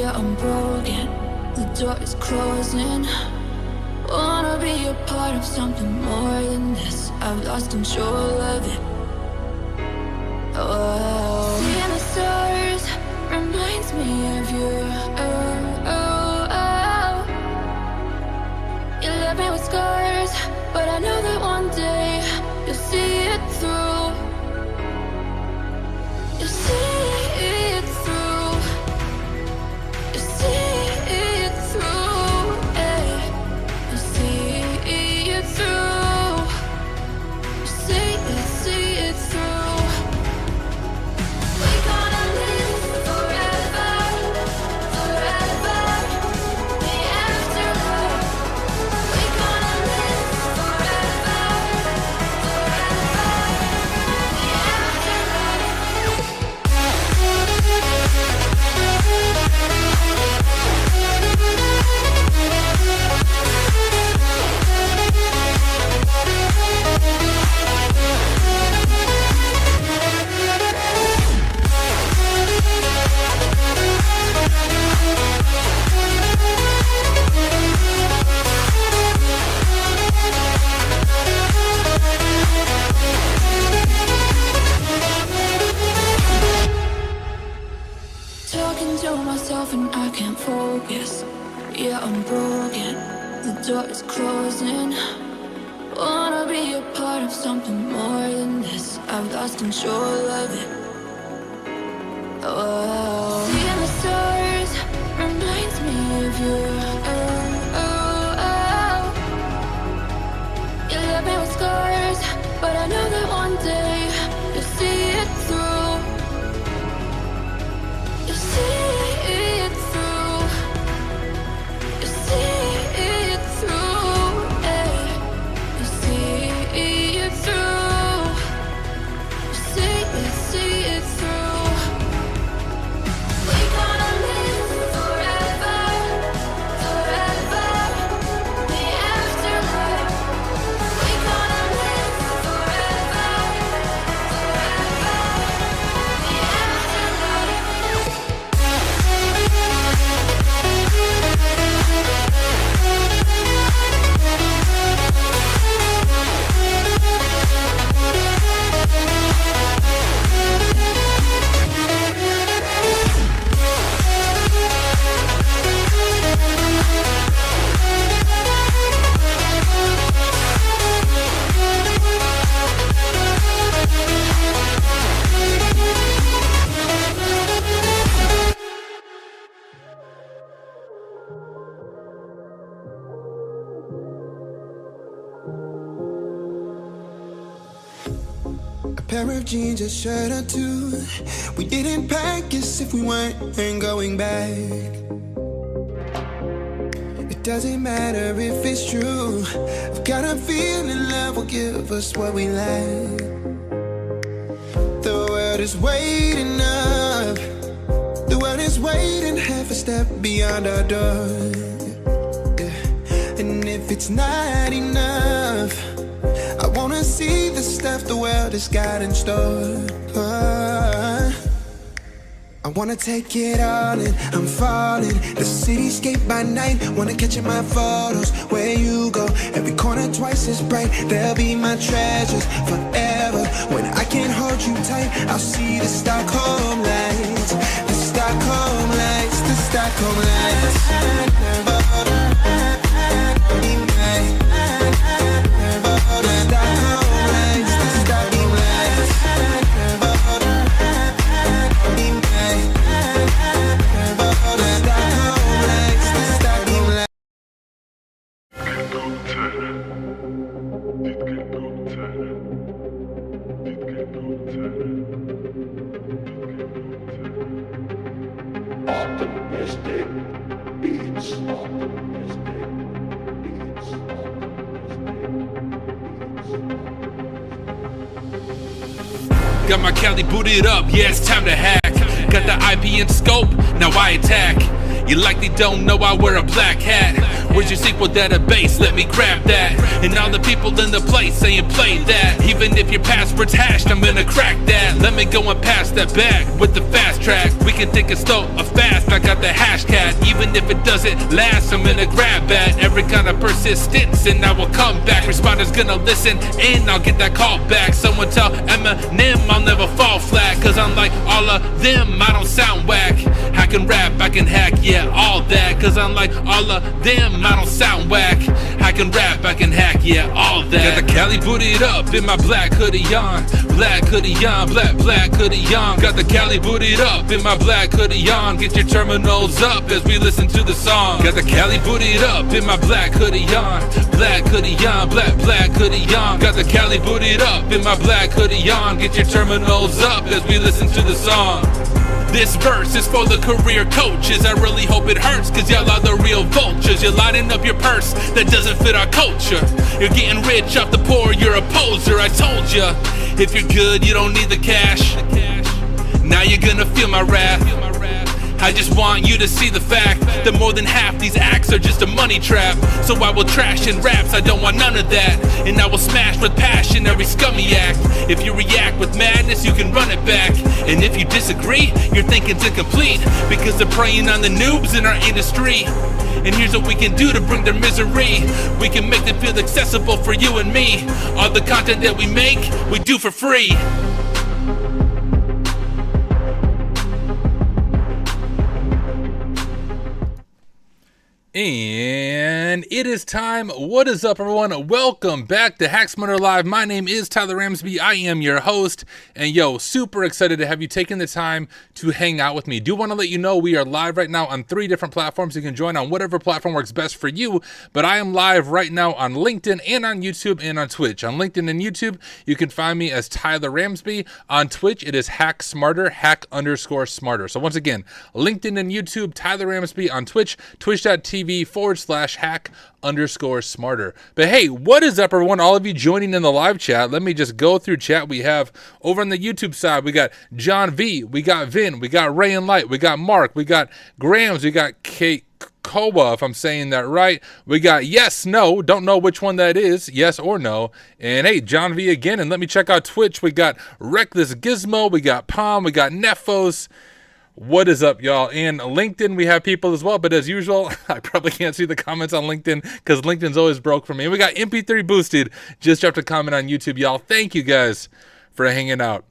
Yeah, I'm broken, the door is closing. Wanna be a part of something more than this. I've lost control of it. Oh, seeing the stars reminds me of you. Oh, oh, oh. You left me with scars, but I know that one day you'll see it through. You'll see it through. You'll see it through. Hey. You'll see it through. You'll see it through. We're gonna live forever, forever. The afterlife. We're gonna live forever, forever. The afterlife. Talking to myself and I can't focus. Yeah, I'm broken, the door is closing. Wanna be a part of something more than this. I've lost control of it. Oh, seeing the stars reminds me of you. Oh, oh, oh. You left me with scars, but I know that one day you'll see it through. You'll see it through. You'll see it through. Hey. You'll see it through. You'll see it through. We're gonna live forever, forever. The afterlife. We're gonna live forever, forever. The afterlife. A pair of jeans, a shirt or two. We didn't pack as if we weren't going back. It doesn't matter if it's true. I've got a feeling love will give us what we lack. The world is waiting up. The world is waiting half a step beyond our door. Yeah. And if it's not enough, I wanna see the stuff the world has got in store. I wanna take it all in, I'm falling. The cityscape by night, wanna catch in my photos. Where you go, every corner twice as bright. They'll be my treasures forever. When I can't hold you tight, I'll see the Stockholm lights. The Stockholm lights, the Stockholm lights. Optimistic beats. Got my Cali booted up, yeah, it's time to hack. Got the IP and scope, now I attack. You likely don't know I wear a black hat. Where's your SQL database? Let me grab that. And all the people in the place saying play that. Even if your password's hashed, I'm gonna crack that. Let me go and pass that back with the fast track. We can think it's slow or fast, I got the hashtag. Even if it doesn't last, I'm gonna grab that. Every kind of persistence and I will come back. Responders gonna listen and I'll get that call back. Someone tell Eminem I'll never fall flat. Cause unlike all of them, I don't sound whack. I can rap, I can hack, yeah, all that. Cause unlike all of them, I don't sound whack. I can rap, I can hack, yeah, all that. Got the Cali booted up in my black hoodie on. Black hoodie on, black hoodie on. Got the Cali booted up in my black hoodie on. Get your terminals up as we listen to the song. Got the Cali booted up in my black hoodie on. Black hoodie on, black hoodie on. Got the Cali booted up in my black hoodie on. Get your terminals up as we listen to the song. This verse is for the career coaches. I really hope it hurts, cause y'all are the real vultures. You're lining up your purse that doesn't fit our culture. You're getting rich off the poor, you're a poser. I told ya, if you're good, you don't need the cash. Now you're gonna feel my wrath. I just want you to see the fact that more than half these acts are just a money trap. So I will trash in raps, I don't want none of that. And I will smash with passion every scummy act. If you react with madness, you can run it back. And if you disagree, your thinking's incomplete. Because they're preying on the noobs in our industry. And here's what we can do to bring their misery. We can make them feel accessible for you and me. All the content that we make, we do for free. And it is time. What is up, everyone? Welcome back to Hack Smarter Live. My name is Tyler Ramsby. I am your host. And yo, super excited to have you taking the time to hang out with me. Do want to let you know we are live right now on 3 different platforms. You can join on whatever platform works best for you. But I am live right now on LinkedIn and on YouTube and on Twitch. On LinkedIn and YouTube, you can find me as Tyler Ramsby. On Twitch, it is Hack Smarter, hack_smarter. So once again, LinkedIn and YouTube, Tyler Ramsby. On Twitch, twitch.tv/hack_smarter. But hey, what is up, everyone? All of you joining in the live chat. Let me just go through chat. We have over on the YouTube side, we got John V, we got Vin, we got Ray and Light, we got Mark, we got Grams, we got Kate Koba, if I'm saying that right. We got yes, no, don't know which one that is, yes or no. And hey, John V again. And let me check out Twitch. We got Reckless Gizmo, we got Palm, we got Nefos. What is up, y'all? And LinkedIn, we have people as well, but as usual, I probably can't see the comments on LinkedIn because LinkedIn's always broke for me. And we got MP3 Boosted, just dropped a comment on YouTube, y'all. Thank you guys for hanging out.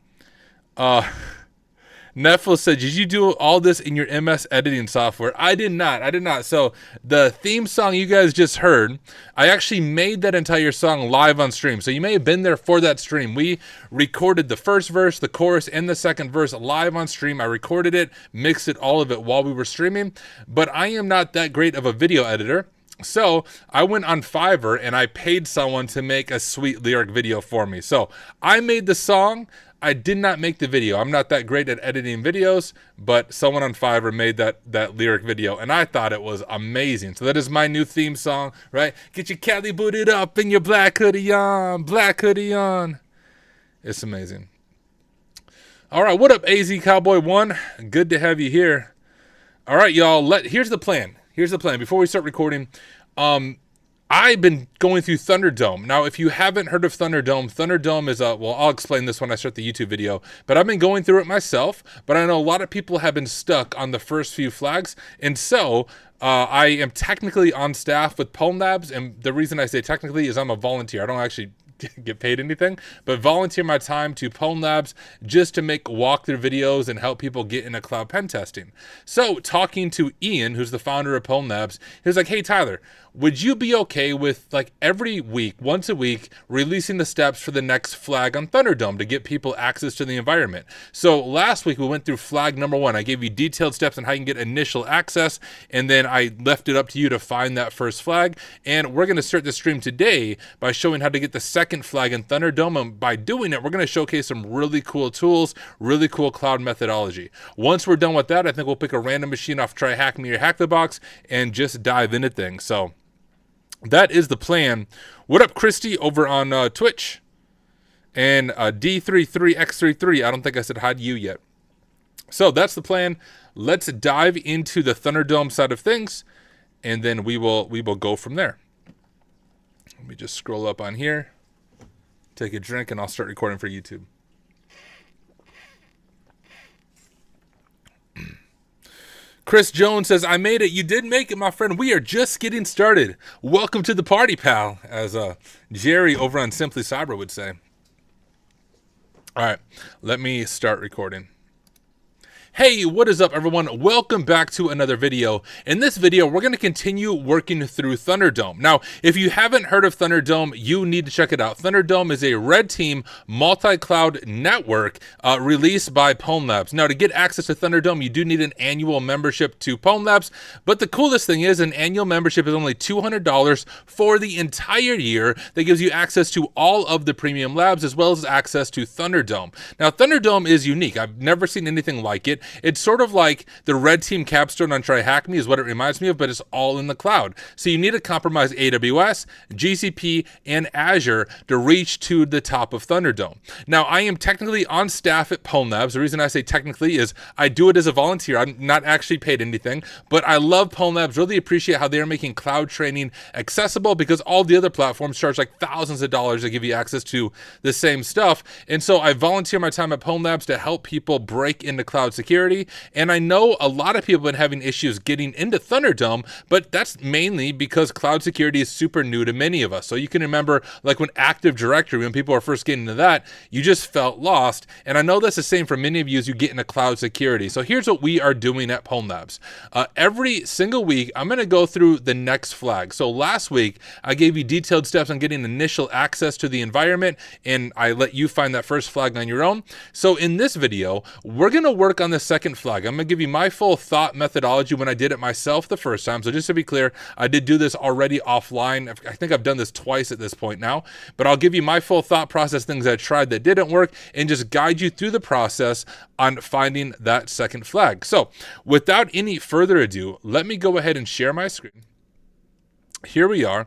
Netflix said, did you do all this in your MS editing software? I did not. So the theme song you guys just heard, I actually made that entire song live on stream. So you may have been there for that stream. We recorded the first verse, the chorus, and the second verse live on stream. I recorded it, mixed it, all of it while we were streaming. But I am not that great of a video editor. So I went on Fiverr and I paid someone to make a sweet lyric video for me. So I made the song. I did not make the video. I'm not that great at editing videos, but someone on Fiverr made that lyric video, and I thought it was amazing. So that is my new theme song, right? Get your Cali booted up and your black hoodie on. It's amazing. All right, what up, AZ Cowboy 1? Good to have you here. All right, y'all. Here's the plan. Before we start recording, I've been going through ThunderDome. Now, if you haven't heard of ThunderDome is I'll explain this when I start the YouTube video, but I've been going through it myself, but I know a lot of people have been stuck on the first few flags, and so I am technically on staff with Pwned Labs, and the reason I say technically is I'm a volunteer. I don't actually get paid anything, but volunteer my time to Pwned Labs just to make walkthrough videos and help people get into cloud pen testing. So talking to Ian, who's the founder of Pwned Labs, he was like, hey Tyler, would you be okay with like every week, once a week, releasing the steps for the next flag on ThunderDome to get people access to the environment? So last week we went through flag number 1. I gave you detailed steps on how you can get initial access, and then I left it up to you to find that first flag. And we're going to start the stream today by showing how to get the second flag in ThunderDome. And by doing it, we're going to showcase some really cool tools, really cool cloud methodology. Once we're done with that, I think we'll pick a random machine off TryHackMe or Hack the Box and just dive into things. So that is the plan. What up, Christy, over on Twitch? And D33X33, I don't think I said hi to you yet. So that's the plan. Let's dive into the ThunderDome side of things, and then we will go from there. Let me just scroll up on here, take a drink, and I'll start recording for YouTube. Chris Jones says, I made it. You did make it, my friend. We are just getting started. Welcome to the party, pal, as Jerry over on Simply Cyber would say. All right, let me start recording. Hey, what is up, everyone? Welcome back to another video. In this video, we're going to continue working through ThunderDome. Now, if you haven't heard of ThunderDome, you need to check it out. ThunderDome is a red team multi-cloud network released by Pwned Labs. Now, to get access to ThunderDome, you do need an annual membership to Pwned Labs, but the coolest thing is an annual membership is only $200 for the entire year. That gives you access to all of the premium labs as well as access to ThunderDome. Now, ThunderDome is unique. I've never seen anything like it. It's sort of like the red team capstone on TryHackMe is what it reminds me of, but it's all in the cloud. So you need to compromise AWS, GCP, and Azure to reach to the top of ThunderDome. Now, I am technically on staff at Pwned Labs. The reason I say technically is I do it as a volunteer. I'm not actually paid anything, but I love Pwned Labs, really appreciate how they're making cloud training accessible because all the other platforms charge like thousands of dollars to give you access to the same stuff. And so I volunteer my time at Pwned Labs to help people break into cloud security. And I know a lot of people have been having issues getting into ThunderDome, but that's mainly because cloud security is super new to many of us. So you can remember like when Active Directory, when people are first getting into that, you just felt lost. And I know that's the same for many of you as you get into cloud security. So here's what we are doing at Pwned Labs. Every single week, I'm going to go through the next flag. So last week, I gave you detailed steps on getting initial access to the environment, and I let you find that first flag on your own. So in this video, we're going to work on the second flag. I'm going to give you my full thought methodology when I did it myself the first time. So just to be clear, I did do this already offline. I think I've done this twice at this point now, but I'll give you my full thought process, things I tried that didn't work, and just guide you through the process on finding that second flag. So without any further ado, let me go ahead and share my screen. Here we are.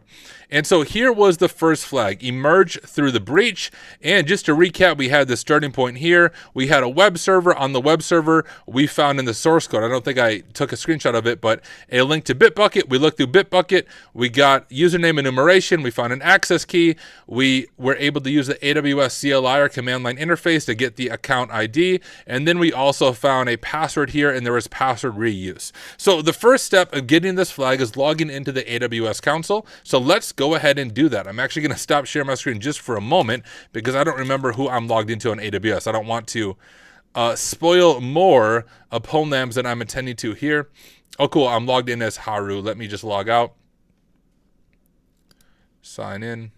And so here was the first flag, emerge through the breach. And just to recap, we had the starting point here. We had a web server. On the web server, we found in the source code, I don't think I took a screenshot of it, but a link to Bitbucket. We looked through Bitbucket. We got username enumeration. We found an access key. We were able to use the AWS CLI or command line interface to get the account ID. And then we also found a password here, and there was password reuse. So the first step of getting this flag is logging into the AWS console. So let's go ahead and do that. I'm actually going to stop sharing my screen just for a moment because I don't remember who I'm logged into on AWS. I don't want to spoil more of Pwned Labs than I'm intending to here. Oh, cool. I'm logged in as Haru. Let me just log out. Sign in.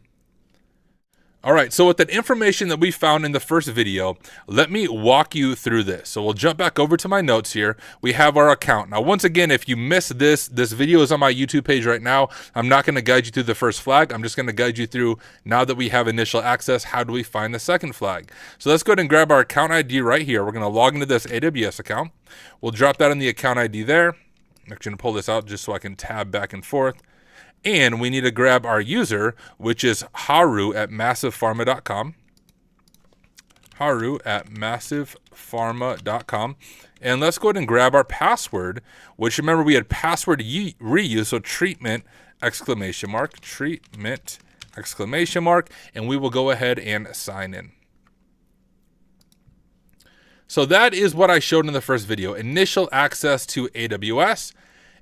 All right, so with that information that we found in the first video, let me walk you through this. So we'll jump back over to my notes here. We have our account. Now, once again, if you missed this video is on my YouTube page right now. I'm not going to guide you through the first flag. I'm just going to guide you through, now that we have initial access, how do we find the second flag? So let's go ahead and grab our account ID right here. We're going to log into this AWS account. We'll drop that in the account ID there. I'm actually going to pull this out just so I can tab back and forth. And we need to grab our user, which is Haru at massivepharma.com. Haru at massivepharma.com. And let's go ahead and grab our password, which remember we had password reuse, so treatment, exclamation mark, treatment, exclamation mark, and we will go ahead and sign in. So that is what I showed in the first video, initial access to AWS.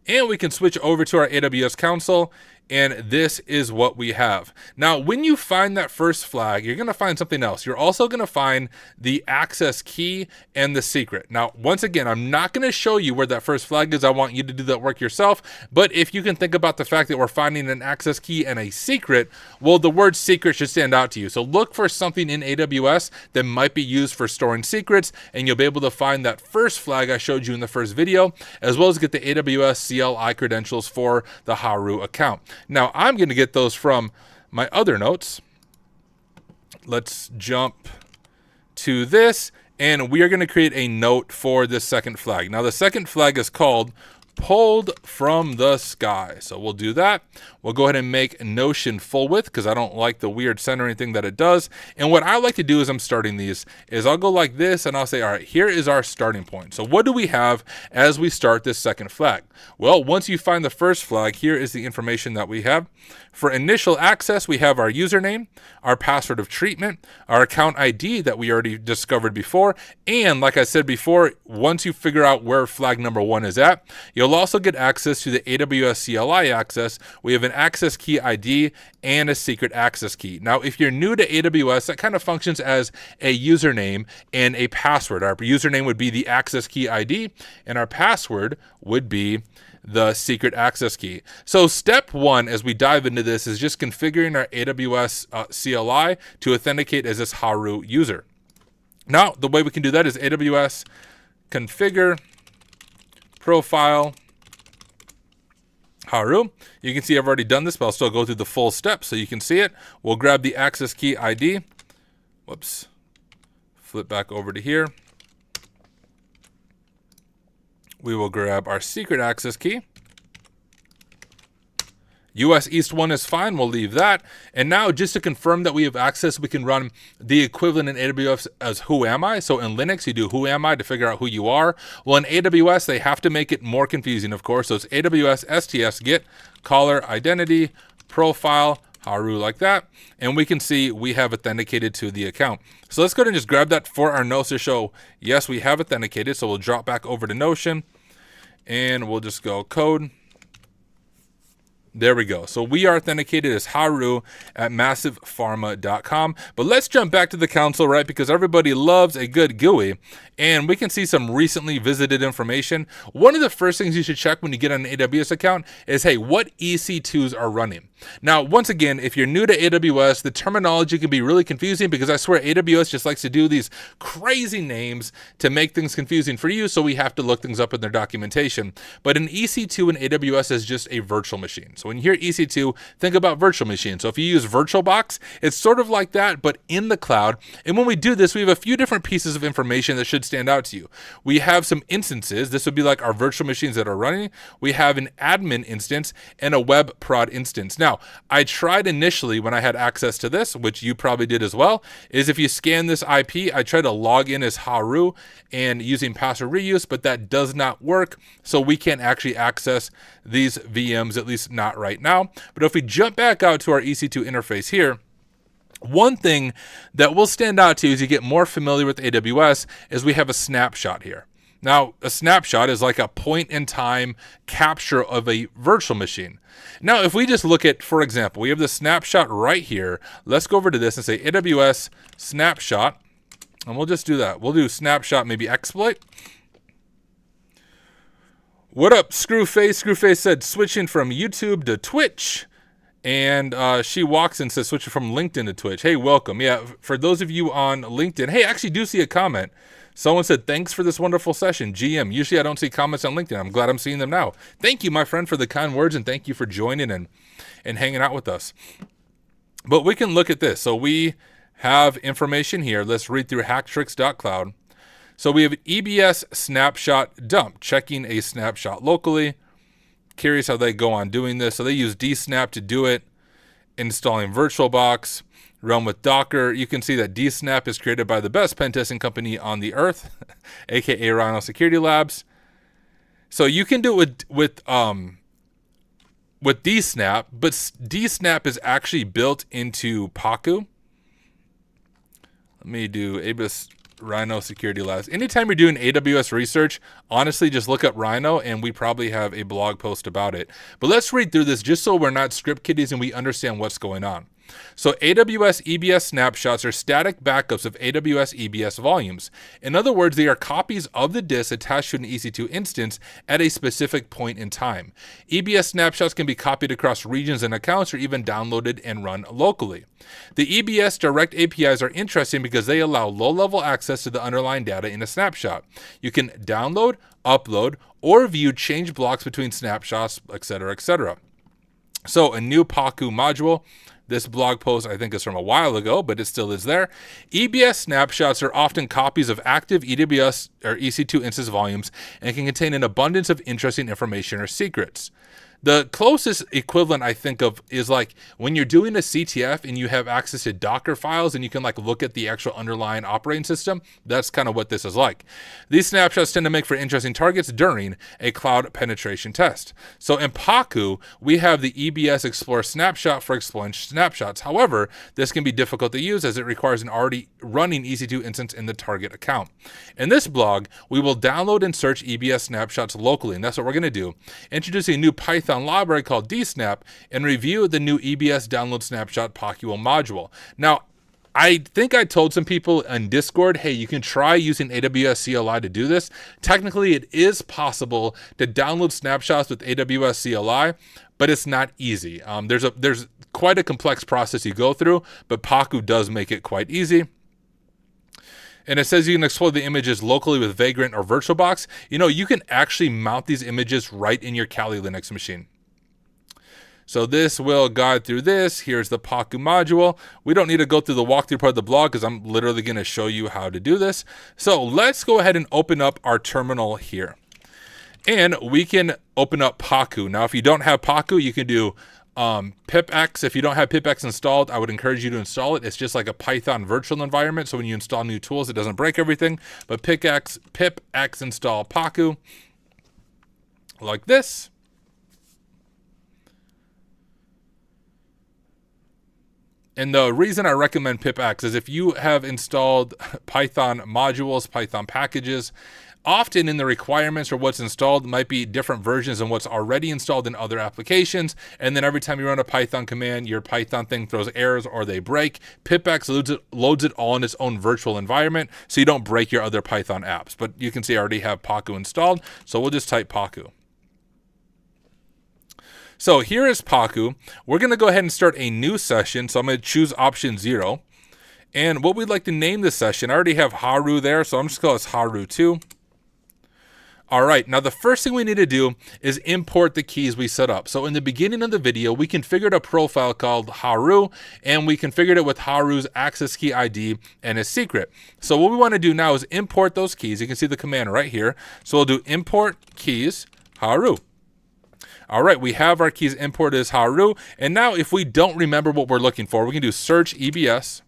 And we can switch over to our AWS console, and this is what we have. Now, when you find that first flag, you're going to find something else. You're also going to find the access key and the secret. Now, once again, I'm not going to show you where that first flag is. I want you to do that work yourself. But if you can think about the fact that we're finding an access key and a secret, well, the word secret should stand out to you. So look for something in AWS that might be used for storing secrets, and you'll be able to find that first flag I showed you in the first video, as well as get the AWS CLI credentials for the Haru account. Now, I'm going to get those from my other notes. Let's jump to this, and we are going to create a note for this second flag. Now, the second flag is called pulled from the sky. So we'll do that. We'll go ahead and make Notion full width because I don't like the weird centering thing that it does. And what I like to do as I'm starting these is I'll go like this and I'll say, all right, here is our starting point. So what do we have as we start this second flag? Well, once you find the first flag, here is the information that we have. For initial access, we have our username, our password of treatment, our account ID that we already discovered before. And like I said before, once you figure out where flag number 1 is at, you'll also get access to the AWS CLI access. We have an access key ID and a secret access key. Now, if you're new to AWS, that kind of functions as a username and a password. Our username would be the access key ID, and our password would be the secret access key. So step 1 as we dive into this is just configuring our AWS CLI to authenticate as this Haru user. Now, the way we can do that is AWS configure profile Haru. You can see I've already done this, but I'll still go through the full steps so you can see it. We'll grab the access key ID. Whoops. Flip back over to here. We will grab our secret access key. US East 1 is fine. We'll leave that. And now just to confirm that we have access, we can run the equivalent in AWS as who am I. So in Linux, you do who am I to figure out who you are. Well, in AWS, they have to make it more confusing, of course. So it's AWS STS get caller identity profile Haru like that. And we can see we have authenticated to the account. So let's go ahead and just grab that for our notes to show, yes, we have authenticated. So we'll drop back over to Notion and we'll just go code. There we go. So we are authenticated as Haru at massivepharma.com. But let's jump back to the console, right? Because everybody loves a good GUI. And we can see some recently visited information. One of the first things you should check when you get on an AWS account is, hey, what EC2s are running? Now, once again, if you're new to AWS, the terminology can be really confusing because I swear AWS just likes to do these crazy names to make things confusing for you. So we have to look things up in their documentation. But an EC2 in AWS is just a virtual machine. So when you hear EC2, think about virtual machine. So if you use VirtualBox, it's sort of like that, but in the cloud. And when we do this, we have a few different pieces of information that should stand out to you. We have some instances. This would be like our virtual machines that are running. We have an admin instance and a web prod instance. Now, I tried initially when I had access to this, which you probably did as well, is if you scan this IP, I tried to log in as Haru and using password reuse, but that does not work. So we can't actually access these VMs, at least not right now. But if we jump back out to our EC2 interface here, one thing that will stand out to you as you get more familiar with AWS is we have a snapshot here. Now, a snapshot is like a point-in-time capture of a virtual machine. Now, if we just look at, for example, we have the snapshot right here. Let's go over to this and say AWS snapshot, and we'll just do that. We'll do snapshot, maybe exploit. What up, Screwface? Screwface said switching from YouTube to Twitch. And she walks and says switching from LinkedIn to Twitch. Hey, welcome. Yeah, for those of you on LinkedIn, hey, I actually do see a comment. Someone said, thanks for this wonderful session, GM. Usually I don't see comments on LinkedIn. I'm glad I'm seeing them now. Thank you, my friend, for the kind words, and thank you for joining and hanging out with us. But we can look at this. So we have information here. Let's read through hacktricks.cloud. So we have an EBS snapshot dump, checking a snapshot locally. Curious how they go on doing this. So they use dsnap to do it, installing VirtualBox, run with Docker. You can see that dsnap is created by the best pen testing company on the earth, aka Rhino Security Labs. So you can do it with dsnap, but dsnap is actually built into Paku. Let me do AWS Rhino Security Labs. Anytime you're doing AWS research, honestly, just look up Rhino and we probably have a blog post about it. But let's read through this just so we're not script kiddies and we understand what's going on. So AWS EBS snapshots are static backups of AWS EBS volumes. In other words, they are copies of the disk attached to an EC2 instance at a specific point in time. EBS snapshots can be copied across regions and accounts or even downloaded and run locally. The EBS direct APIs are interesting because they allow low-level access to the underlying data in a snapshot. You can download, upload, or view change blocks between snapshots, etc., etc. So a new Paku module, This blog post, I think, is from a while ago, but it still is there. EBS snapshots are often copies of active EWS or EC2 instance volumes and can contain an abundance of interesting information or secrets. The closest equivalent I think of is like when you're doing a CTF and you have access to Docker files and you can like look at the actual underlying operating system. That's kind of what this is like. These snapshots tend to make for interesting targets during a cloud penetration test. So in Paku, we have the EBS Explorer snapshot for exploring snapshots. However, this can be difficult to use as it requires an already running EC2 instance in the target account. In this blog, we will download and search EBS snapshots locally, and that's what we're going to do. Introducing a new Python library called dsnap and review the new EBS download snapshot Paku module. Now, I think I told some people in Discord, hey, you can try using AWS CLI to do this. Technically, it is possible to download snapshots with AWS CLI, but it's not easy. There's quite a complex process you go through, but Paku does make it quite easy. And it says you can explore the images locally with Vagrant or VirtualBox. You know, you can actually mount these images right in your Kali Linux machine. So this will guide through this. Here's the Paku module. We don't need to go through the walkthrough part of the blog because I'm literally going to show you how to do this. So let's go ahead and open up our terminal here. And we can open up Paku. Now, if you don't have Paku, you can do pipx. If you don't have pipx installed, I would encourage you to install it. It's just like a Python virtual environment, so when you install new tools, it doesn't break everything. But pipx install Paku like this. And the reason I recommend pipx is if you have installed Python modules, Python packages, often in the requirements or what's installed might be different versions than what's already installed in other applications. And then every time you run a Python command, your Python thing throws errors or they break. Pipx loads it all in its own virtual environment so you don't break your other Python apps. But you can see I already have Paku installed. So we'll just type Paku. So here is Paku. We're going to go ahead and start a new session. So I'm going to choose option 0. And what we'd like to name this session, I already have Haru there. So I'm just going to call this Haru 2. All right, now the first thing we need to do is import the keys we set up. So in the beginning of the video, we configured a profile called Haru, and we configured it with Haru's access key ID and a secret. So what we want to do now is import those keys. You can see the command right here. So we'll do import keys Haru. All right, we have our keys imported as Haru. And now if we don't remember what we're looking for, we can do search EBS,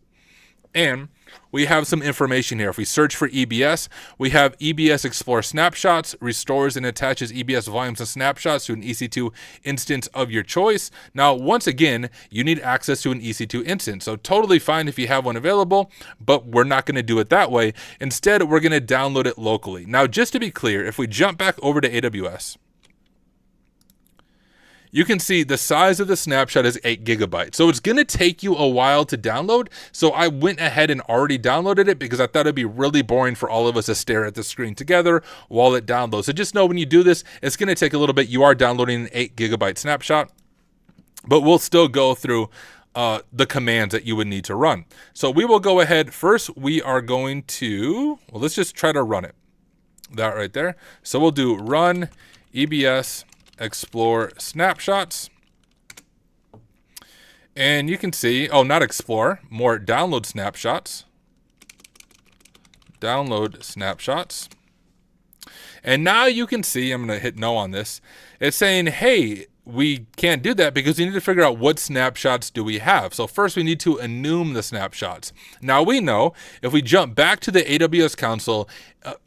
and we have some information here. If we search for EBS, we have EBS Explorer Snapshots, restores and attaches EBS volumes and snapshots to an EC2 instance of your choice. Now, once again, you need access to an EC2 instance. So totally fine if you have one available, but we're not going to do it that way. Instead, we're going to download it locally. Now, just to be clear, if we jump back over to AWS, you can see the size of the snapshot is 8 gigabytes. So it's going to take you a while to download. So I went ahead and already downloaded it because I thought it'd be really boring for all of us to stare at the screen together while it downloads. So just know when you do this, it's going to take a little bit. You are downloading an 8 gigabyte snapshot, but we'll still go through the commands that you would need to run. So we will go ahead. First, we are going to, well, let's just try to run it. That right there. So we'll do run EBS Explore snapshots, and you can see, oh, not explore, more download snapshots. Download snapshots. And now you can see, I'm going to hit no on this. It's saying, hey, we can't do that because we need to figure out what snapshots do we have. So first we need to enum the snapshots. Now we know if we jump back to the AWS console,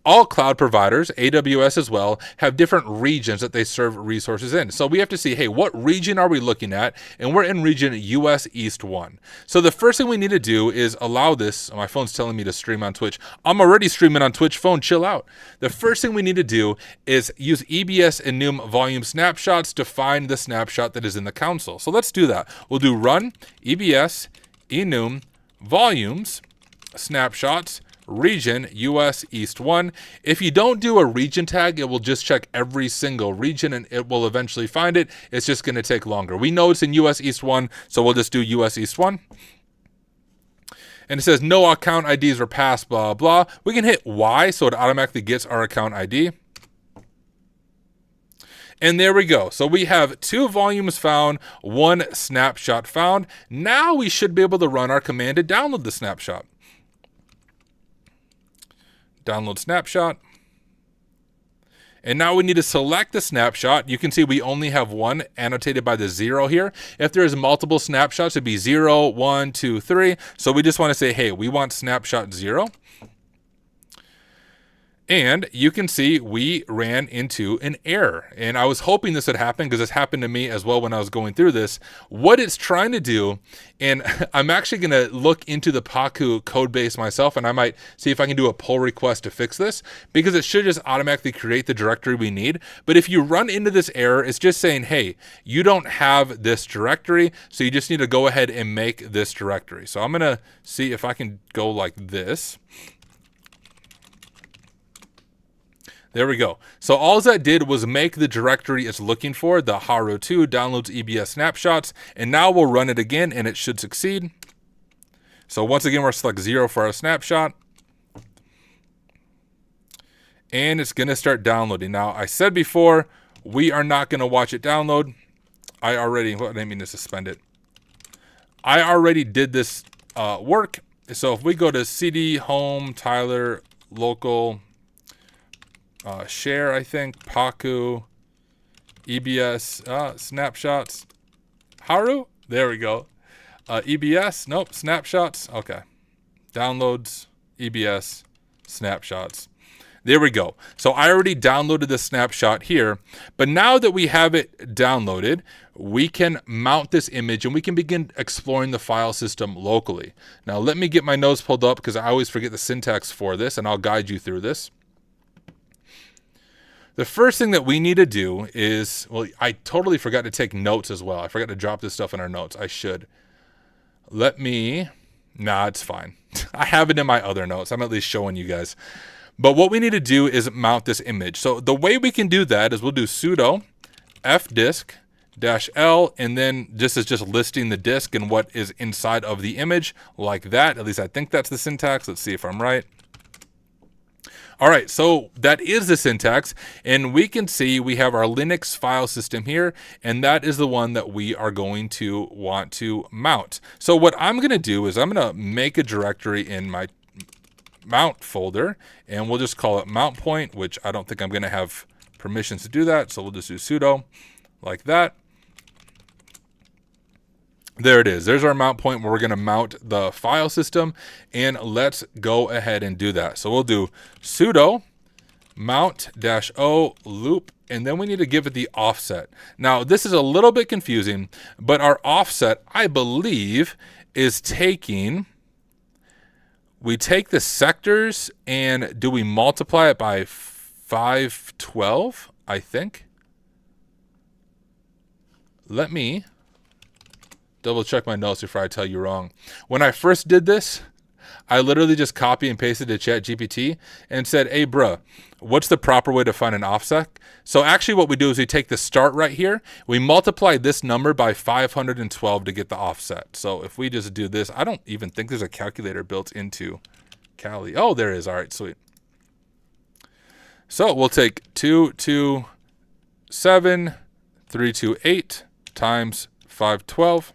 all cloud providers, AWS as well, have different regions that they serve resources in. So we have to see, hey, what region are we looking at? And we're in region US East 1. So the first thing we need to do is allow this. Oh, my phone's telling me to stream on Twitch. I'm already streaming on Twitch. Phone, chill out. The first thing we need to do is use EBS enum volume snapshots to find the snapshot that is in the console. So let's do that. We'll do run EBS enum volumes snapshots region US East 1. If you don't do a region tag, it will just check every single region and it will eventually find it. It's just going to take longer. We know it's in US East 1, so we'll just do US East 1. And it says no account IDs were passed, blah, blah. We can hit Y so it automatically gets our account ID. And there we go. So we have 2 volumes found, 1 snapshot found. Now we should be able to run our command to download the snapshot. Download snapshot. And now we need to select the snapshot. You can see we only have 1 annotated by the 0 here. If there's multiple snapshots, it'd be 0, 1, 2, 3. So we just want to say, hey, we want snapshot 0. And you can see we ran into an error. And I was hoping this would happen because this happened to me as well when I was going through this. What it's trying to do, and I'm actually going to look into the Paku code base myself, and I might see if I can do a pull request to fix this, because it should just automatically create the directory we need. But if you run into this error, it's just saying, hey, you don't have this directory, so you just need to go ahead and make this directory. So I'm going to see if I can go like this. There we go. So all that did was make the directory it's looking for, the Haru2 downloads EBS snapshots, and now we'll run it again and it should succeed. So once again, we'll select 0 for our snapshot. And it's going to start downloading. Now, I said before, we are not going to watch it download. I didn't mean to suspend it. I already did this work. So if we go to CD, home, Tyler, local, share, I think, Paku, EBS, snapshots, Haru, there we go. EBS, nope, snapshots, okay. Downloads, EBS, snapshots. There we go. So I already downloaded the snapshot here, but now that we have it downloaded, we can mount this image and we can begin exploring the file system locally. Now let me get my notes pulled up because I always forget the syntax for this, and I'll guide you through this. The first thing that we need to do is, well, I totally forgot to take notes as well. I forgot to drop this stuff in our notes. I should. Nah, it's fine. I have it in my other notes. I'm at least showing you guys. But what we need to do is mount this image. So the way we can do that is we'll do sudo fdisk-l, and then this is just listing the disk and what is inside of the image like that. At least I think that's the syntax. Let's see if I'm right. All right, so that is the syntax, and we can see we have our Linux file system here, and that is the one that we are going to want to mount. So what I'm going to do is I'm going to make a directory in my mount folder, and we'll just call it mount point, which I don't think I'm going to have permissions to do that, so we'll just do sudo like that. There it is. There's our mount point where we're going to mount the file system, and let's go ahead and do that. So we'll do sudo mount-o loop, and then we need to give it the offset. Now, this is a little bit confusing, but our offset, I believe, is we take the sectors and do we multiply it by 512, I think. Let me double check my notes before I tell you wrong. When I first did this, I literally just copy and pasted to ChatGPT and said, hey, bruh, what's the proper way to find an offset? So actually what we do is we take the start right here. We multiply this number by 512 to get the offset. So if we just do this, I don't even think there's a calculator built into Kali. Oh, there is. All right, sweet. So we'll take 227,328 times 512.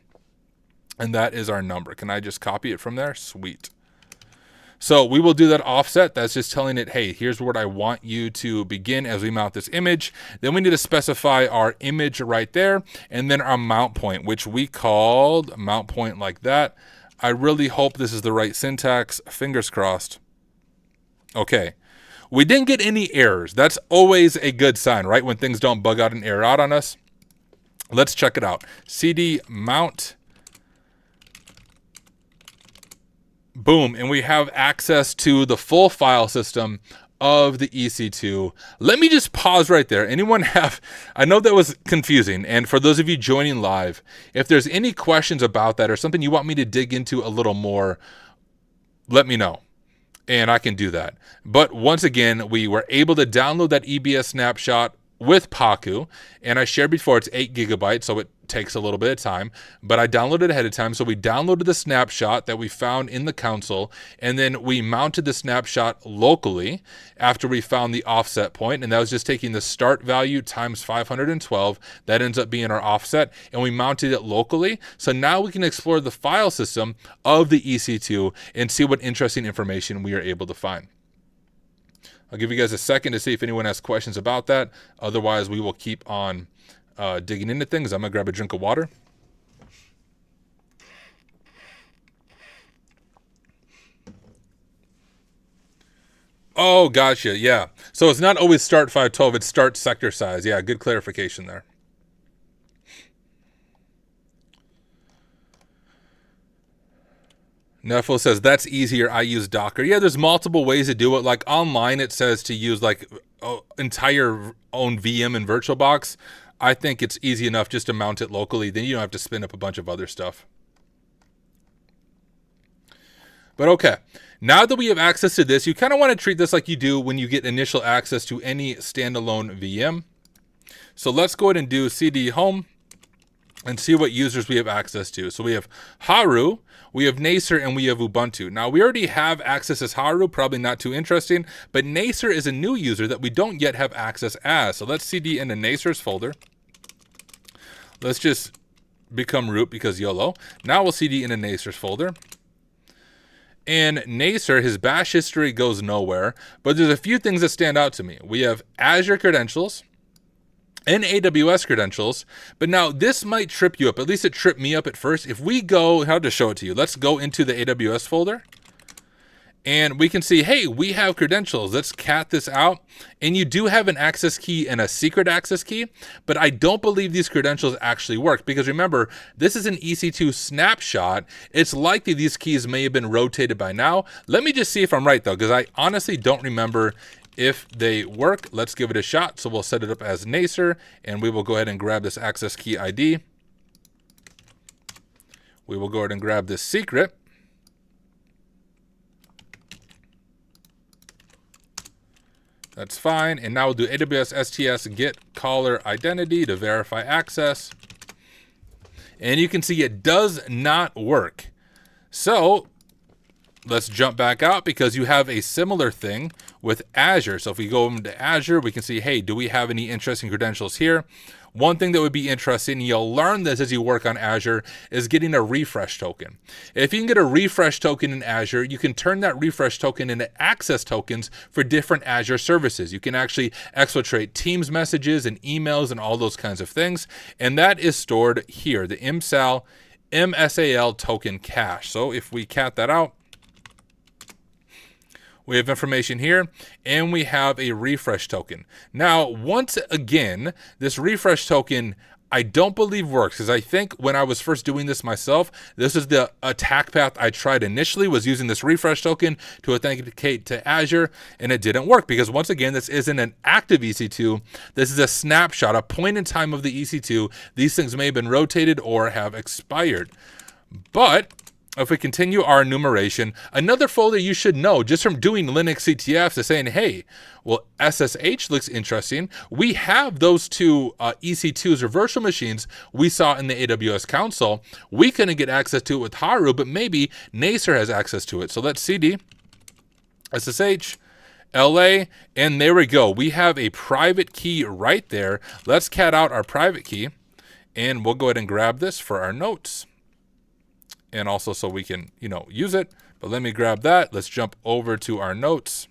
And that is our number. Can I just copy it from there? Sweet. So we will do that offset. That's just telling it, hey, here's what I want you to begin as we mount this image. Then we need to specify our image right there, and then our mount point, which we called mount point like that. I really hope this is the right syntax. Fingers crossed. Okay. We didn't get any errors. That's always a good sign, right? When things don't bug out and error out on us. Let's check it out. CD mount. Boom, and we have access to the full file system of the EC2. Let me just pause right there. Anyone have, I know that was confusing, and for those of you joining live, if there's any questions about that or something you want me to dig into a little more, let me know, and I can do that. But once again, we were able to download that EBS snapshot with Paku, and I shared before it's 8 gigabytes, so it takes a little bit of time, but I downloaded it ahead of time. So we downloaded the snapshot that we found in the console, and then we mounted the snapshot locally after we found the offset point, and that was just taking the start value times 512. That ends up being our offset, and we mounted it locally. So now we can explore the file system of the EC2 and see what interesting information we are able to find. I'll give you guys a second to see if anyone has questions about that. Otherwise, we will keep on digging into things. I'm going to grab a drink of water. Oh, gotcha. Yeah. So it's not always start 512. It's start sector size. Yeah, good clarification there. Neffel says, that's easier. I use Docker. Yeah, there's multiple ways to do it. Like online, it says to use like entire own VM and VirtualBox. I think it's easy enough just to mount it locally. Then you don't have to spin up a bunch of other stuff. But okay, now that we have access to this, you kind of want to treat this like you do when you get initial access to any standalone VM. So let's go ahead and do CD home and see what users we have access to. So we have Haru, we have Nacer, and we have Ubuntu. Now we already have access as Haru, probably not too interesting, but Nacer is a new user that we don't yet have access as. So let's CD into Nacer's folder. Let's just become root because YOLO. Now we'll CD into Nacer's folder. And Nacer, his bash history goes nowhere, but there's a few things that stand out to me. We have Azure credentials and AWS credentials, but now this might trip you up. At least it tripped me up at first. If we go, how to show it to you? Let's go into the AWS folder, and we can see, hey, we have credentials. Let's cat this out. And you do have an access key and a secret access key, but I don't believe these credentials actually work because remember, this is an EC2 snapshot. It's likely these keys may have been rotated by now. Let me just see if I'm right though, because I honestly don't remember if they work. Let's give it a shot. So we'll set it up as Nacer, and we will go ahead and grab this access key ID. We will go ahead and grab this secret. That's fine. And now we'll do AWS STS get caller identity to verify access. And you can see it does not work. So let's jump back out because you have a similar thing with Azure. So if we go into Azure, we can see, hey, do we have any interesting credentials here? One thing that would be interesting, you'll learn this as you work on Azure, is getting a refresh token. If you can get a refresh token in Azure, you can turn that refresh token into access tokens for different Azure services. You can actually exfiltrate Teams messages and emails and all those kinds of things. And that is stored here, the MSAL token cache. So if we cat that out, we have information here, and we have a refresh token. Now, once again, this refresh token, I don't believe works, because I think when I was first doing this myself, this is the attack path I tried initially, was using this refresh token to authenticate to Azure, and it didn't work, because once again, this isn't an active EC2. This is a snapshot, a point in time of the EC2. These things may have been rotated or have expired. But if we continue our enumeration, another folder you should know just from doing Linux CTFs is saying, hey, well, SSH looks interesting. We have those two EC2s or virtual machines we saw in the AWS console. We couldn't get access to it with Haru, but maybe Nacer has access to it. So let's CD, SSH, LA, and there we go. We have a private key right there. Let's cat out our private key, and we'll go ahead and grab this for our notes. And also so we can, use it. But let me grab that. Let's jump over to our notes.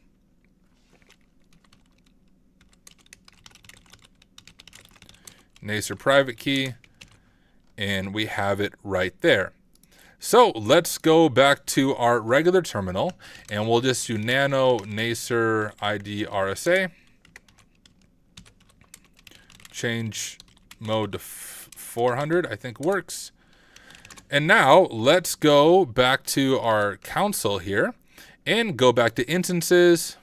Nacer private key. And we have it right there. So let's go back to our regular terminal. And we'll just do nano Nacer ID RSA. Change mode to 400, I think works. And now let's go back to our console here and go back to instances.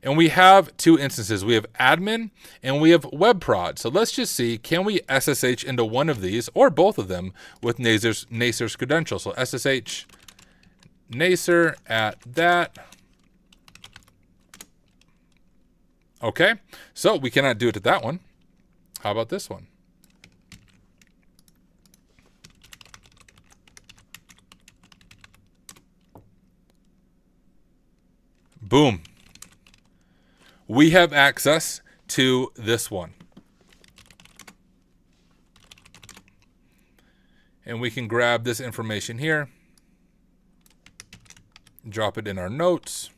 And we have two instances. We have admin and we have webprod. So let's just see, can we SSH into one of these or both of them with Nacer's credentials? So SSH Nacer at that. Okay, so we cannot do it to that one. How about this one? Boom. We have access to this one. And we can grab this information here, drop it in our notes.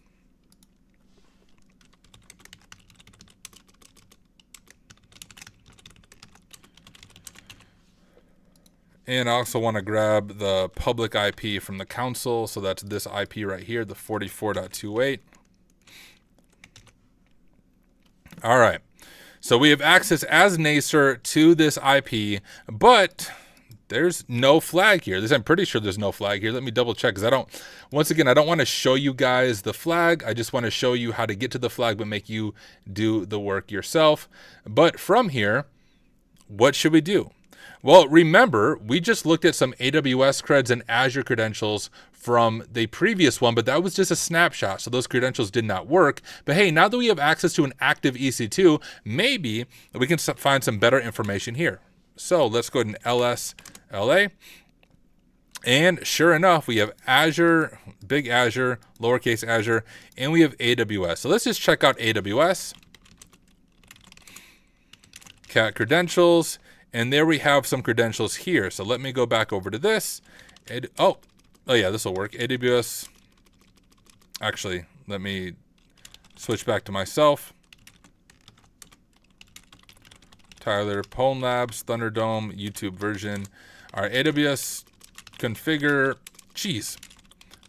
And I also want to grab the public IP from the console. So that's this IP right here, the 44.28. All right. So we have access as Nacer to this IP, but there's no flag here. I'm pretty sure there's no flag here. Let me double check, because once again, I don't want to show you guys the flag. I just want to show you how to get to the flag, but make you do the work yourself. But from here, what should we do? Well, remember, we just looked at some AWS creds and Azure credentials from the previous one, but that was just a snapshot, so those credentials did not work. But hey, now that we have access to an active EC2, maybe we can find some better information here. So let's go ahead and LSLA. And sure enough, we have Azure, big Azure, lowercase Azure, and we have AWS. So let's just check out AWS. Cat credentials. And there we have some credentials here. So let me go back over to this. Oh yeah, this will work. AWS. Actually, let me switch back to myself. Tyler, Pwned Labs, ThunderDome, YouTube version. All right, AWS configure,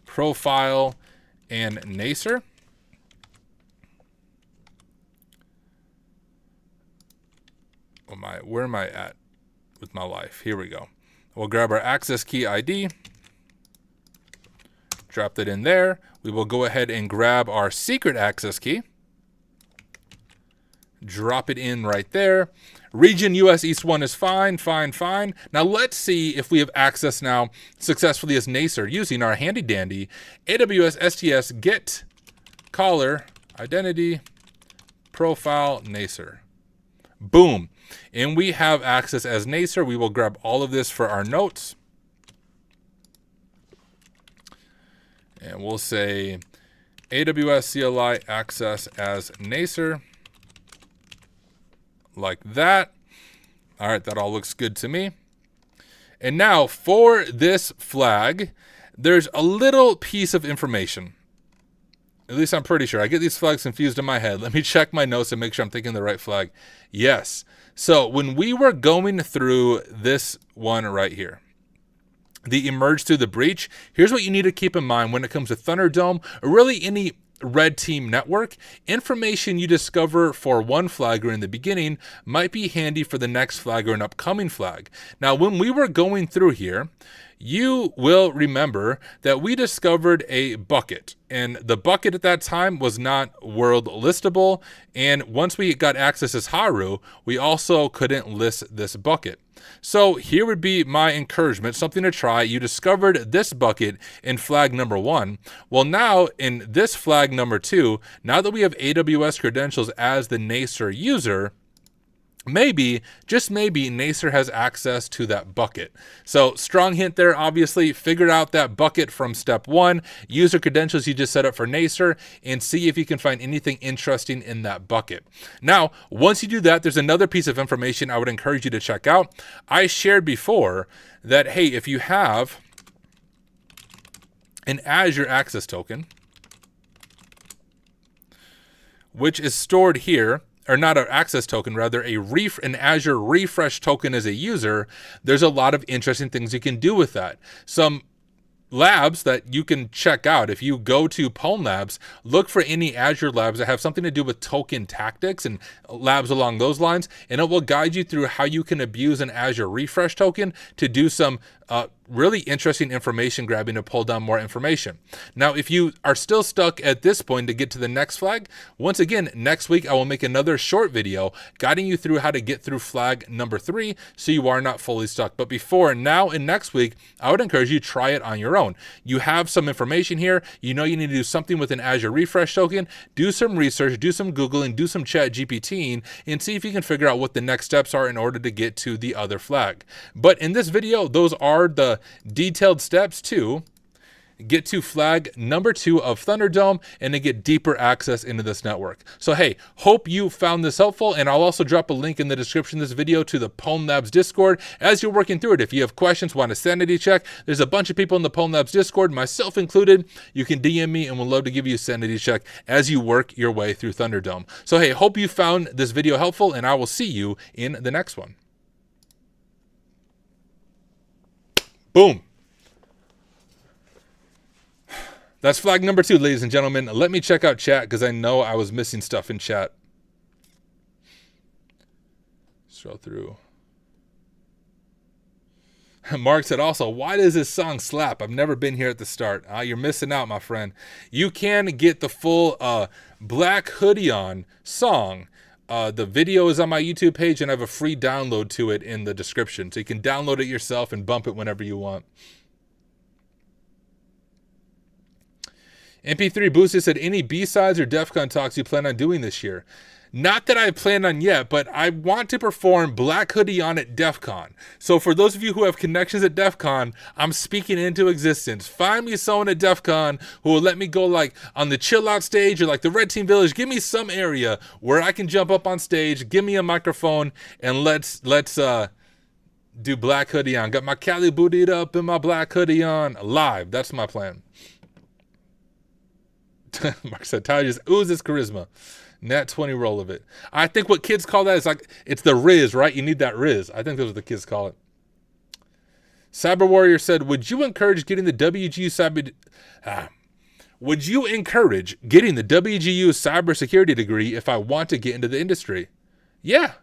profile, and Nacer. Where am I at with my life? Here we go. We'll grab our access key ID, drop that in there. We will go ahead and grab our secret access key, drop it in right there. Region US East 1 is fine. Now let's see if we have access now successfully as Nacer using our handy dandy AWS STS get caller identity profile Nacer. Boom. And we have access as Nacer. We will grab all of this for our notes. And we'll say AWS CLI access as Nacer. Like that. All right, that all looks good to me. And now for this flag, there's a little piece of information. At least I'm pretty sure. I get these flags confused in my head. Let me check my notes and make sure I'm thinking the right flag. Yes. So when we were going through this one right here, the emerge through the breach, here's what you need to keep in mind when it comes to ThunderDome, or really any red team network. Information you discover for one flagger in the beginning might be handy for the next flag or an upcoming flag. Now, when we were going through here, you will remember that we discovered a bucket, and the bucket at that time was not world listable. And once we got access as Haru, we also couldn't list this bucket. So here would be my encouragement, something to try. You discovered this bucket in flag number 1. Well, now in this flag number 2, now that we have AWS credentials as the Nacer user, maybe, just maybe, Nacer has access to that bucket. So strong hint there, obviously. Figure out that bucket from step 1, use the credentials you just set up for Nacer, and see if you can find anything interesting in that bucket. Now, once you do that, there's another piece of information I would encourage you to check out. I shared before that, hey, if you have an Azure access token, which is stored here, or not an access token, rather an Azure refresh token as a user, there's a lot of interesting things you can do with that. Some labs that you can check out. If you go to Pwned Labs, look for any Azure labs that have something to do with token tactics and labs along those lines, and it will guide you through how you can abuse an Azure refresh token to do some really interesting information grabbing to pull down more information. Now, if you are still stuck at this point to get to the next flag, once again, next week I will make another short video guiding you through how to get through flag number 3 so you are not fully stuck. But before now and next week, I would encourage you to try it on your own. You have some information here. You know you need to do something with an Azure refresh token. Do some research, do some Googling, do some chat GPTing, and see if you can figure out what the next steps are in order to get to the other flag. But in this video, those are the detailed steps to get to flag number 2 of ThunderDome and to get deeper access into this network. So hey, hope you found this helpful, and I'll also drop a link in the description of this video to the Pwned Labs Discord as you're working through it. If you have questions, want a sanity check, there's a bunch of people in the Pwned Labs Discord, myself included. You can DM me and we'll love to give you a sanity check as you work your way through ThunderDome. So hey, hope you found this video helpful, and I will see you in the next one. Boom. That's flag number 2, ladies and gentlemen. Let me check out chat because I know I was missing stuff in chat. Scroll through. Mark said also, why does this song slap? I've never been here at the start. You're missing out, my friend. You can get the full Black Hoodie On song. The video is on my YouTube page, and I have a free download to it in the description. So you can download it yourself and bump it whenever you want. MP3 Boosted said, any B-sides or DEF CON talks you plan on doing this year? Not that I plan on yet, but I want to perform Black Hoodie On at DEF CON. So for those of you who have connections at DEF CON, I'm speaking into existence. Find me someone at DEF CON who will let me go like on the chill out stage or like the Red Team Village. Give me some area where I can jump up on stage, give me a microphone, and let's do Black Hoodie On. Got my Cali bootied up and my Black Hoodie on live. That's my plan. Mark said, Tyler just oozes charisma. Nat 20 roll of it. I think what kids call that is like, it's the Riz, right? You need that Riz. I think that's what the kids call it. Cyber Warrior said, would you encourage getting the WGU cybersecurity degree if I want to get into the industry? Yeah.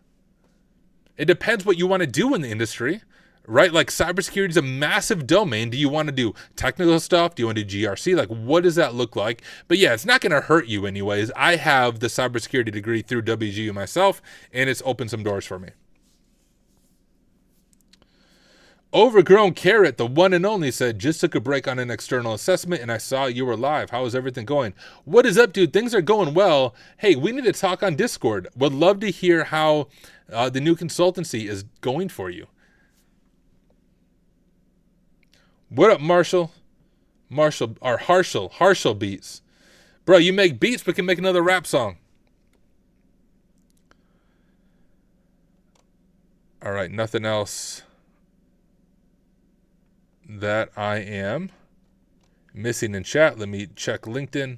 It depends what you want to do in the industry, right? Like cybersecurity is a massive domain. Do you want to do technical stuff? Do you want to do GRC? Like, what does that look like? But yeah, it's not going to hurt you anyways. I have the cybersecurity degree through WGU myself, and it's opened some doors for me. Overgrown Carrot, the one and only, said, just took a break on an external assessment and I saw you were live. How is everything going? What is up, dude? Things are going well. Hey, we need to talk on Discord. Would love to hear how the new consultancy is going for you. What up, Marshall? Harshal Beats. Bro, you make beats but can make another rap song. All right, nothing else that I am missing in chat. Let me check LinkedIn.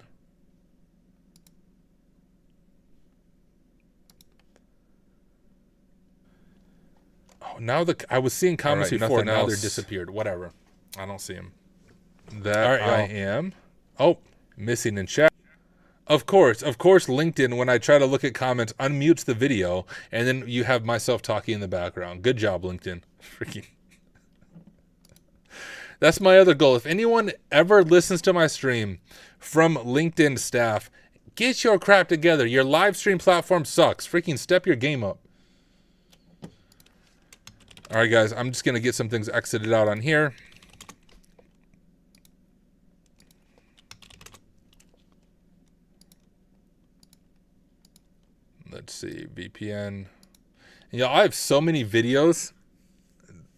Oh, now I was seeing comments before. Now they're disappeared. Whatever. I don't see them. That I am. Oh, missing in chat. Of course, LinkedIn, when I try to look at comments, unmutes the video, and then you have myself talking in the background. Good job, LinkedIn. Freaking. That's my other goal. If anyone ever listens to my stream from LinkedIn staff, get your crap together. Your live stream platform sucks. Freaking step your game up. All right, guys, I'm just going to get some things exited out on here. Let's see, VPN. You know, I have so many videos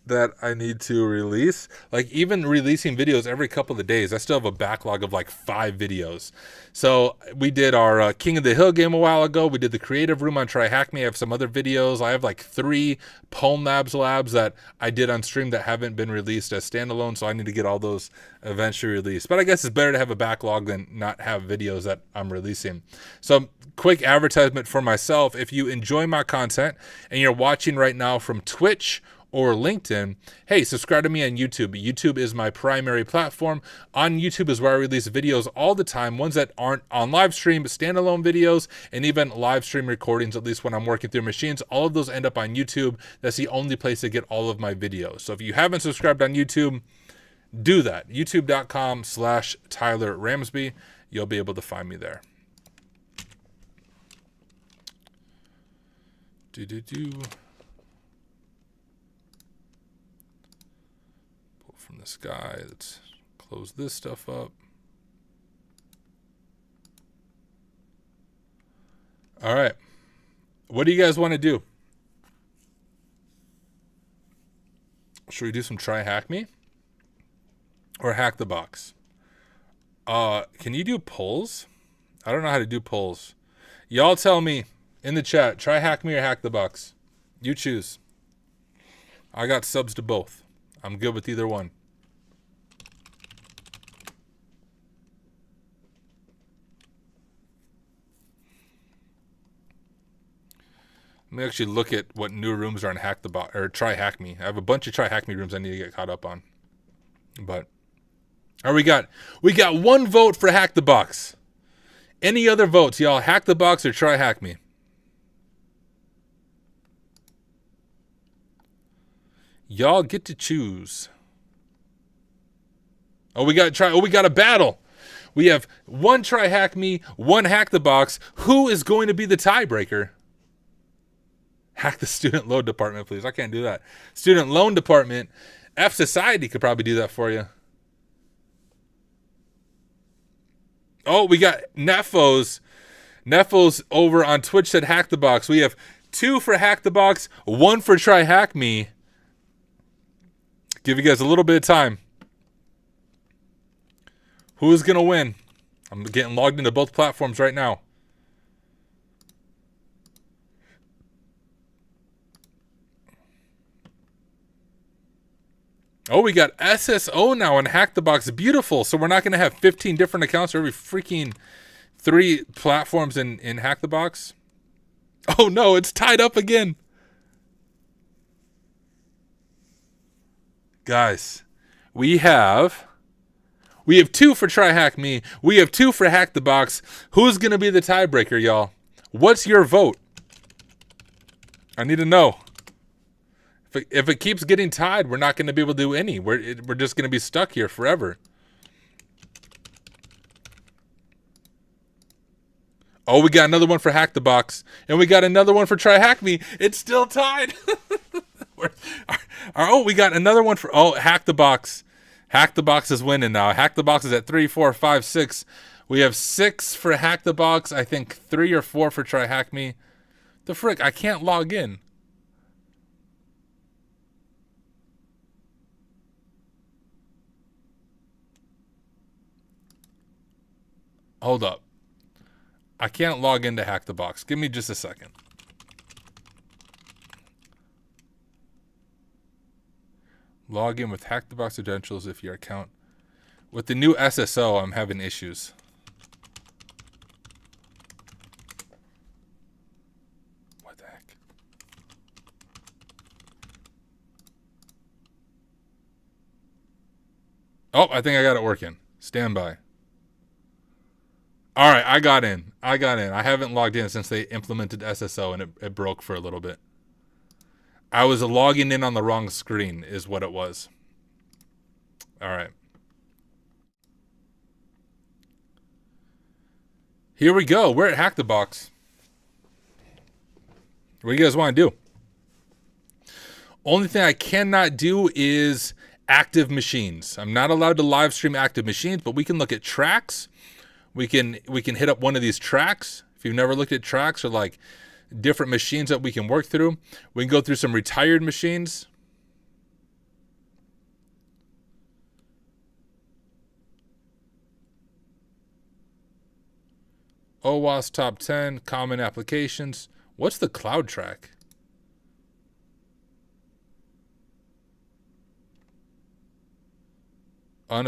that I need to release. Like even releasing videos every couple of days, I still have a backlog of like 5 videos. So we did our King of the Hill game a while ago. We did the creative room on TryHackMe. I have some other videos. I have like 3 Pwned Labs that I did on stream that haven't been released as standalone. So I need to get all those eventually released. But I guess it's better to have a backlog than not have videos that I'm releasing. So quick advertisement for myself. If you enjoy my content and you're watching right now from Twitch or LinkedIn, hey, subscribe to me on YouTube. YouTube is my primary platform. On YouTube is where I release videos all the time, ones that aren't on live stream, standalone videos, and even live stream recordings, at least when I'm working through machines. All of those end up on YouTube. That's the only place to get all of my videos. So if you haven't subscribed on YouTube, do that. YouTube.com/Tyler Ramsby. You'll be able to find me there. Pull from this guy. Let's close this stuff up. All right. What do you guys want to do? Should we do some TryHackMe or Hack the Box? Can you do polls? I don't know how to do polls. Y'all tell me in the chat, TryHackMe or Hack the Box. You choose. I got subs to both. I'm good with either one. Let me actually look at what new rooms are in Hack the Box or TryHackMe. I have a bunch of TryHackMe rooms I need to get caught up on. But all right, we got one vote for Hack the Box. Any other votes, y'all? Hack the Box or TryHackMe? Y'all get to choose. Oh, we got a battle. We have one TryHackMe, one Hack the Box. Who is going to be the tiebreaker? Hack the student loan department, please. I can't do that. Student loan department. F Society could probably do that for you. Oh, we got Nefos. Nefos over on Twitch said Hack the Box. We have 2 for Hack the Box, 1 for TryHackMe. Give you guys a little bit of time. Who's going to win? I'm getting logged into both platforms right now. Oh, we got SSO now and Hack the Box. Beautiful. So we're not going to have 15 different accounts for every freaking 3 platforms in Hack the Box. Oh, no, it's tied up again. Guys, we have 2 for TryHackMe. We have 2 for Hack the Box. Who's going to be the tiebreaker, y'all? What's your vote? I need to know. If it keeps getting tied, we're not going to be able to do any. We're just going to be stuck here forever. Oh, we got another one for Hack the Box. And we got another one for TryHackMe. It's still tied. Oh, we got another one for... Oh, Hack the Box. Hack the Box is winning now. Hack the Box is at 3, 4, 5, 6. We have 6 for Hack the Box. I think 3 or 4 for TryHackMe. The frick, I can't log in. Hold up. I can't log into Hack the Box. Give me just a second. Log in with Hack the Box credentials if your account... With the new SSO, I'm having issues. What the heck? Oh, I think I got it working. Stand by. All right, I got in. I haven't logged in since they implemented SSO, and it broke for a little bit. I was logging in on the wrong screen is what it was. All right. Here we go. We're at Hack the Box. What do you guys want to do? Only thing I cannot do is active machines. I'm not allowed to live stream active machines, but we can look at tracks. We can hit up one of these tracks. If you've never looked at tracks or like different machines that we can work through, we can go through some retired machines. OWASP top 10, common applications. What's the cloud track? I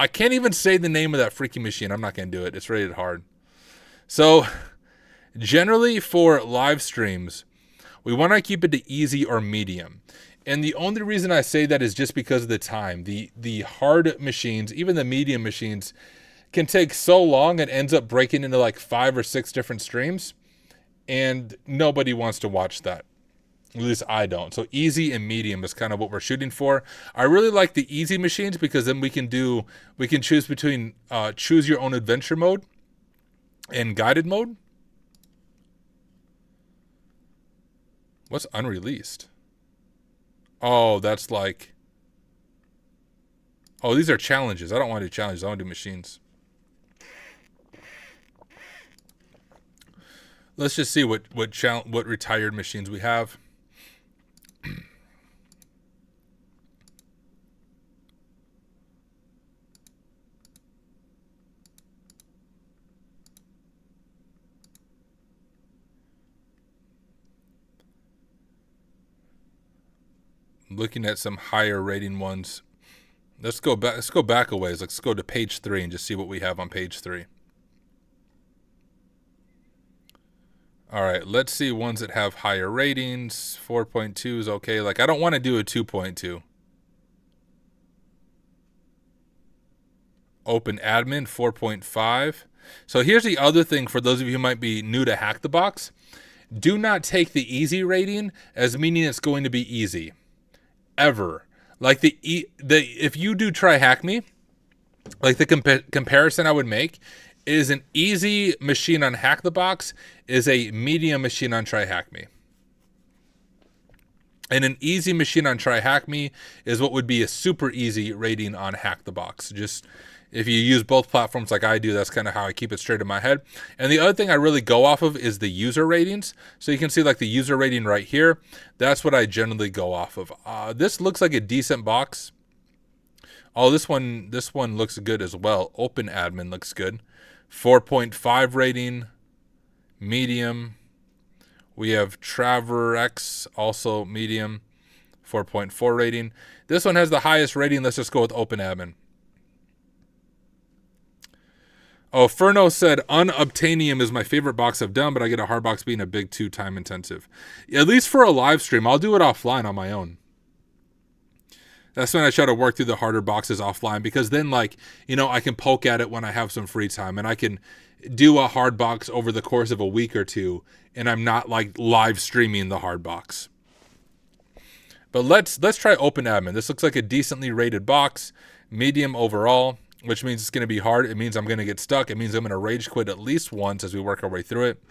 can't even say the name of that freaking machine. I'm not going to do it. It's rated hard. So generally for live streams, We want to keep it to easy or medium. And the only reason I say that is just because of the time. The hard machines, even the medium machines, can take so long it ends up breaking into like 5 or 6 different streams. And nobody wants to watch that. At least I don't. So easy and medium is kind of what we're shooting for. I really like the easy machines because then we can choose between choose your own adventure mode and guided mode. What's unreleased? Oh, that's like... Oh, these are challenges. I don't want to do challenges. I want to do machines. Let's just see what retired machines we have. Looking at some higher rating ones. Let's go back a ways. Let's go to page 3 and just see what we have on page 3. All right, let's see ones that have higher ratings. 4.2 is okay. Like, I don't want to do a 2.2. Open admin 4.5. So here's the other thing for those of you who might be new to Hack the Box. Do not take the easy rating as meaning it's going to be easy. Ever. Like if you do TryHackMe, like the comparison I would make is an easy machine on Hack the Box is a medium machine on TryHackMe. And an easy machine on TryHackMe is what would be a super easy rating on Hack the Box. Just if you use both platforms like I do, that's kind of how I keep it straight in my head. And the other thing I really go off of is the user ratings. So you can see like the user rating right here. That's what I generally go off of. This looks like a decent box. Oh, this one looks good as well. Open admin looks good. 4.5 rating, medium. We have TraverX, also medium, 4.4 rating. This one has the highest rating. Let's just go with open admin. Oh, Furno said, Unobtainium is my favorite box I've done, but I get a hard box being a big too time intensive. At least for a live stream, I'll do it offline on my own. That's when I try to work through the harder boxes offline, because then, like, you know, I can poke at it when I have some free time, and I can do a hard box over the course of a week or two, and I'm not like live streaming the hard box. But let's try open admin. This looks like a decently rated box, medium overall, which means it's going to be hard. It means I'm going to get stuck. It means I'm going to rage quit at least once as we work our way through it.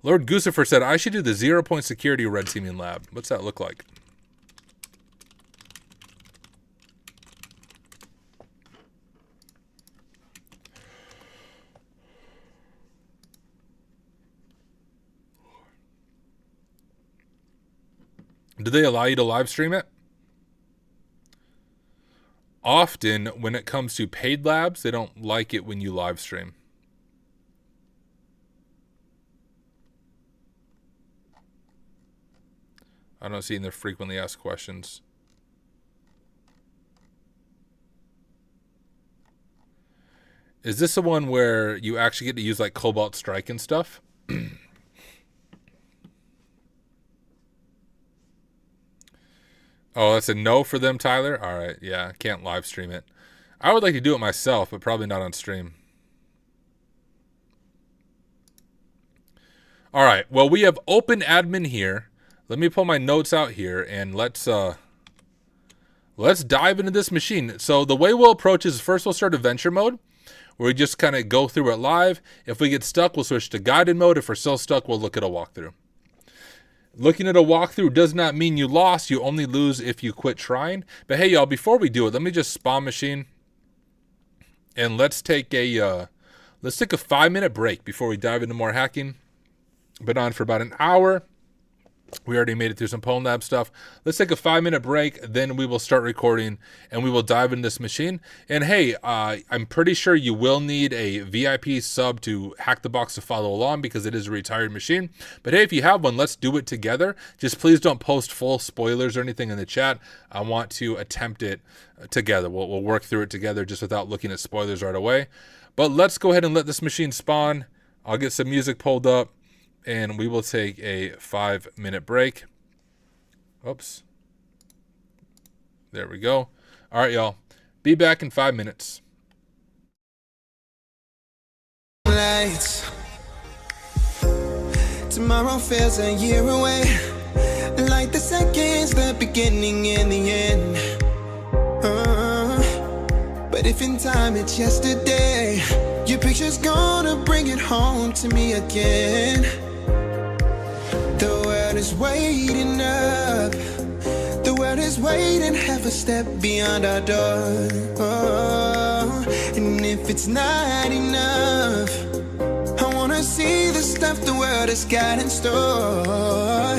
Lord Gucifer said, I should do the 0-point security red teaming lab. What's that look like? Do they allow you to live stream it? Often, when it comes to paid labs, they don't like it when you live stream. I don't see in their frequently asked questions. Is this the one where you actually get to use like Cobalt Strike and stuff? Oh, that's a no for them, Tyler? All right, yeah, can't live stream it. I would like to do it myself, but probably not on stream. All right, well, we have open admin here. Let me pull my notes out here, and let's dive into this machine. So the way we'll approach is first we'll start adventure mode, where we just kind of go through it live. If we get stuck, we'll switch to guided mode. If we're still stuck, we'll look at a walkthrough. Looking at a walkthrough does not mean you lost. You only lose if you quit trying. But hey, y'all, before we do it, let me just spawn machine. And let's take a 5-minute break before we dive into more hacking. Been on for about an hour. We already made it through some Pwned Labs stuff. Let's take a 5-minute break. Then we will start recording and we will dive into this machine. And hey, I'm pretty sure you will need a VIP sub to Hack the Box to follow along because it is a retired machine. But hey, if you have one, let's do it together. Just please don't post full spoilers or anything in the chat. I want to attempt it together. We'll work through it together just without looking at spoilers right away. But let's go ahead and let this machine spawn. I'll get some music pulled up. and we will take a 5-minute break. Oops. There we go. All right, y'all. Be back in 5 minutes. Lights. Tomorrow feels a year away, like the seconds, the beginning and the end. But if in time it's yesterday, your picture's gonna bring it home to me again. The world is waiting up, the world is waiting half a step beyond our door. And if it's not enough, I wanna see the stuff the world has got in store.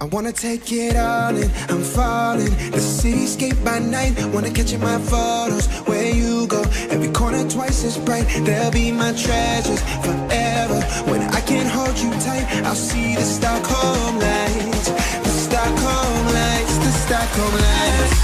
I wanna take it all in, I'm falling. The cityscape by night, wanna catch in my photos. Where you go, every corner twice as bright. They'll be my treasures forever. When I can't hold you tight, I'll see the Stockholm lights. The Stockholm lights, the Stockholm lights.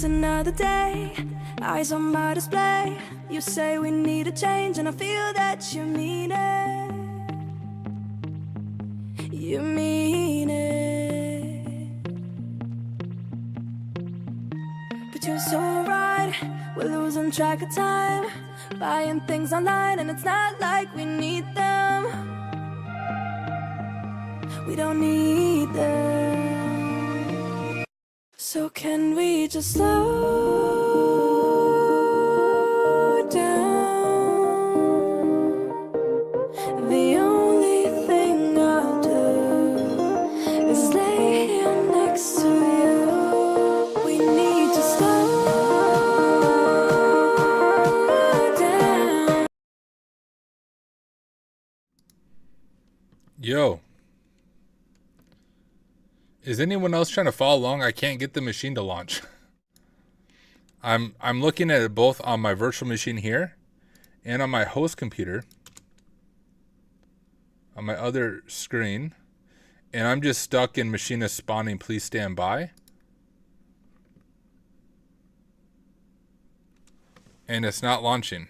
Another day, eyes on my display. You say we need a change, and I feel that you mean it. You mean it. But you're so right, we're losing track of time, buying things online, and it's not like we need them. We don't need them. So can we just slow down? The only thing I'll do is lay here next to you. We Yo. Is anyone else trying to follow along? I can't get the machine to launch. I'm looking at it both on my virtual machine here and on my host computer on my other screen, and I'm just stuck in machinist spawning, please stand by. And it's not launching.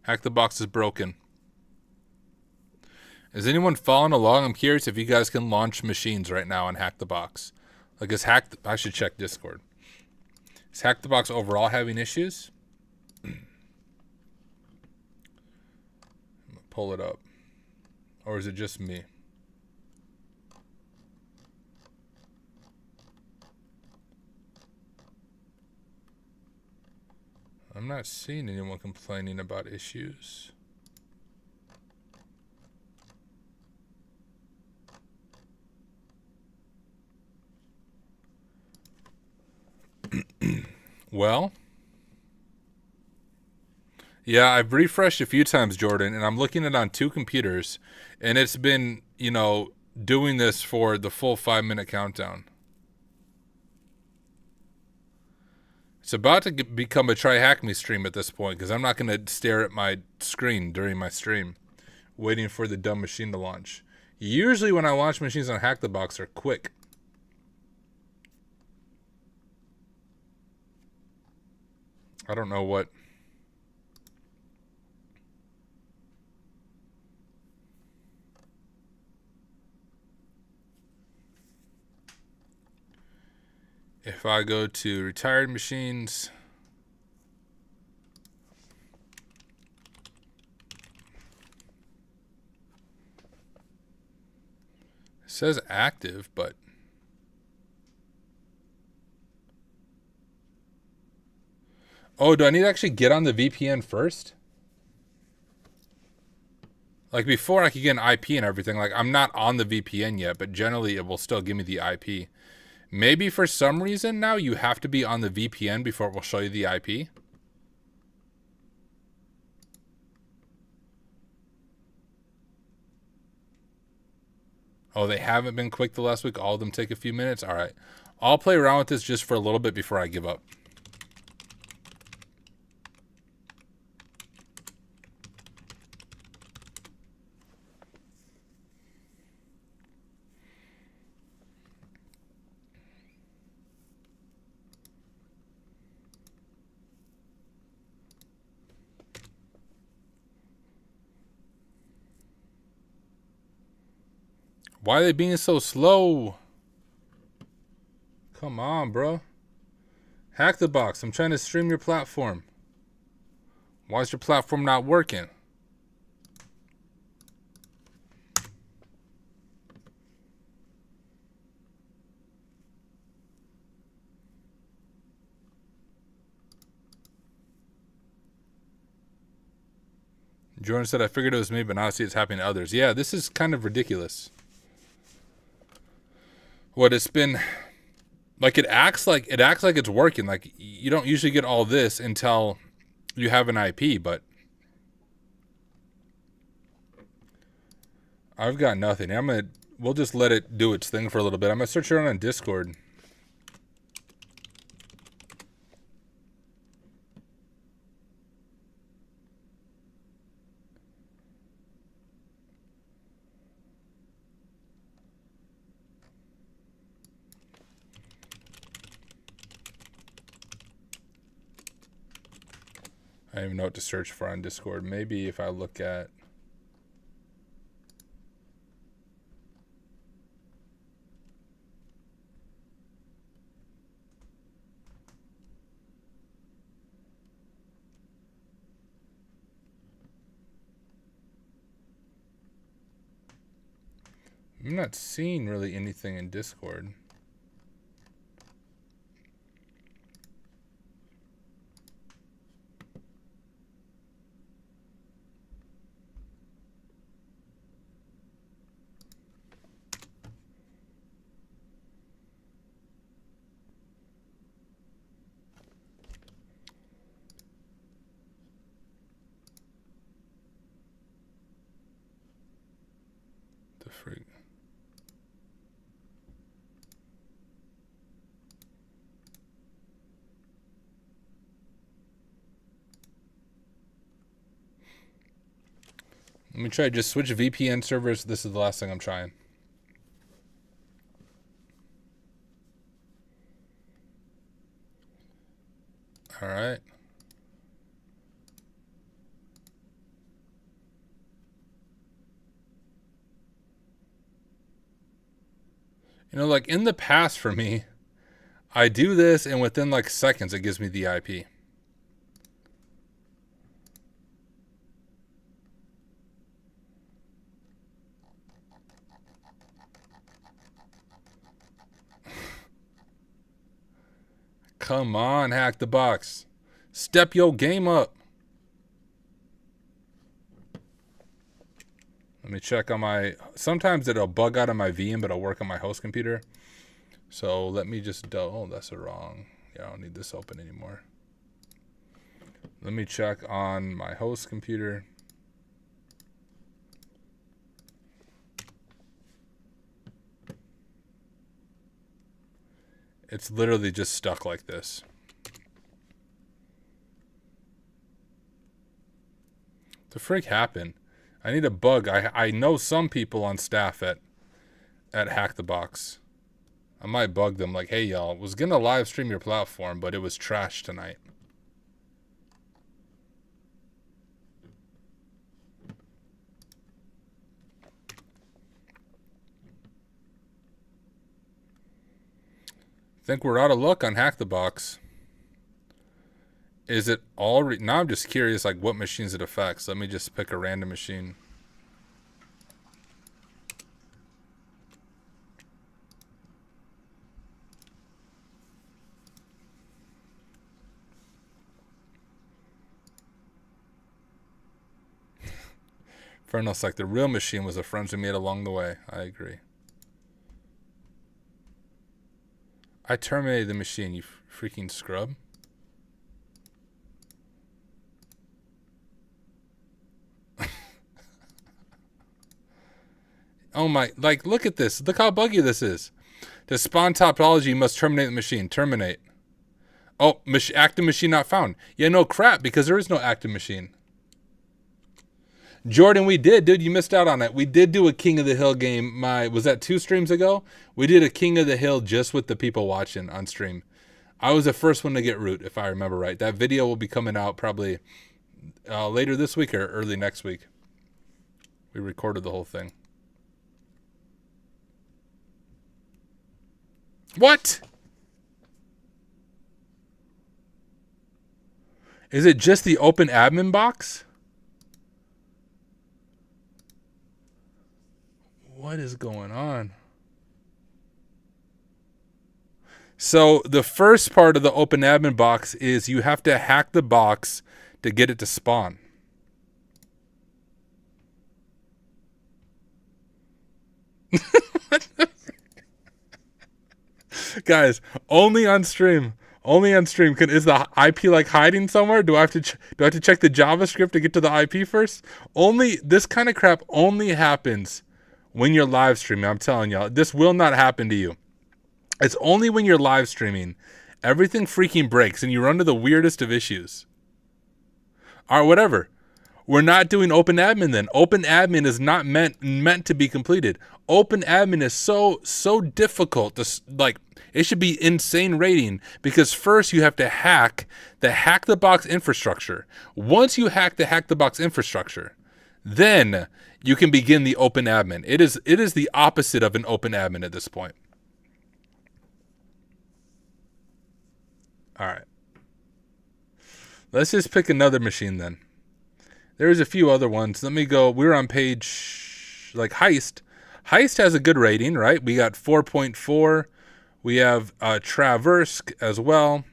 Hack the Box is broken. Is anyone following along? I'm curious if you guys can launch machines right now on Hack the Box. Like, I should check Discord. Is Hack the Box overall having issues? Pull it up. Or is it just me? I'm not seeing anyone complaining about issues. Well, yeah, I've refreshed a few times, Jordan, and I'm looking at it on 2 computers, and it's been, you know, doing this for the full 5-minute countdown. It's about to become a TryHackMe stream at this point, because I'm not going to stare at my screen during my stream, waiting for the dumb machine to launch. Usually when I launch machines on Hack the Box, they're quick. I don't know what... If I go to retired machines, it says active, but oh, do I need to actually get on the VPN first? Like before I could get an IP and everything, like I'm not on the VPN yet, but generally it will still give me the IP. Maybe for some reason now you have to be on the VPN before it will show you the IP. Oh, they haven't been quick the last week. All of them take a few minutes. All right. I'll play around with this just for a little bit before I give up. Why are they being so slow? Come on, bro. Hack the Box. I'm trying to stream your platform. Why is your platform not working? Jordan said, I figured it was me, but now I see it's happening to others. Yeah, this is kind of ridiculous. What it's been like, it acts like it's working. Like you don't usually get all this until you have an IP, but I've got nothing. We'll just let it do its thing for a little bit. I'm gonna search around on Discord. I don't even know what to search for on Discord. Maybe if I look at... I'm not seeing really anything in Discord. freak? Let me try just switch VPN servers. This is the last thing I'm trying. All right. You know, like in the past for me, I do this and within like seconds it gives me the IP. Come on, Hack the Box. Step your game up. Let me check on my... Sometimes it'll bug out of my VM, but it'll work on my host computer. So let me just... Oh, that's a wrong... Yeah, I don't need this open anymore. Let me check on my host computer. It's literally just stuck like this. What the freak happened? I need a bug. I know some people on staff at Hack the Box. I might bug them like, hey y'all, was gonna live stream your platform, but it was trash tonight. Think we're out of luck on Hack the Box. Is it already... Now I'm just curious, like, what machines it affects. Let me just pick a random machine. Fernos, like, the real machine was the friends we made along the way. I agree. I terminated the machine, you freaking scrub. Oh my, like, look at this. Look how buggy this is. To spawn topology, you must terminate the machine. Terminate. Oh, active machine not found. Yeah, no crap, because there is no active machine. Jordan, we did, dude. You missed out on it. We did do a King of the Hill game. Was that 2 streams ago? We did a King of the Hill just with the people watching on stream. I was the first one to get root, if I remember right. That video will be coming out probably later this week or early next week. We recorded the whole thing. What? Is it just the open admin box? What is going on? So the first part of the open admin box is you have to hack the box to get it to spawn. Guys, only on stream. Only on stream. Is the IP like hiding somewhere? Do I have to check the JavaScript to get to the IP first? Only this kind of crap only happens when you're live streaming. I'm telling y'all, this will not happen to you. It's only when you're live streaming, everything freaking breaks and you run into the weirdest of issues. All right, whatever. We're not doing open admin then. Open admin is not meant to be completed. Open admin is so difficult to, like, it should be insane rating because first you have to hack the box infrastructure. Once you hack the box infrastructure, then you can begin the open admin. It is the opposite of an open admin at this point. All right. Let's just pick another machine then. There's a few other ones. Let me go. We're on page like Heist. Heist has a good rating, right? We got 4.4. We have Traverse as well.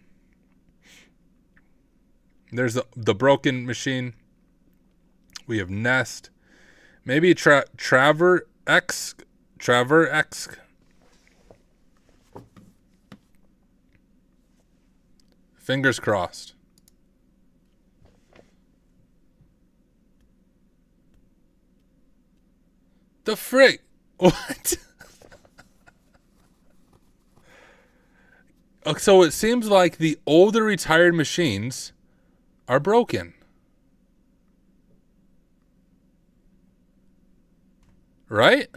There's the broken machine. We have Nest. Maybe Traver X. Fingers crossed. The frick? What? So it seems like the older retired machines are broken. Right?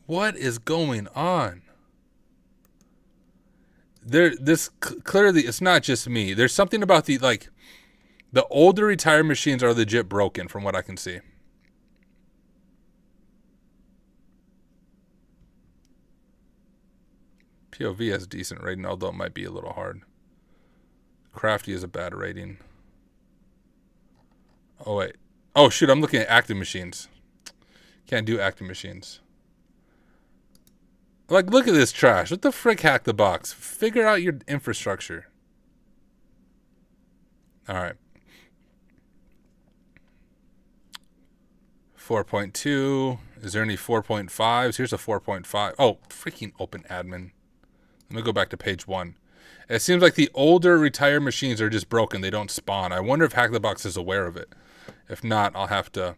What is going on? Clearly, it's not just me. There's something about the older retired machines are legit broken from what I can see. POV has a decent rating, although it might be a little hard. Crafty is a bad rating. Oh, wait. Oh, shoot, I'm looking at active machines. Can't do active machines. Like, look at this trash. What the frick, Hack the Box? Figure out your infrastructure. All right. 4.2. Is there any 4.5s? Here's a 4.5. Oh, freaking open admin. Let me go back to page 1. It seems like the older retired machines are just broken. They don't spawn. I wonder if Hack the Box is aware of it. If not, I'll have to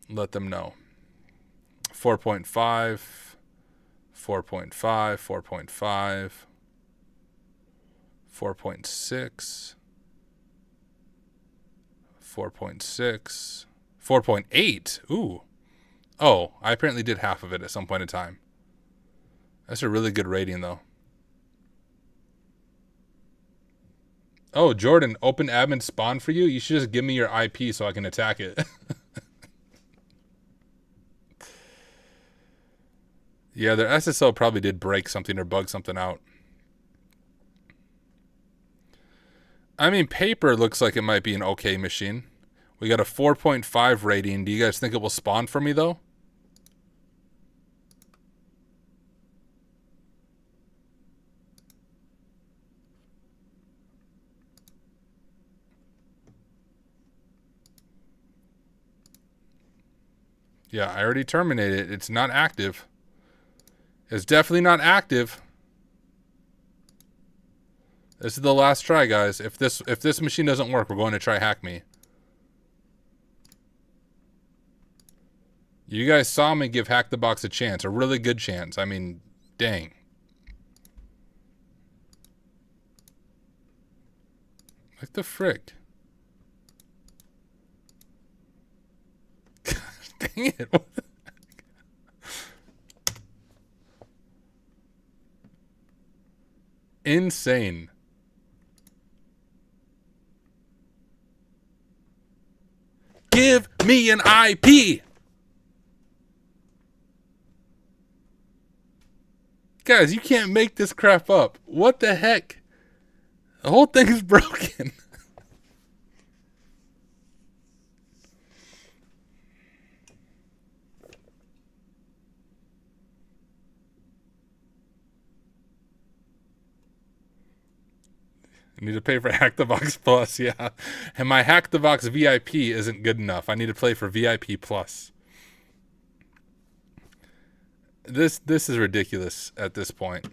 let them know. 4.5, 4.5, 4.5, 4.6, 4.6, 4.8. Ooh. Oh, I apparently did half of it at some point in time. That's a really good rating, though. Oh, Jordan, open admin spawn for you? You should just give me your IP so I can attack it. Yeah, their SSO probably did break something or bug something out. I mean, paper looks like it might be an okay machine. We got a 4.5 rating. Do you guys think it will spawn for me, though? Yeah, I already terminated it. It's not active. It's definitely not active. This is the last try, guys. If this machine doesn't work, we're going to TryHackMe. You guys saw me give Hack the Box a chance, a really good chance. I mean, dang. Like the frick. Dang it. Insane. Give me an IP. Guys, you can't make this crap up. What the heck? The whole thing is broken. I need to pay for Hack the Box Plus, yeah. And my Hack the Box VIP isn't good enough. I need to play for VIP Plus. This is ridiculous at this point.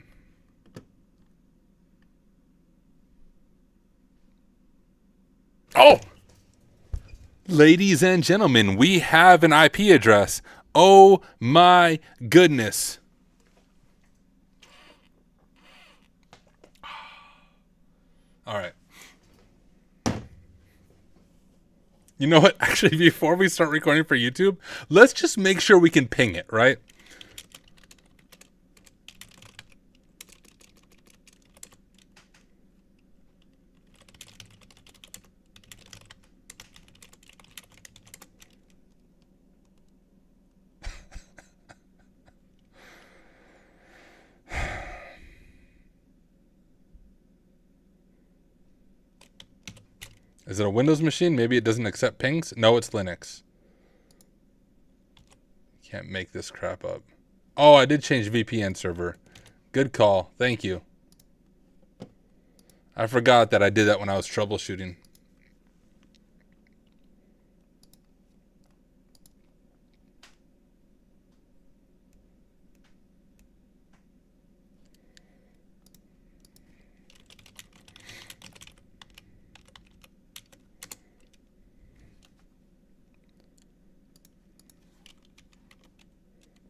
Oh! Ladies and gentlemen, we have an IP address. Oh my goodness. All right. You know what? Actually, before we start recording for YouTube, let's just make sure we can ping it, right? Is it a Windows machine? Maybe it doesn't accept pings? No, it's Linux. Can't make this crap up. Oh, I did change VPN server. Good call. Thank you. I forgot that I did that when I was troubleshooting.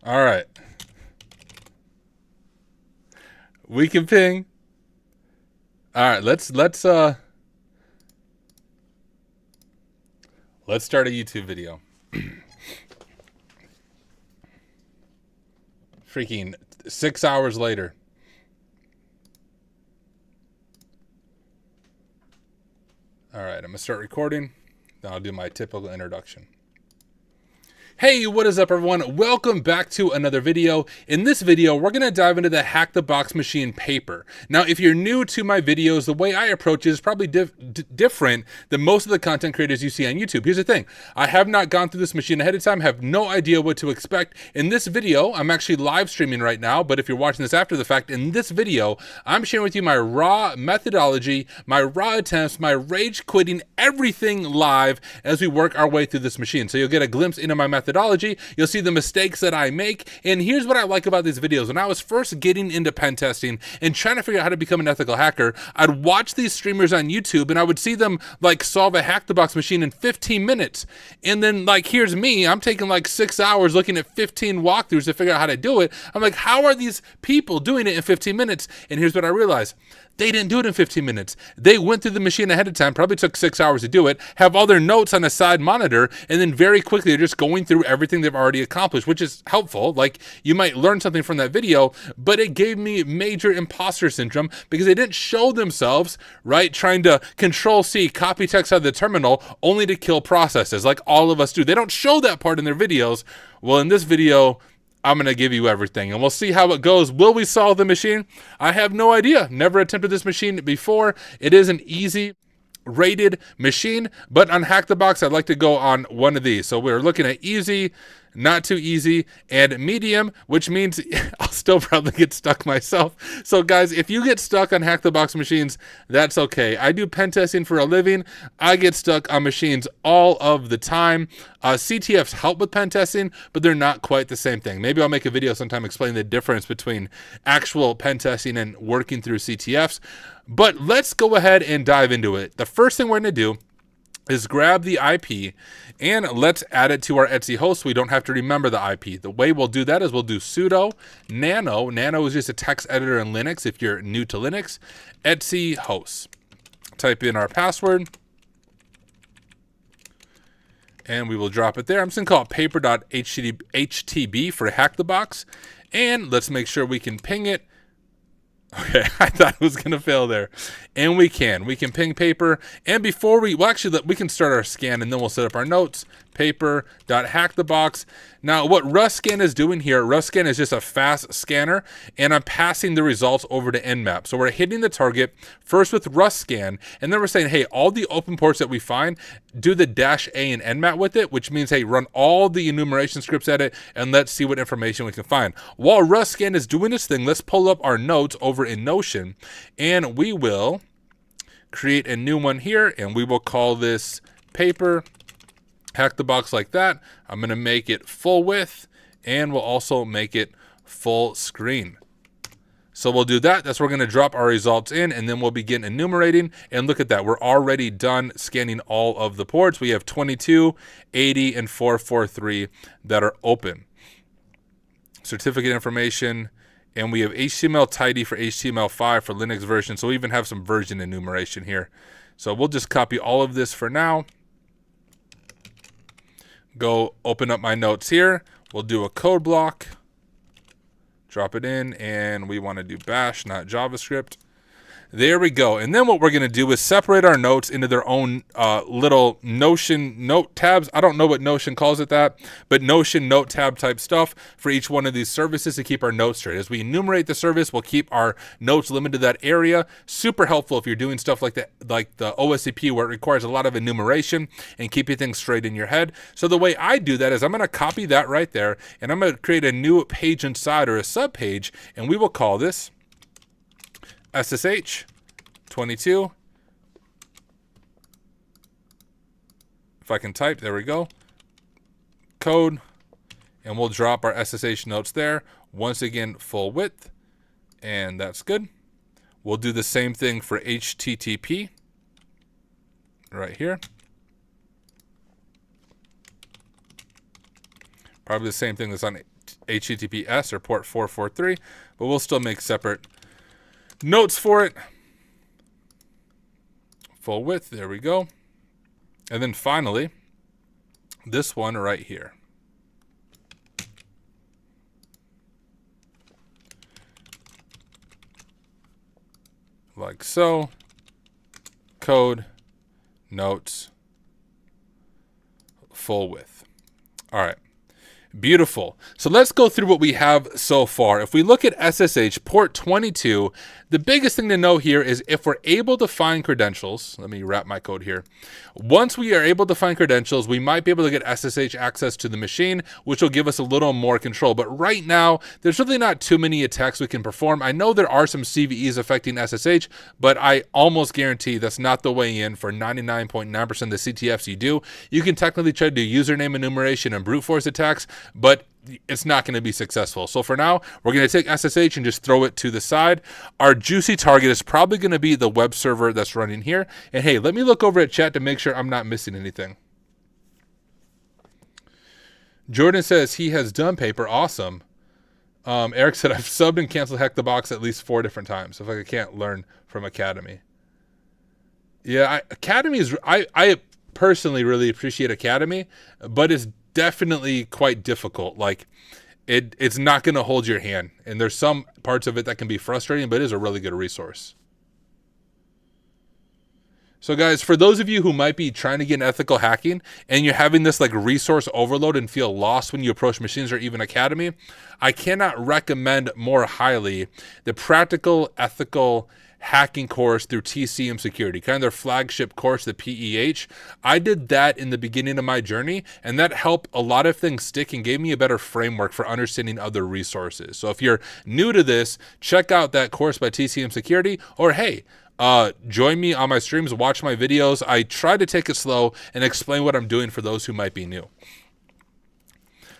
All right. We can ping. All right, let's start a YouTube video. Freaking 6 hours later. All right, I'm gonna start recording. Then I'll do my typical introduction. Hey, what is up everyone? Welcome back to another video. In this video, we're going to dive into the Hack the Box machine paper. Now, if you're new to my videos, the way I approach it is probably different than most of the content creators you see on YouTube. Here's the thing. I have not gone through this machine ahead of time, have no idea what to expect. In this video, I'm actually live streaming right now, but if you're watching this after the fact, in this video, I'm sharing with you my raw methodology, my raw attempts, my rage quitting, everything live as we work our way through this machine. So you'll get a glimpse into my methodology, you'll see the mistakes that I make, and here's what I like about these videos. When I was first getting into pen testing and trying to figure out how to become an ethical hacker, I'd watch these streamers on YouTube and I would see them like solve a Hack the Box machine in 15 minutes. And then like, here's me, I'm taking like 6 hours looking at 15 walkthroughs to figure out how to do it. I'm like, how are these people doing it in 15 minutes? And here's what I realized. They didn't do it in 15 minutes. They went through the machine ahead of time, probably took 6 hours to do it, have all their notes on a side monitor, and then very quickly they're just going through everything they've already accomplished, which is helpful. Like, you might learn something from that video, but it gave me major imposter syndrome because they didn't show themselves, right, trying to Control-C, copy text out of the terminal, only to kill processes like all of us do. They don't show that part in their videos. Well, in this video, I'm going to give you everything, and we'll see how it goes. Will we solve the machine? I have no idea. Never attempted this machine before. It is an easy rated machine, but on Hack the Box, I'd like to go on one of these. So we're looking at easy, not too easy, and medium, which means I'll still probably get stuck myself. So guys, if you get stuck on Hack the Box machines, that's okay. I do pen testing for a living. I get stuck on machines all of the time. CTFs help with pen testing, but they're not quite the same thing. Maybe I'll make a video sometime explaining the difference between actual pen testing and working through CTFs. But let's go ahead and dive into it. The first thing we're going to do is grab the IP and let's add it to our Etsy host so we don't have to remember the IP. The way we'll do that is we'll do sudo nano. Nano is just a text editor in Linux if you're new to Linux. Etsy host. Type in our password. And we will drop it there. I'm just going to call it paper.htb for Hack the Box. And let's make sure we can ping it. Okay, I thought it was going to fail there. And we can ping paper. And before we can start our scan and then we'll set up our notes. Paper.hackthebox. Now, what RustScan is doing here, RustScan is just a fast scanner, and I'm passing the results over to Nmap. So we're hitting the target first with RustScan, and then we're saying, hey, all the open ports that we find, do the -A in Nmap with it, which means, hey, run all the enumeration scripts at it, and let's see what information we can find. While RustScan is doing this thing, let's pull up our notes over in Notion, and we will create a new one here, and we will call this paper. Hack the Box like that. I'm going to make it full width, and we'll also make it full screen. So we'll do that. That's where we're going to drop our results in, and then we'll begin enumerating. And look at that. We're already done scanning all of the ports. We have 22, 80, and 443 that are open. Certificate information, and we have HTML tidy for HTML5 for Linux version. So we even have some version enumeration here. So we'll just copy all of this for now. Go open up my notes here. We'll do a code block, drop it in, and we want to do bash, not JavaScript. There we go. And then what we're going to do is separate our notes into their own little Notion note tabs. I don't know what Notion calls it that, but Notion note tab type stuff for each one of these services to keep our notes straight. As we enumerate the service, we'll keep our notes limited to that area. Super helpful if you're doing stuff like that, like the OSCP, where it requires a lot of enumeration and keeping things straight in your head. So the way I do that is I'm going to copy that right there, and I'm going to create a new page inside, or a sub page, and we will call this SSH 22. If I can type, there we go. Code, and we'll drop our SSH notes there. Once again, full width, and that's good. We'll do the same thing for HTTP right here. Probably the same thing that's on HTTPS or port 443, but we'll still make separate notes for it. Full width, there we go. And then finally, this one right here. Like so. Code, notes, full width. All right. Beautiful. So let's go through what we have so far. If we look at SSH port 22, the biggest thing to know here is if we're able to find credentials, let me wrap my code here. Once we are able to find credentials, we might be able to get SSH access to the machine, which will give us a little more control. But right now, there's really not too many attacks we can perform. I know there are some CVEs affecting SSH, but I almost guarantee that's not the way in for 99.9% of the CTFs you do. You can technically try to do username enumeration and brute force attacks, but it's not going to be successful. So for now, we're going to take SSH and just throw it to the side. Our juicy target is probably going to be the web server that's running here. And hey, let me look over at chat to make sure I'm not missing anything. Jordan says he has done paper. Awesome. Eric said I've subbed and canceled Hack the Box at least 4 different times. If I can't learn from Academy. Yeah, Academy is, I personally really appreciate Academy, but it's definitely quite difficult. Like it's not going to hold your hand, and there's some parts of it that can be frustrating, but it is a really good resource. So guys, for those of you who might be trying to get in ethical hacking and you're having this like resource overload and feel lost when you approach machines or even Academy, I cannot recommend more highly the Practical Ethical Hacking course through TCM Security, kind of their flagship course, the PEH. I did that in the beginning of my journey, and that helped a lot of things stick and gave me a better framework for understanding other resources. So if you're new to this, check out that course by TCM Security, or hey, join me on my streams, watch my videos. I try to take it slow and explain what I'm doing for those who might be new.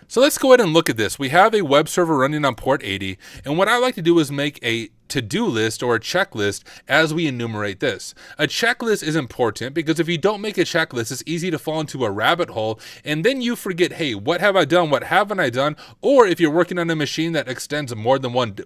So let's go ahead and look at this. We have a web server running on port 80, and what I like to do is make a to-do list or a checklist as we enumerate this. A checklist is important because if you don't make a checklist, it's easy to fall into a rabbit hole, and then you forget, hey, what have I done? What haven't I done? Or if you're working on a machine that extends more than one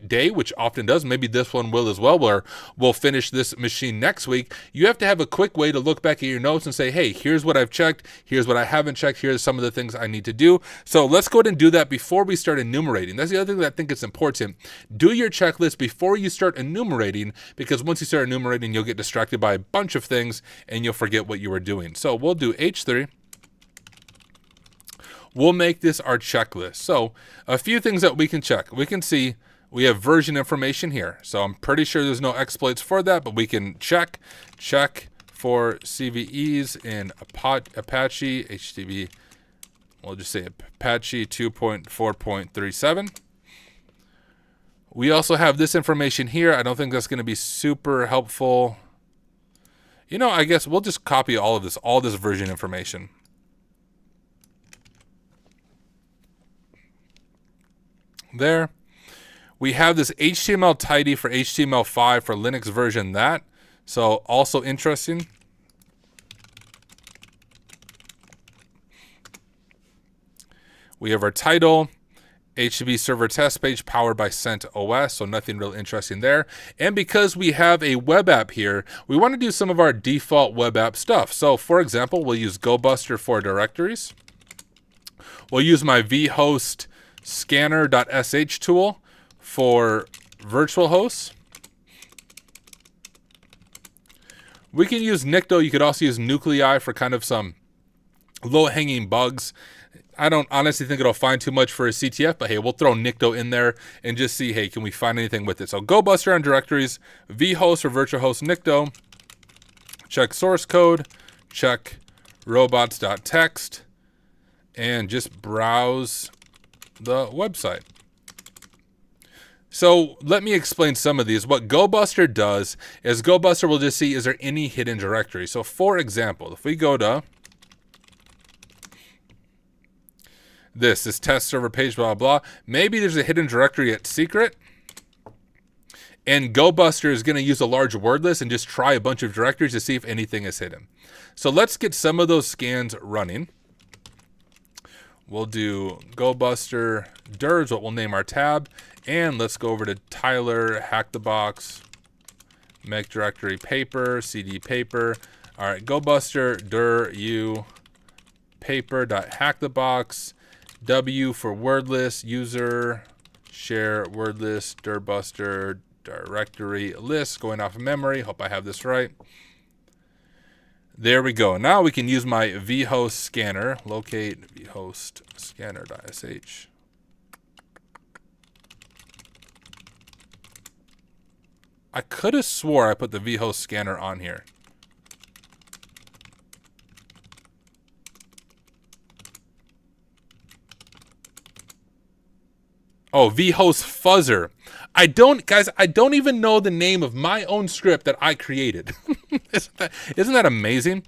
day, which often does, maybe this one will as well, where we'll finish this machine next week, you have to have a quick way to look back at your notes and say, hey, here's what I've checked, here's what I haven't checked, here's some of the things I need to do. So let's go ahead and do that before we start enumerating. That's the other thing that I think is important. Do your checklist before you start enumerating, because once you start enumerating, you'll get distracted by a bunch of things and you'll forget what you were doing. So we'll do H3. We'll make this our checklist. So a few things that we can check. We can see we have version information here. So I'm pretty sure there's no exploits for that, but we can check for CVEs in Apache HTTP. We'll just say Apache 2.4.37. We also have this information here. I don't think that's going to be super helpful. You know, I guess we'll just copy all this version information. There. We have this HTML tidy for HTML5 for Linux version that. So also interesting. We have our title. HTTP server test page powered by CentOS, so nothing real interesting there. And because we have a web app here, we want to do some of our default web app stuff. So for example, we'll use GoBuster for directories. We'll use my vhost scanner.sh tool for virtual hosts. We can use Nicto. You could also use Nuclei for kind of some low-hanging bugs. I don't honestly think it'll find too much for a CTF, but hey, we'll throw Nicto in there and just see, hey, can we find anything with it? So GoBuster on directories, vhost or virtual host Nicto, check source code, check robots.txt, and just browse the website. So let me explain some of these. What GoBuster does is GoBuster will just see, is there any hidden directory? So for example, if we go to this test server page, blah, blah, maybe there's a hidden directory at secret, and GoBuster is going to use a large word list and just try a bunch of directories to see if anything is hidden. So let's get some of those scans running. We'll do GoBuster dir is what we'll name our tab. And let's go over to Tyler, hack the box, make directory paper, cd paper. All right, GoBuster dir u paper.hackthebox, w for wordless, user, share wordless, dirbuster, directory list, going off of memory. Hope I have this right. There we go. Now we can use my vhost scanner. Locate vhost scanner.sh. I could have swore I put the vhost scanner on here. Oh, vhost fuzzer. I don't even know the name of my own script that I created. Isn't that amazing?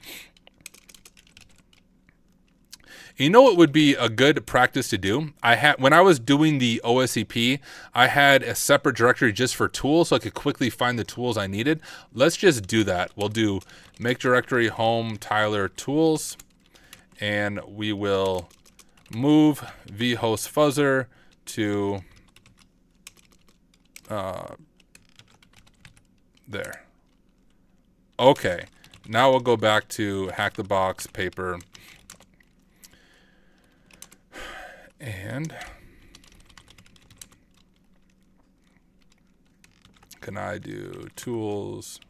You know what would be a good practice to do? When I was doing the OSCP, I had a separate directory just for tools so I could quickly find the tools I needed. Let's just do that. We'll do make directory home Tyler tools, and we will move vhost fuzzer to there. Okay, now we'll go back to hack the box paper, and can I do tools?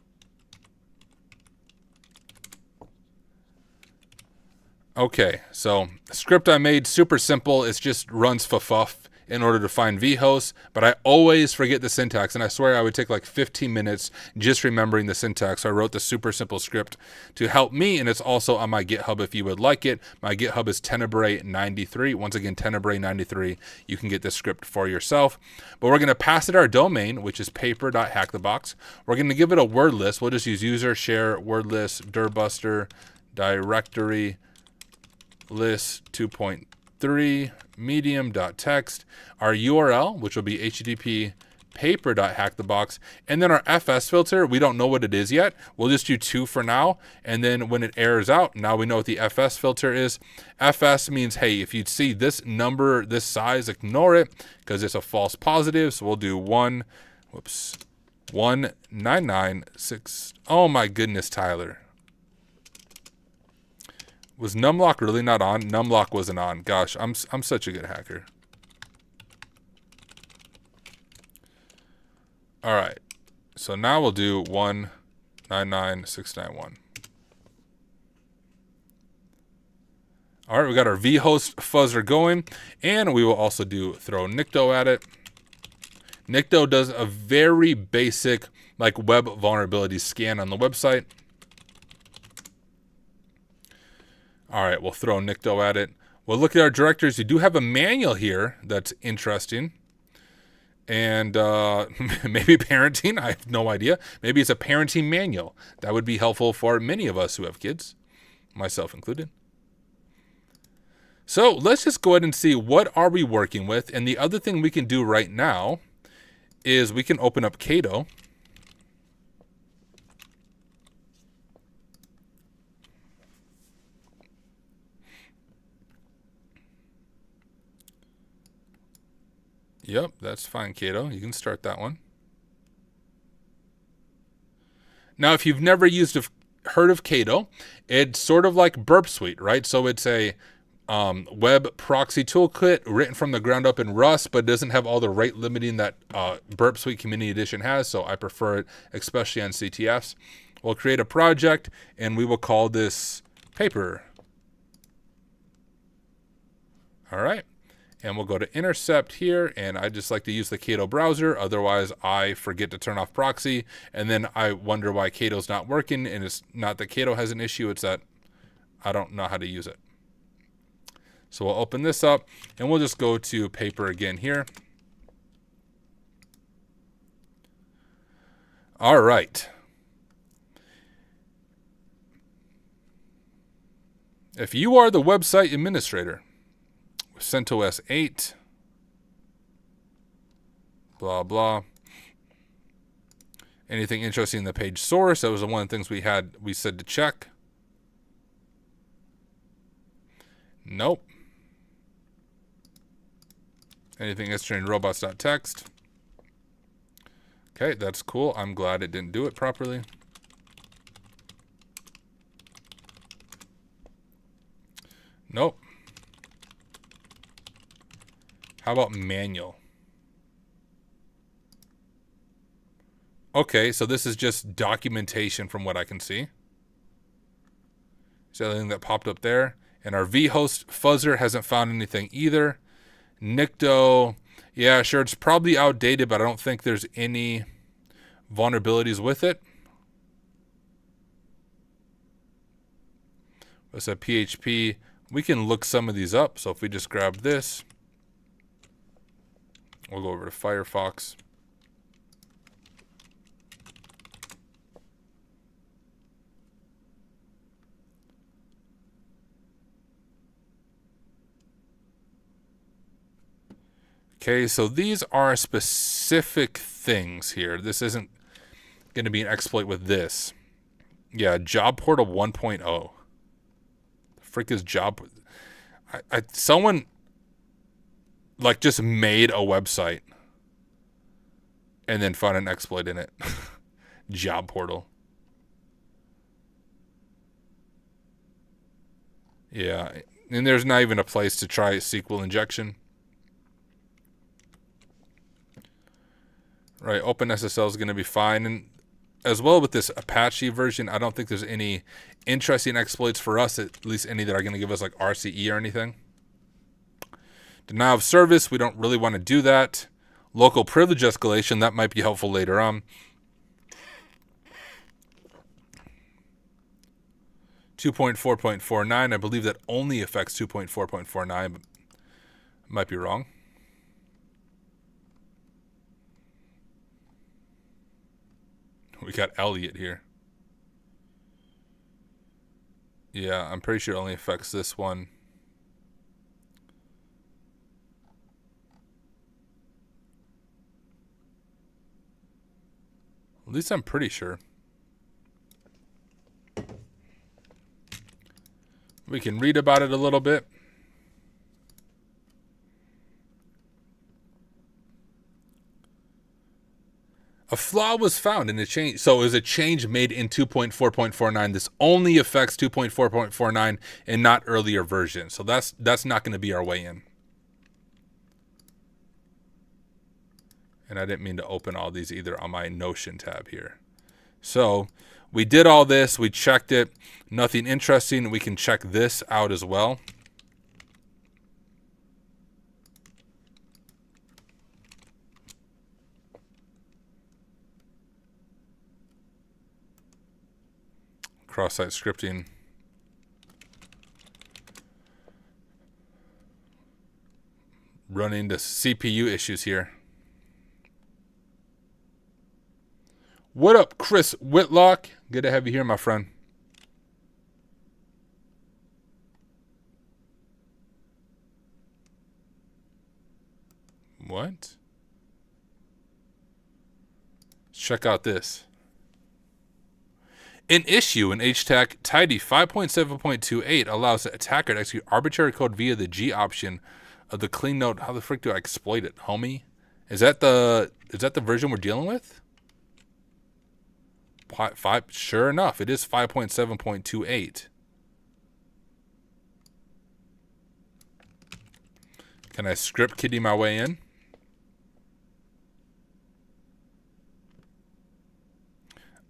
Okay, so the script I made, super simple. It just runs fuff in order to find vhost, but I always forget the syntax, and I swear I would take like 15 minutes just remembering the syntax. So I wrote the super simple script to help me, and it's also on my GitHub if you would like it. My GitHub is Tenebrae93. Once again, Tenebrae93. You can get this script for yourself. But we're going to pass it our domain, which is paper.hackthebox. We're going to give it a word list. We'll just use user, share, word list, dirbuster, directory, list 2.3, medium.txt, our URL, which will be http paper.hackthebox, and then our FS filter, we don't know what it is yet. We'll just do 2 for now, and then when it errors out, now we know what the FS filter is. FS means, hey, if you see this number, this size, ignore it, because it's a false positive, so we'll do 1996. Oh my goodness, Tyler. Was numlock really not on? Numlock wasn't on. Gosh, I'm such a good hacker. All right. So now we'll do 199691. All right, we got our vhost fuzzer going, and we will also do throw Nicto at it. Nicto does a very basic like web vulnerability scan on the website. All right, we'll throw Nicto at it. We'll look at our directories. We do have a manual here that's interesting. And maybe parenting, I have no idea. Maybe it's a parenting manual. That would be helpful for many of us who have kids, myself included. So let's just go ahead and see what are we working with. And the other thing we can do right now is we can open up Cato. Yep, that's fine, Cato. You can start that one. Now, if you've never heard of Cato, it's sort of like Burp Suite, right? So it's a web proxy toolkit written from the ground up in Rust, but it doesn't have all the rate limiting that Burp Suite Community Edition has, so I prefer it, especially on CTFs. We'll create a project, and we will call this paper. All right. And we'll go to intercept here, and I just like to use the Cato browser. Otherwise, I forget to turn off proxy, and then I wonder why Cato's not working, and it's not that Cato has an issue, it's that I don't know how to use it. So we'll open this up, and we'll just go to paper again here. All right. If you are the website administrator, CentOS 8, blah, blah. Anything interesting in the page source? That was one of the things we said to check. Nope. Anything history in robots.txt. Okay, that's cool. I'm glad it didn't do it properly. Nope. How about manual? Okay, so this is just documentation from what I can see. Is the other thing that popped up there. And our vhost fuzzer hasn't found anything either. Nicto, yeah, sure, it's probably outdated, but I don't think there's any vulnerabilities with it. What's that, PHP? We can look some of these up. So if we just grab this, we'll go over to Firefox. Okay, so these are specific things here. This isn't going to be an exploit with this. Yeah, Job Portal 1.0. The frick is Job... someone, like, just made a website and then found an exploit in it. Job Portal. Yeah, and there's not even a place to try SQL injection. Right, OpenSSL is going to be fine. And as well with this Apache version, I don't think there's any interesting exploits for us, at least any that are going to give us like RCE or anything. Denial of service, we don't really want to do that. Local privilege escalation, that might be helpful later on. 2.4.49, I believe that only affects 2.4.49, but I might be wrong. We got Elliot here. Yeah, I'm pretty sure it only affects this one. At least I'm pretty sure. We can read about it a little bit. A flaw was found in a change. So it was a change made in 2.4.49. This only affects 2.4.49 and not earlier versions. So that's not going to be our way in. And I didn't mean to open all these either on my Notion tab here. So we did all this. We checked it. Nothing interesting. We can check this out as well. Cross-site scripting. Running into CPU issues here. What up, Chris Whitlock? Good to have you here, my friend. What? Let's check out this. An issue in HTAC Tidy 5.7.28 allows the attacker to execute arbitrary code via the G option of the clean note. How the frick do I exploit it, homie? Is that the version we're dealing with? Five, sure enough, it is 5.7.28. Can I script kiddie my way in?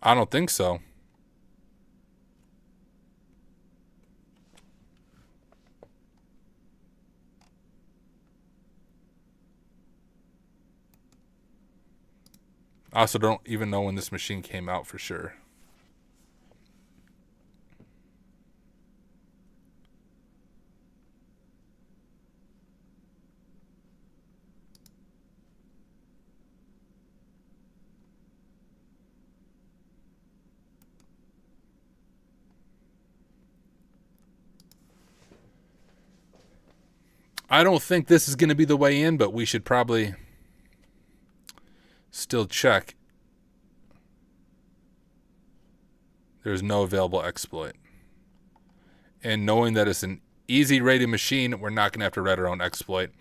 I don't think so. I also don't even know when this machine came out for sure. I don't think this is going to be the way in, but we should probably still check. There's no available exploit. And knowing that it's an easy rated machine, we're not going to have to write our own exploit.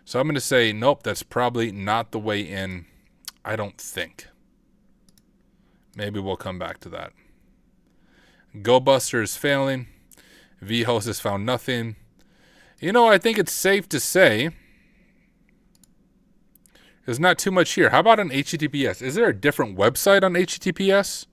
So I'm going to say, nope, that's probably not the way in. I don't think. Maybe we'll come back to that. GoBuster is failing. vhost has found nothing. You know, I think it's safe to say there's not too much here. How about on HTTPS? Is there a different website on HTTPS?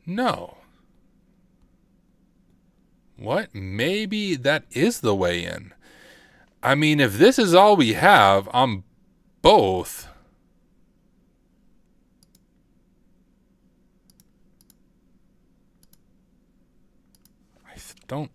No. What? Maybe that is the way in. I mean, if this is all we have on both, I don't.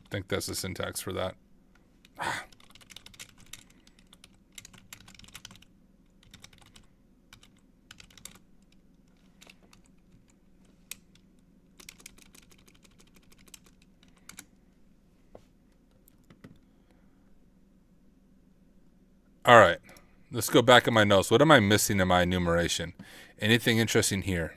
I think that's the syntax for that. All right, let's go back at my notes. What am I missing in my enumeration? Anything interesting here?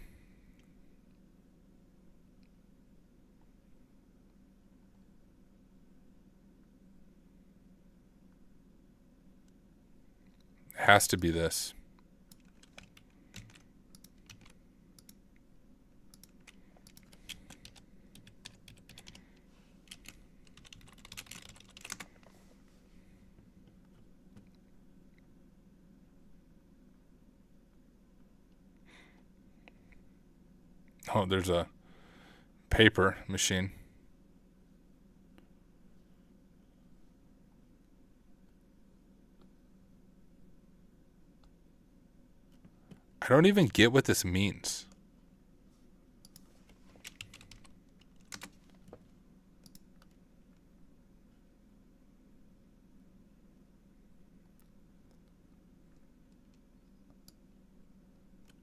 Has to be this. Oh, there's a paper machine. I don't even get what this means.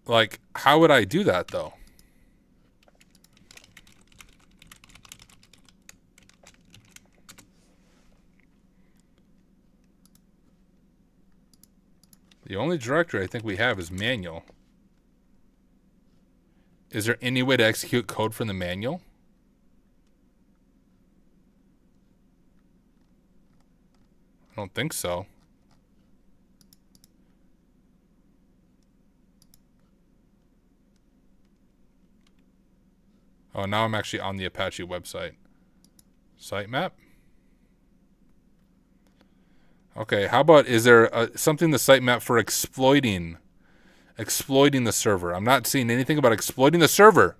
Like, how would I do that, though? The only directory I think we have is manual. Is there any way to execute code from the manual? I don't think so. Oh, now I'm actually on the Apache website. Sitemap? Okay, how about, is there something in the sitemap for exploiting the server? I'm not seeing anything about exploiting the server.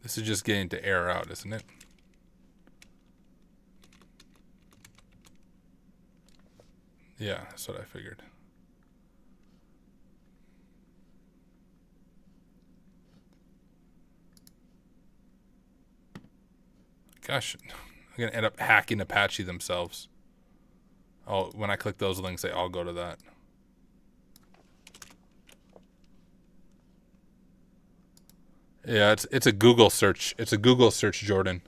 This is just getting to error out, isn't it? Yeah, that's what I figured. Gosh, I'm going to end up hacking Apache themselves. Oh, when I click those links, they all go to that. Yeah, it's a Google search. It's a Google search, Jordan.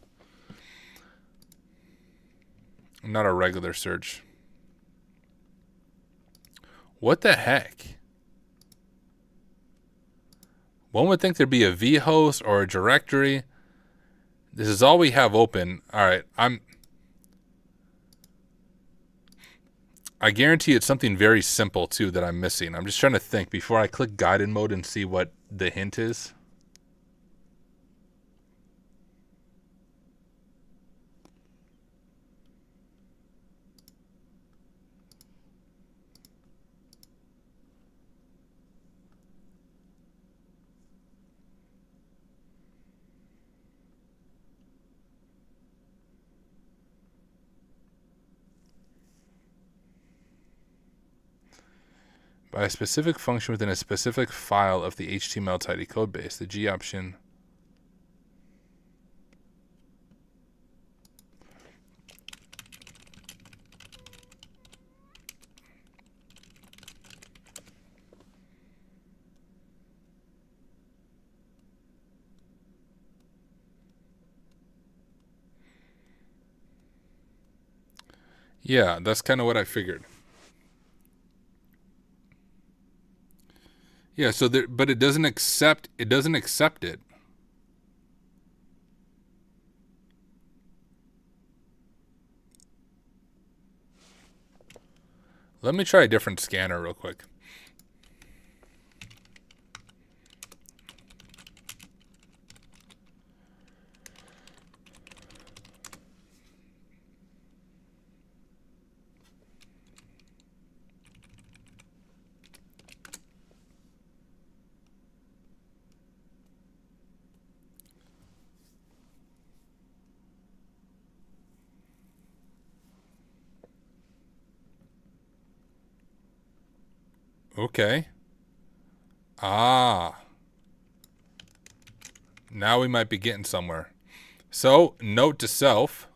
Not a regular search. What the heck? One would think there'd be a vhost or a directory. This is all we have open. All right, I guarantee it's something very simple too that I'm missing. I'm just trying to think before I click guided mode and see what the hint is. by a specific function within a specific file of the HTML tidy code base. The G option. Yeah, that's kind of what I figured. Yeah, so there, but it doesn't accept it. Let me try a different scanner real quick. Okay. Ah. Now we might be getting somewhere. So, note to self.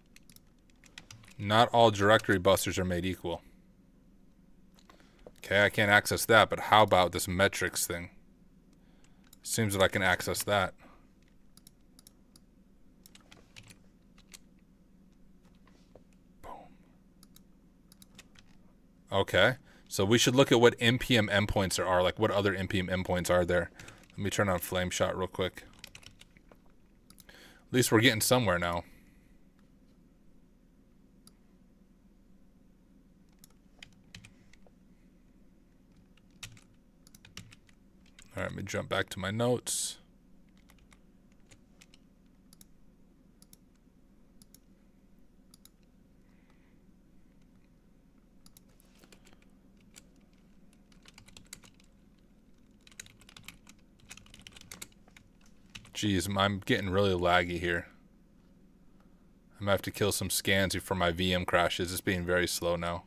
Not all directory busters are made equal. Okay, I can't access that, but how about this metrics thing? Seems that I can access that. Boom. Okay. So we should look at what npm endpoints there are, like what other npm endpoints are there. Let me turn on Flameshot real quick. At least we're getting somewhere now. All right, let me jump back to my notes. Jeez, I'm getting really laggy here. I'm gonna have to kill some scans before my VM crashes. It's being very slow now.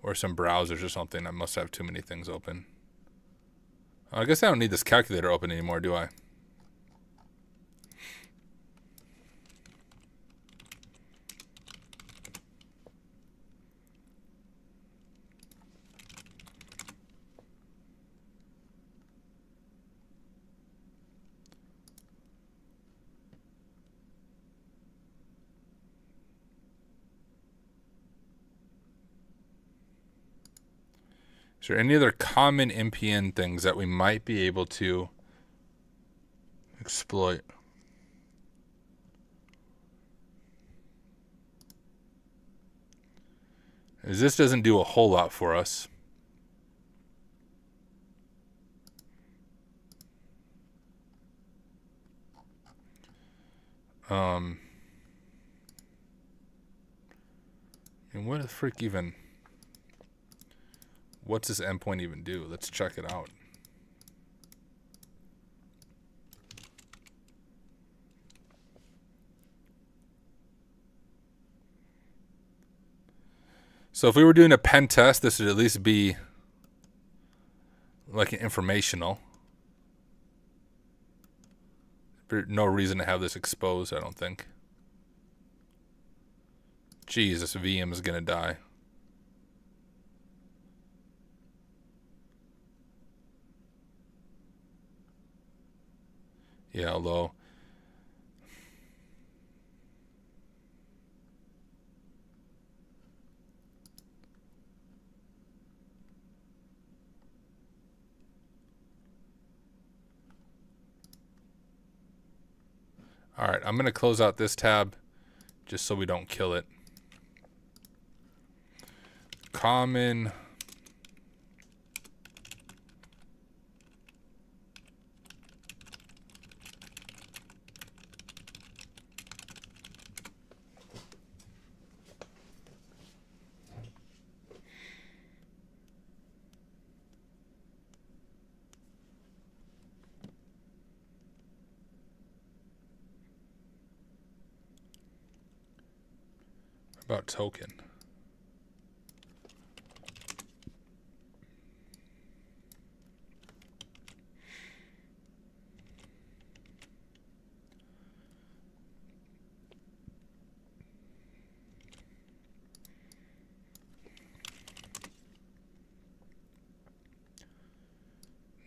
Or some browsers or something. I must have too many things open. I guess I don't need this calculator open anymore, do I? Is there any other common NPN things that we might be able to exploit? As this doesn't do a whole lot for us. And what the frick even... What's this endpoint even do? Let's check it out. So if we were doing a pen test, this would at least be like an informational. There's no reason to have this exposed, I don't think. Jeez, this VM is going to die. Yeah, although... All right, I'm going to close out this tab just so we don't kill it. Common... about token?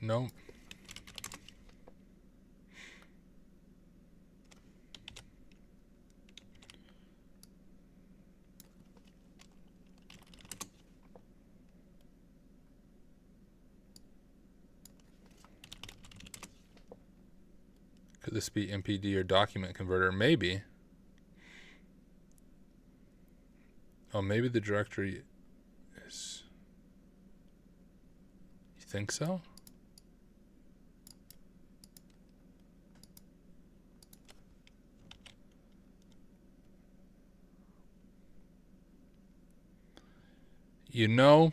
No. Could this be MPD or document converter? Maybe. Oh, maybe the directory is... You think so? You know,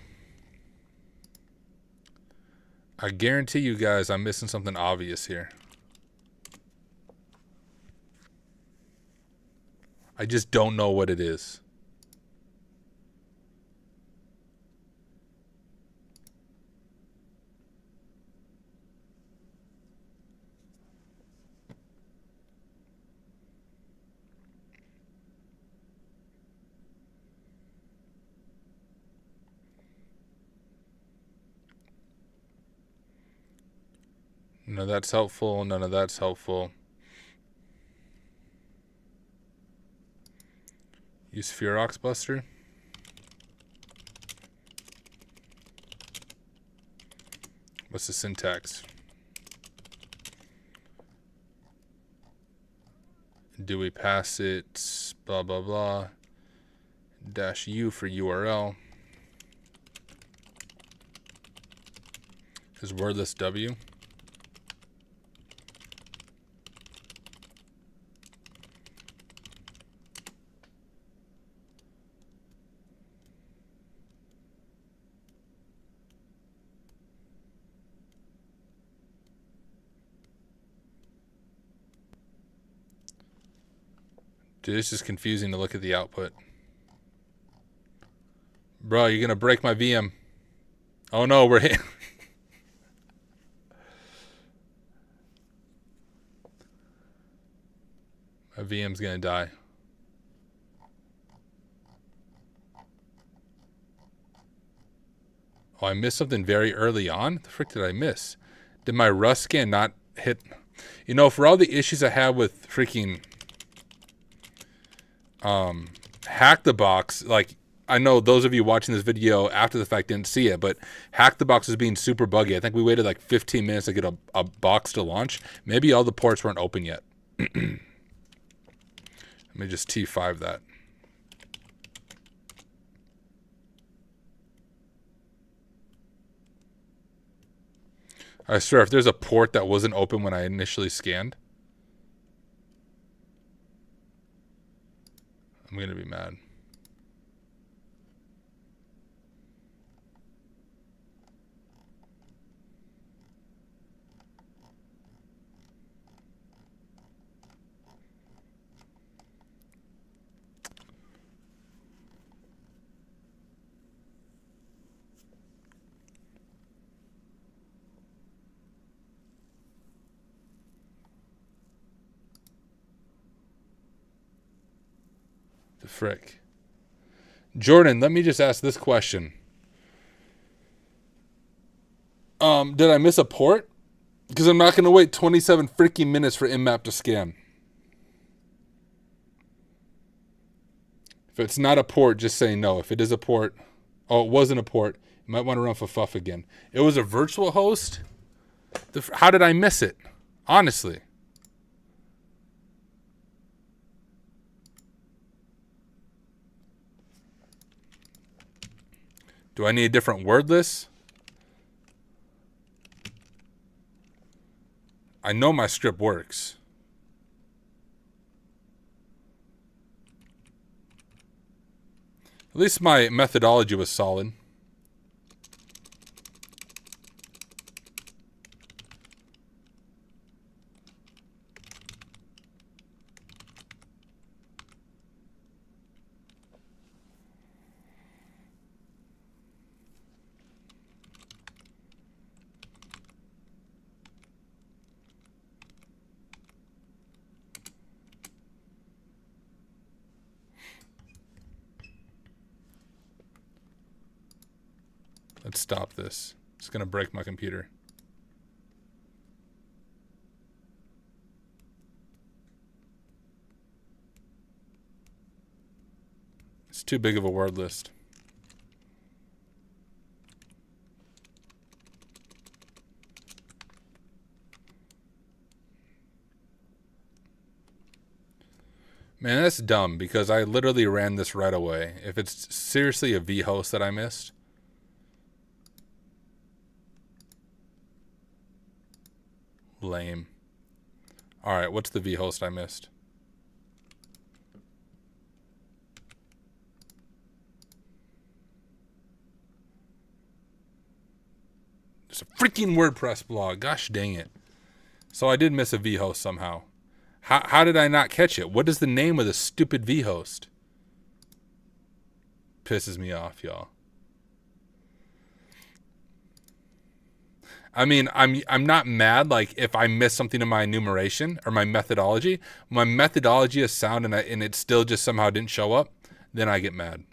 I guarantee you guys I'm missing something obvious here. I just don't know what it is. None of that's helpful. None of that's helpful. Use Fearox Buster. What's the syntax? Do we pass it blah blah blah -u for URL is wordless W. Dude, this is confusing to look at the output. Bro, you're gonna break my VM. Oh no, we're hit. My VM's gonna die. Oh, I missed something very early on? The frick did I miss? Did my Rust scan not hit? You know, for all the issues I have with freaking Hack the Box, like, I know those of you watching this video after the fact didn't see it, but Hack the Box is being super buggy. I think we waited like 15 minutes to get a box to launch. Maybe all the ports weren't open yet. Let me just T5 that. I swear, if there's a port that wasn't open when I initially scanned, I'm going to be mad. The frick. Jordan, let me just ask this question. Did I miss a port? Because I'm not going to wait 27 freaking minutes for InMap to scan. If it's not a port, just say no. If it is a port, oh, it wasn't a port, you might want to run for fuff again. It was a virtual host? How did I miss it? Honestly. Do I need a different word list? I know my script works. At least my methodology was solid. Let's stop this. It's gonna break my computer. It's too big of a word list. Man, that's dumb because I literally ran this right away. If it's seriously a vhost that I missed. Lame. Alright, what's the vhost I missed? There's a freaking WordPress blog. Gosh dang it. So I did miss a vhost somehow. How did I not catch it? What is the name of the stupid vhost? Pisses me off, y'all. I mean, I'm not mad like if I miss something in my enumeration or my methodology. My methodology is sound and it still just somehow didn't show up, then I get mad.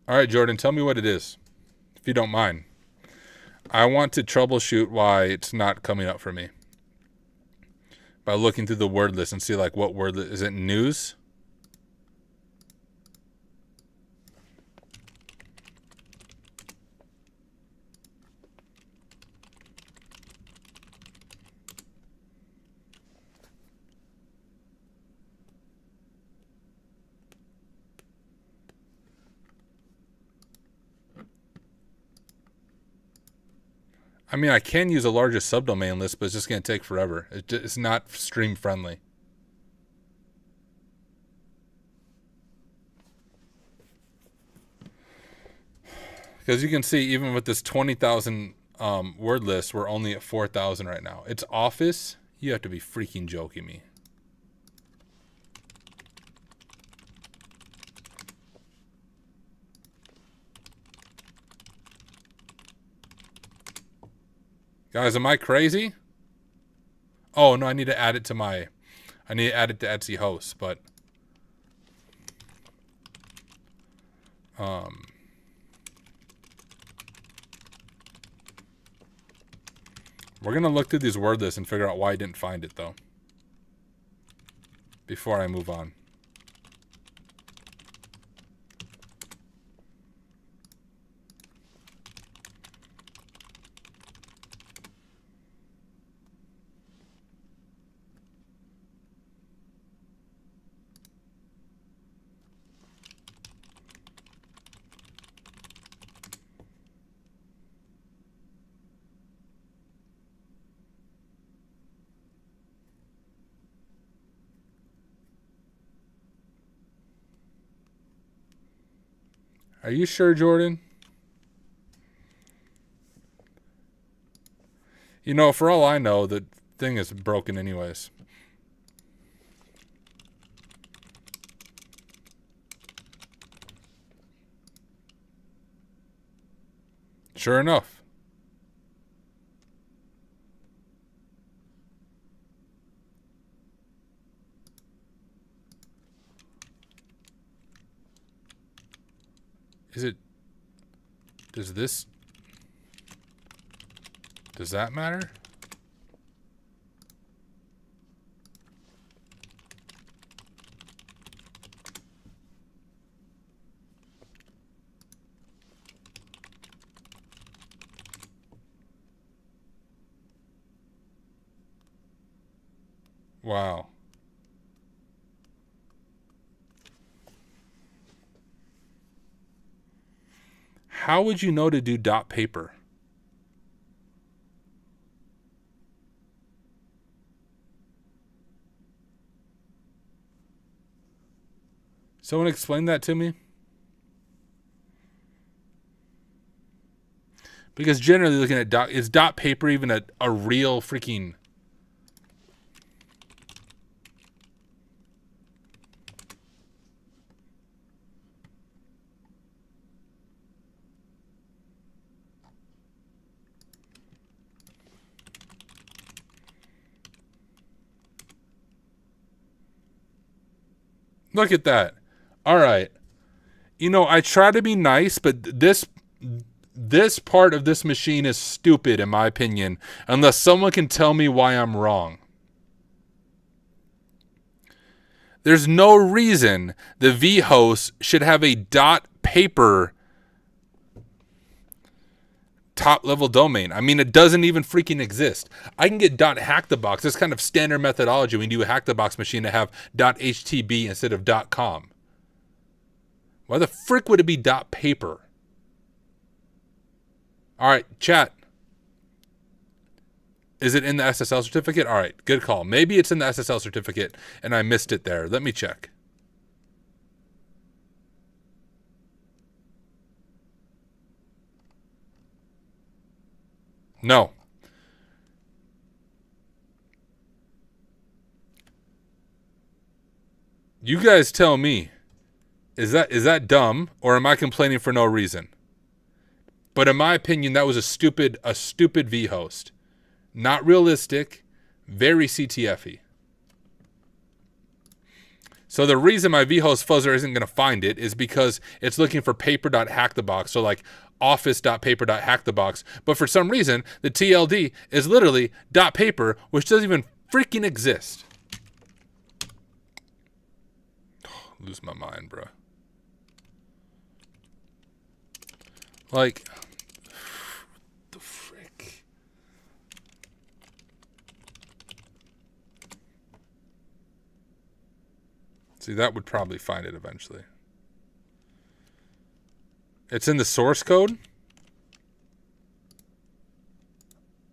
All right, Jordan, tell me what it is, if you don't mind. I want to troubleshoot why it's not coming up for me by looking through the word list and see like what word is it. News? I mean, I can use a larger subdomain list, but it's just going to take forever. It's not stream friendly. Because you can see, even with this 20,000 word list, we're only at 4,000 right now. It's Office. You have to be freaking joking me. Guys, am I crazy? Oh, no, I need to add it to Etsy hosts, but we're going to look through these word lists and figure out why I didn't find it, though, before I move on. Are you sure, Jordan? You know, for all I know, the thing is broken anyways. Sure enough. Does that matter? Wow. How would you know to do dot paper? Someone explain that to me. Because generally looking at is dot paper even a real freaking... Look at that. All right. You know, I try to be nice, but this part of this machine is stupid, in my opinion, unless someone can tell me why I'm wrong. There's no reason the vhost should have a dot paper top level domain. I mean, it doesn't even freaking exist. I can get .hack the box. That's kind of standard methodology when you do a hack the box machine to have .htb instead of .com. Why the frick would it be .paper? All right, chat. Is it in the SSL certificate? All right, good call. Maybe it's in the SSL certificate and I missed it there. Let me check. No. You guys tell me. Is that dumb, or am I complaining for no reason? But in my opinion, that was a stupid vhost. Not realistic, very CTF-y. So the reason my vhost fuzzer isn't going to find it is because it's looking for paper.hackthebox, so like office.paper.hackthebox. But for some reason, the TLD is literally .paper, which doesn't even freaking exist. Lose my mind, bro. Like, the frick. See, that would probably find it eventually. It's in the source code?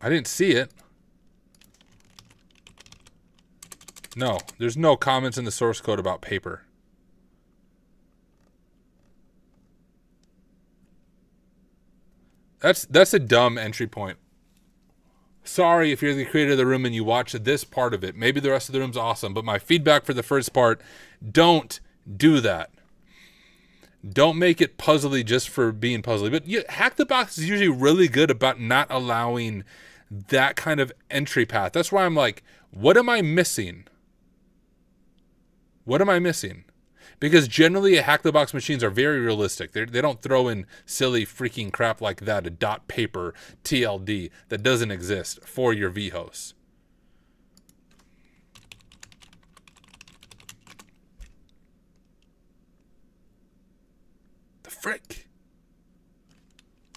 I didn't see it. No, there's no comments in the source code about paper. That's a dumb entry point. Sorry if you're the creator of the room and you watch this part of it. Maybe the rest of the room's awesome, but my feedback for the first part, don't do that. Don't make it puzzly just for being puzzly. But Hack the Box is usually really good about not allowing that kind of entry path. That's why I'm like, what am I missing? What am I missing? Because generally, Hack the Box machines are very realistic. They don't throw in silly freaking crap like that, a dot paper TLD that doesn't exist for your vhost. The frick?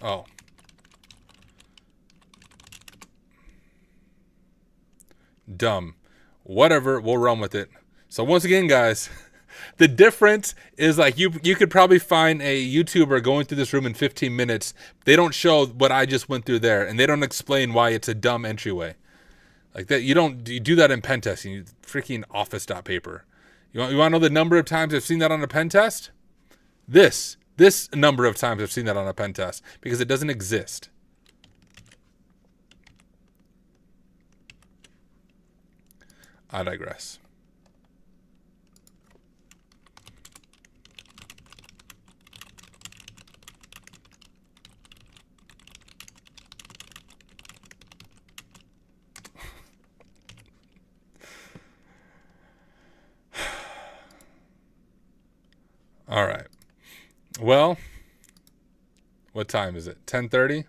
Oh. Dumb. Whatever, we'll run with it. So once again, guys, the difference is like you could probably find a YouTuber going through this room in 15 minutes. They don't show what I just went through there, and they don't explain why it's a dumb entryway. Like that, you do that in pen testing. You freaking office.paper. You want to know the number of times I've seen that on a pen test? This number of times I've seen that on a pen test because it doesn't exist. I digress. All right. Well, what time is it? 10:30?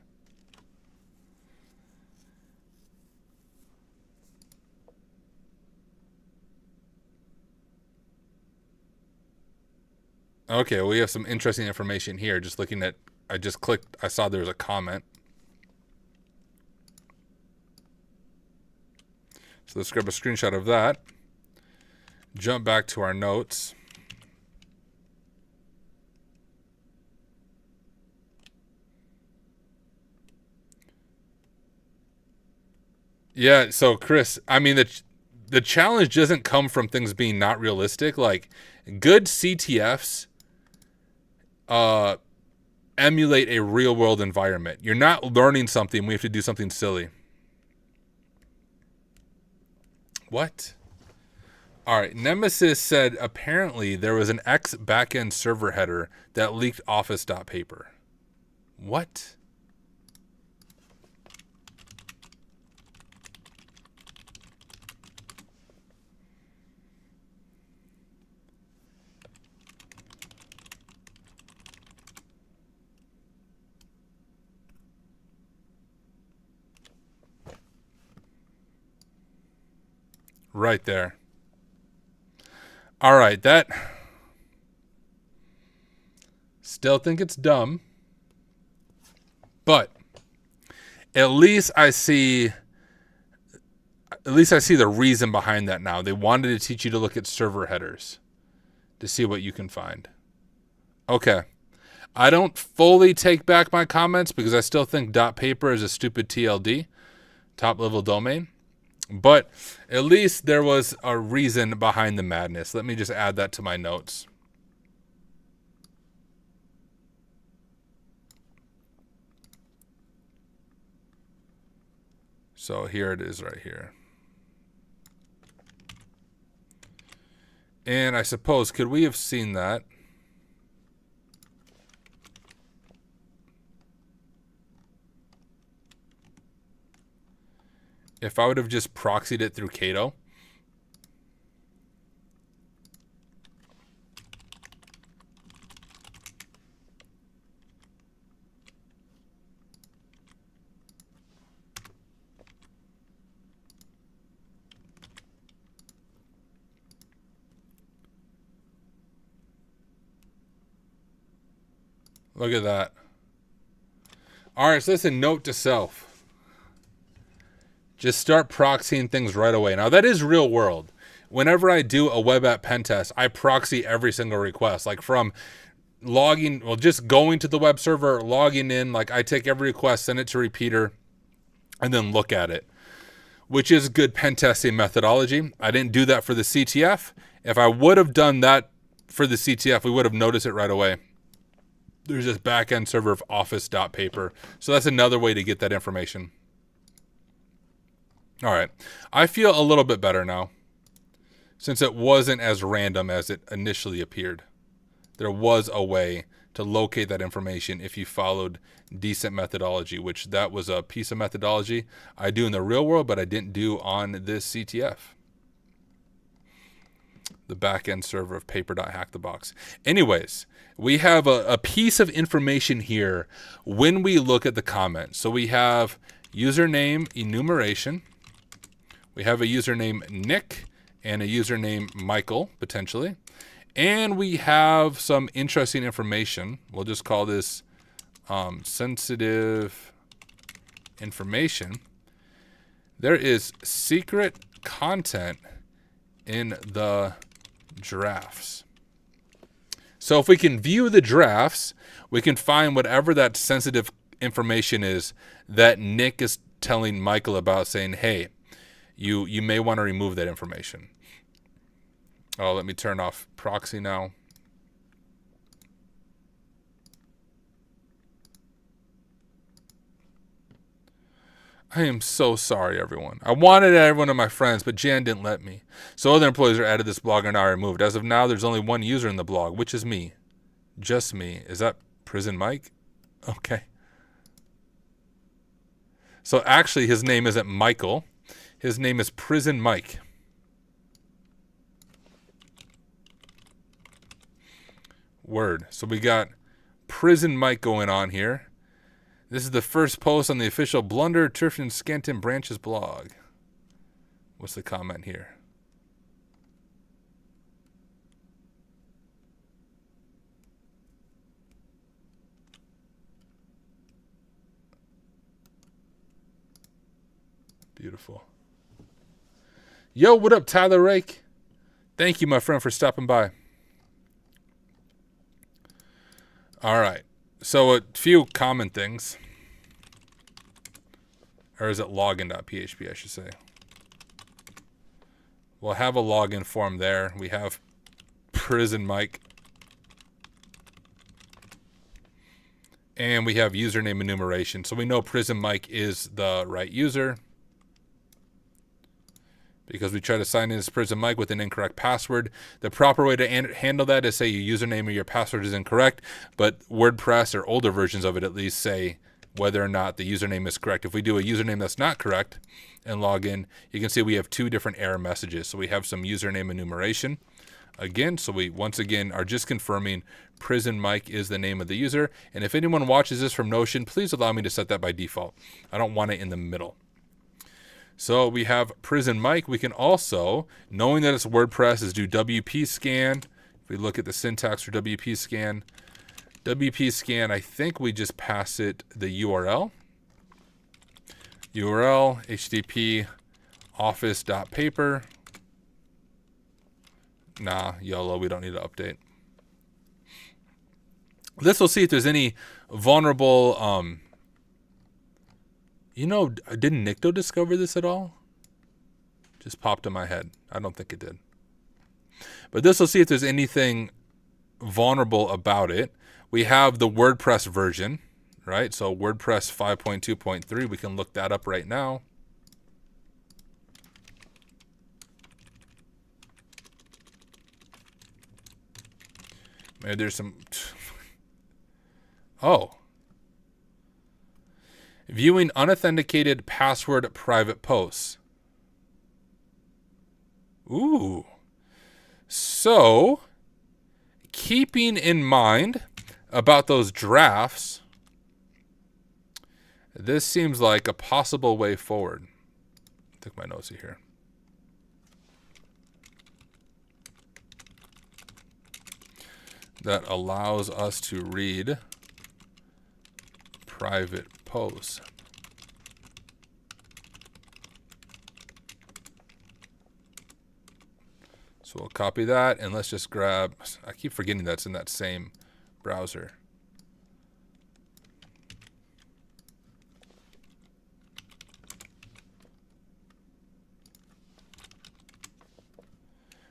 Okay, we have some interesting information here. Just looking at, I just clicked, I saw there was a comment. So let's grab a screenshot of that. Jump back to our notes. Yeah, so Chris, I mean, the challenge doesn't come from things being not realistic. Like, good CTFs emulate a real world environment. You're not learning something. We have to do something silly. What? All right. Nemesis said apparently there was an X backend server header that leaked office.paper. What? Right there. All right, that still think it's dumb, but at least I see the reason behind that now. They wanted to teach you to look at server headers to see what you can find. Okay. I don't fully take back my comments because I still think .paper is a stupid TLD, top level domain. But at least there was a reason behind the madness. Let me just add that to my notes. So here it is right here. And I suppose, could we have seen that? If I would have just proxied it through Cato. Look at that. All right, so listen, note to self. Just start proxying things right away. Now, that is real world. Whenever I do a web app pen test, I proxy every single request. Like from logging, well, just going to the web server, logging in. Like I take every request, send it to repeater, and then look at it, which is good pen testing methodology. I didn't do that for the CTF. If I would have done that for the CTF, we would have noticed it right away. There's this backend server of office.paper. So that's another way to get that information. All right. I feel a little bit better now since it wasn't as random as it initially appeared. There was a way to locate that information if you followed decent methodology, which that was a piece of methodology I do in the real world, but I didn't do on this CTF. The backend server of paper.hackthebox. Anyways, we have a piece of information here when we look at the comments. So we have username enumeration. We have a username Nick and a username Michael, potentially. And we have some interesting information. We'll just call this sensitive information. There is secret content in the drafts. So if we can view the drafts, we can find whatever that sensitive information is that Nick is telling Michael about, saying, hey, you may want to remove that information. Oh, let me turn off proxy now. I am so sorry, everyone. I wanted everyone of my friends, but Jan didn't let me. So other employees are added to this blog are now removed. As of now, there's only one user in the blog, which is me. Just me. Is that Prison Mike? Okay. So actually, his name isn't Michael. His name is Prison Mike. Word. So we got Prison Mike going on here. This is the first post on the official Blunder, Turf, and Scanton Branches blog. What's the comment here? Beautiful. Yo, what up, Tyler Rake? Thank you, my friend, for stopping by. All right. So a few common things. Or is it login.php, I should say. We'll have a login form there. We have Prison Mike. And we have username enumeration. So we know Prison Mike is the right user, because we try to sign in as Prison Mike with an incorrect password. The proper way to handle that is say your username or your password is incorrect, but WordPress, or older versions of it at least, say whether or not the username is correct. If we do a username that's not correct and log in, you can see we have 2 different error messages. So we have some username enumeration again. So we once again are just confirming Prison Mike is the name of the user. And if anyone watches this from Notion, please allow me to set that by default. I don't want it in the middle. So we have Prison Mike. We can also, knowing that it's WordPress, is do WP scan. If we look at the syntax for WP scan, I think we just pass it the URL. URL, HTTP, office.paper. Nah, YOLO, we don't need to update. This will see if there's any vulnerable, you know, didn't Nikto discover this at all? Just popped in my head. I don't think it did. But this will see if there's anything vulnerable about it. We have the WordPress version, right? So WordPress 5.2.3, we can look that up right now. Maybe there's some... Oh. Viewing unauthenticated password private posts. Ooh. So, keeping in mind about those drafts, this seems like a possible way forward. Take my notes here. That allows us to read private posts. So we'll copy that, and let's just grab, I keep forgetting that's in that same browser.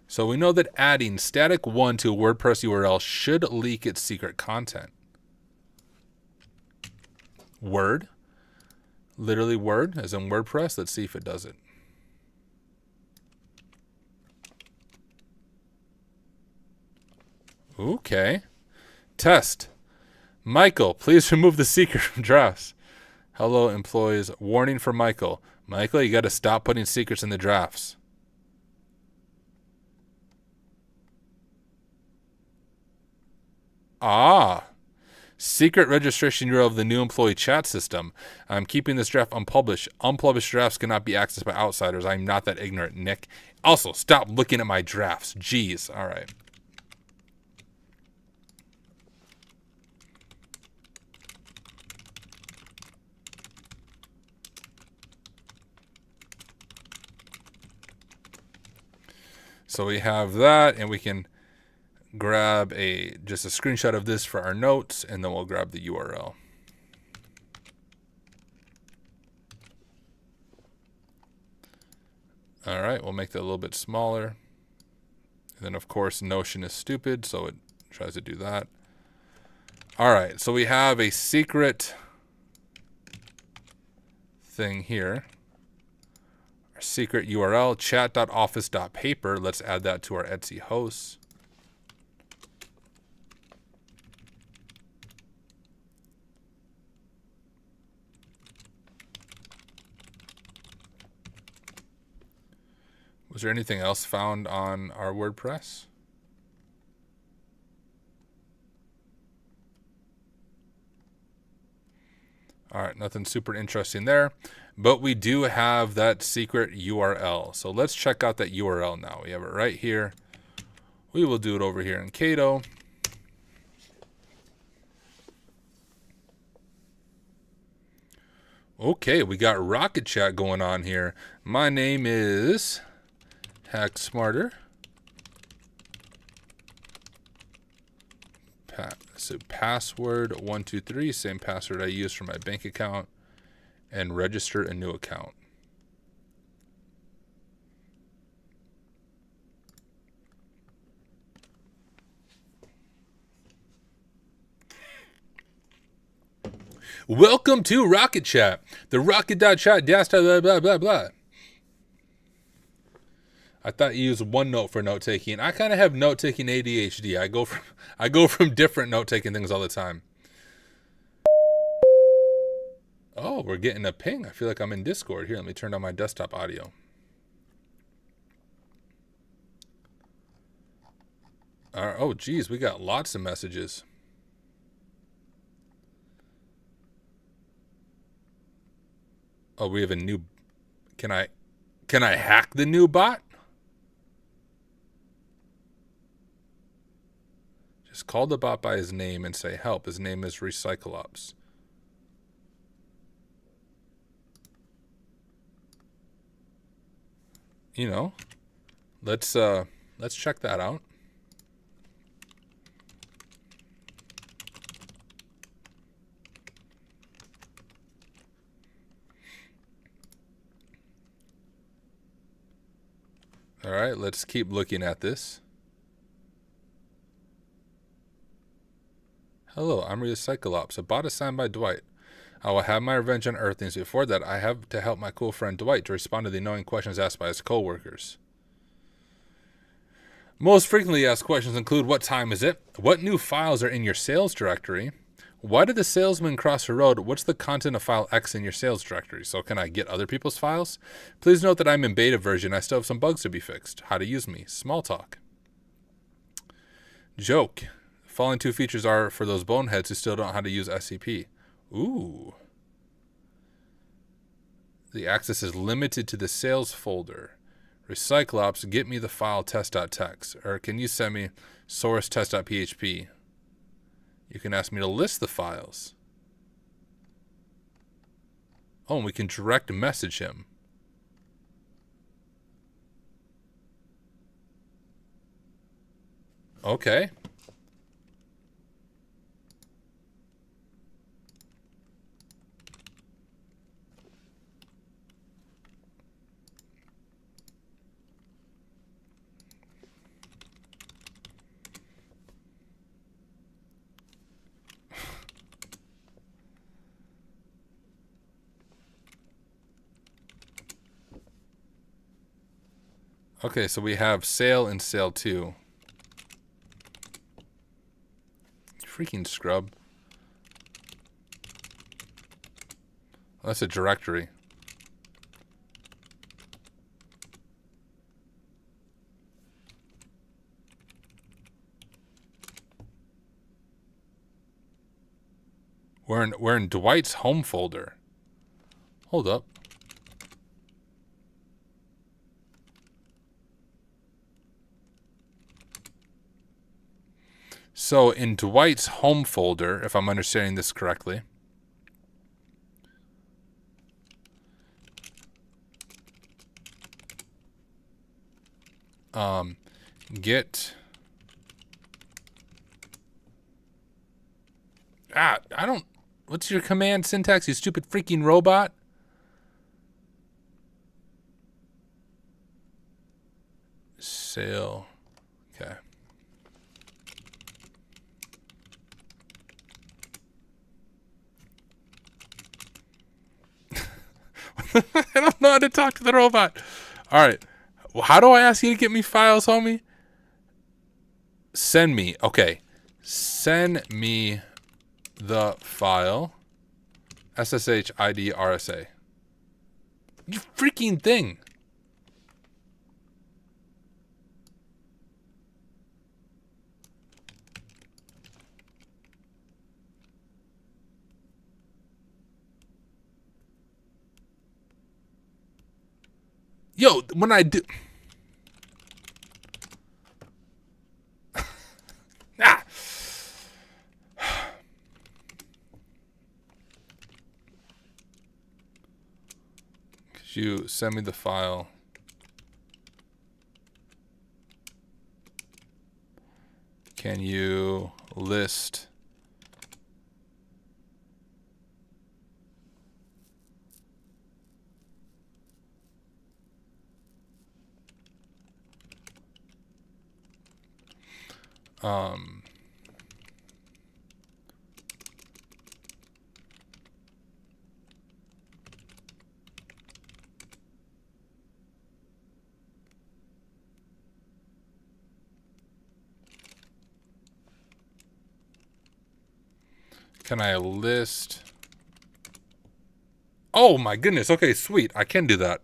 So we know that adding static1 to a WordPress URL should leak its secret content. Word, literally word, as in WordPress. Let's see if it does it. Okay. Test. Michael, please remove the secret from drafts. Hello, employees. Warning for Michael. Michael, you got to stop putting secrets in the drafts. Ah. Secret registration URL of the new employee chat system. I'm keeping this draft unpublished. Unpublished drafts cannot be accessed by outsiders. I'm not that ignorant, Nick. Also, stop looking at my drafts. Jeez. All right. So we have that, and we can grab just a screenshot of this for our notes, and then we'll grab the URL. All right, we'll make that a little bit smaller. And then, of course, Notion is stupid, so it tries to do that. All right, so we have a secret thing here. Our secret URL, chat.office.paper. Let's add that to our Etsy hosts. Was there anything else found on our WordPress? All right, nothing super interesting there, but we do have that secret URL. So let's check out that URL now. We have it right here. We will do it over here in Cato. Okay, we got Rocket Chat going on here. My name is Hack Smarter. So password 123, same password I use for my bank account, and register a new account. Welcome to Rocket Chat. The rocket.chat dash blah blah blah blah. I thought you used OneNote for note taking. I kind of have note taking ADHD. I go from different note taking things all the time. Oh, we're getting a ping. I feel like I'm in Discord. Here, let me turn on my desktop audio. Oh, geez, we got lots of messages. Oh, we have a new... Can I hack the new bot? Just call the bot by his name and say, help. His name is Recyclops. You know, let's check that out. All right, let's keep looking at this. Hello, I'm Recyclops, a bot assigned by Dwight. I will have my revenge on Earthlings. Before that, I have to help my cool friend Dwight to respond to the annoying questions asked by his coworkers. Most frequently asked questions include, what time is it? What new files are in your sales directory? Why did the salesman cross the road? What's the content of file X in your sales directory? So can I get other people's files? Please note that I'm in beta version. I still have some bugs to be fixed. How to use me. Small talk. Joke. The following two features are for those boneheads who still don't know how to use SCP. Ooh. The access is limited to the sales folder. Recyclops, get me the file test.txt. Or can you send me source test.php? You can ask me to list the files. Oh, and we can direct message him. Okay. Okay, so we have sale and sale 2. Freaking scrub. Oh, that's a directory. We're in Dwight's home folder. Hold up. So in Dwight's home folder, if I'm understanding this correctly, get what's your command syntax, you stupid freaking robot? Sale. Okay. I don't know how to talk to the robot. All right. Well, how do I ask you to get me files, homie? Send me. Okay. Send me the file. SSH ID RSA. You freaking thing. Yo, when I do... ah! Could you send me the file? Can you list... Can I list? Oh my goodness. Okay, sweet. I can do that.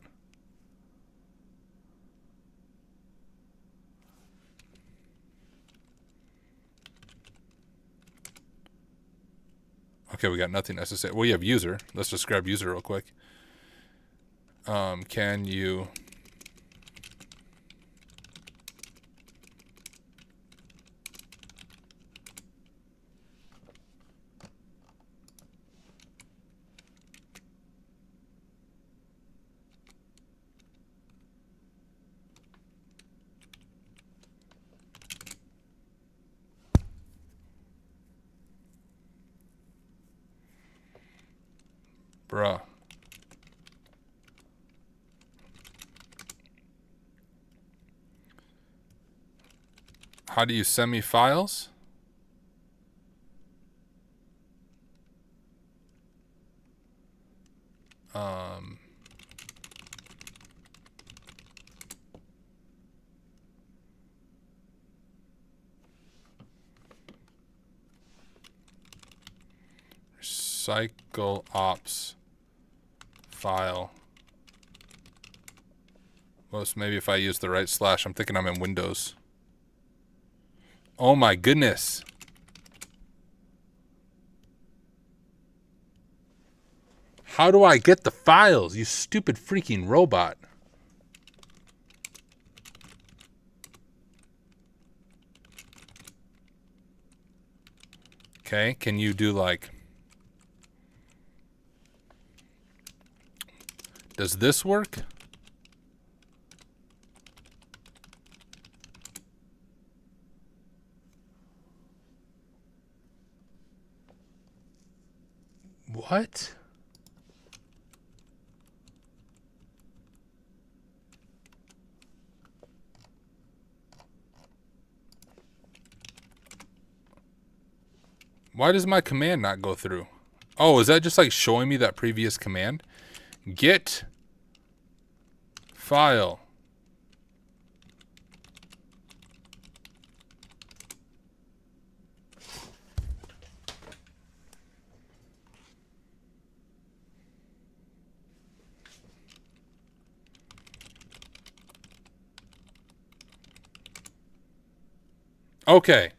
Okay, we got nothing necessary. Well, you have user. Let's just grab user real quick. Can you... Bruh. How do you send me files? Cycle ops file. Well, maybe if I use the right slash, I'm thinking I'm in Windows. Oh my goodness. How do I get the files, you stupid freaking robot? Okay, can you do like... Does this work? What? Why does my command not go through? Oh, is that just like showing me that previous command? Get file. Okay.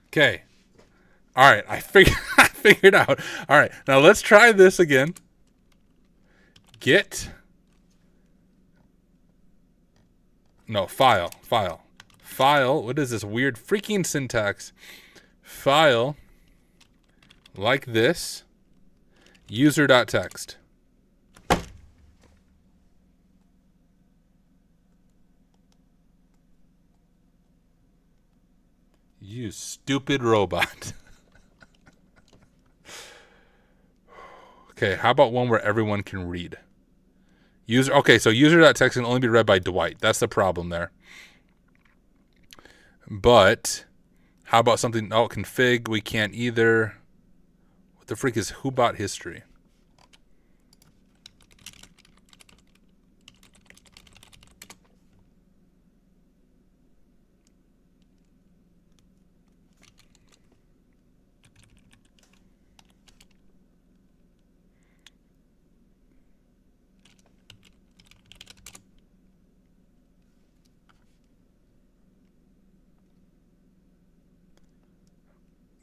Okay. All right, I figured out. All right, now let's try this again. Get. No, file. What is this weird freaking syntax? File. Like this. User.txt. You stupid robot. Okay, how about one where everyone can read? Okay, so user.txt can only be read by Dwight. That's the problem there. But how about something... Oh, config, we can't either. What the freak is whobot history?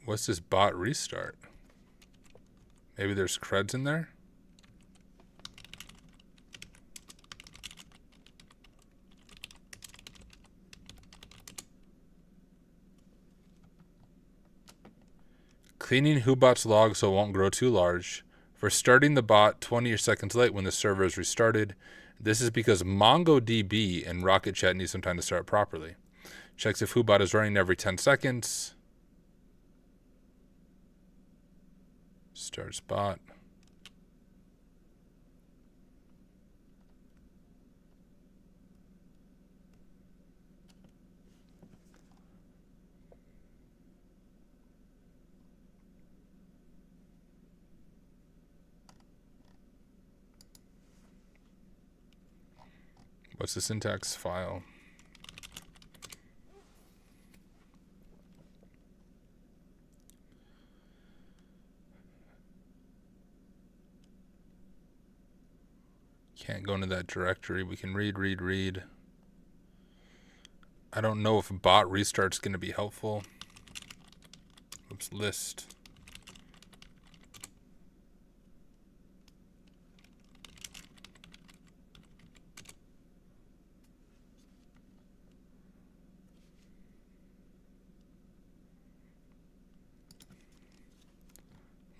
What's this bot restart? Maybe there's creds in there? Cleaning whobot's log so it won't grow too large. For starting the bot 20 seconds late when the server is restarted. This is because MongoDB and Rocket Chat need some time to start properly. Checks if whobot is running every 10 seconds. Starts bot. What's the syntax file? Can't go into that directory. We can read. I don't know if bot restart's going to be helpful. Oops, list.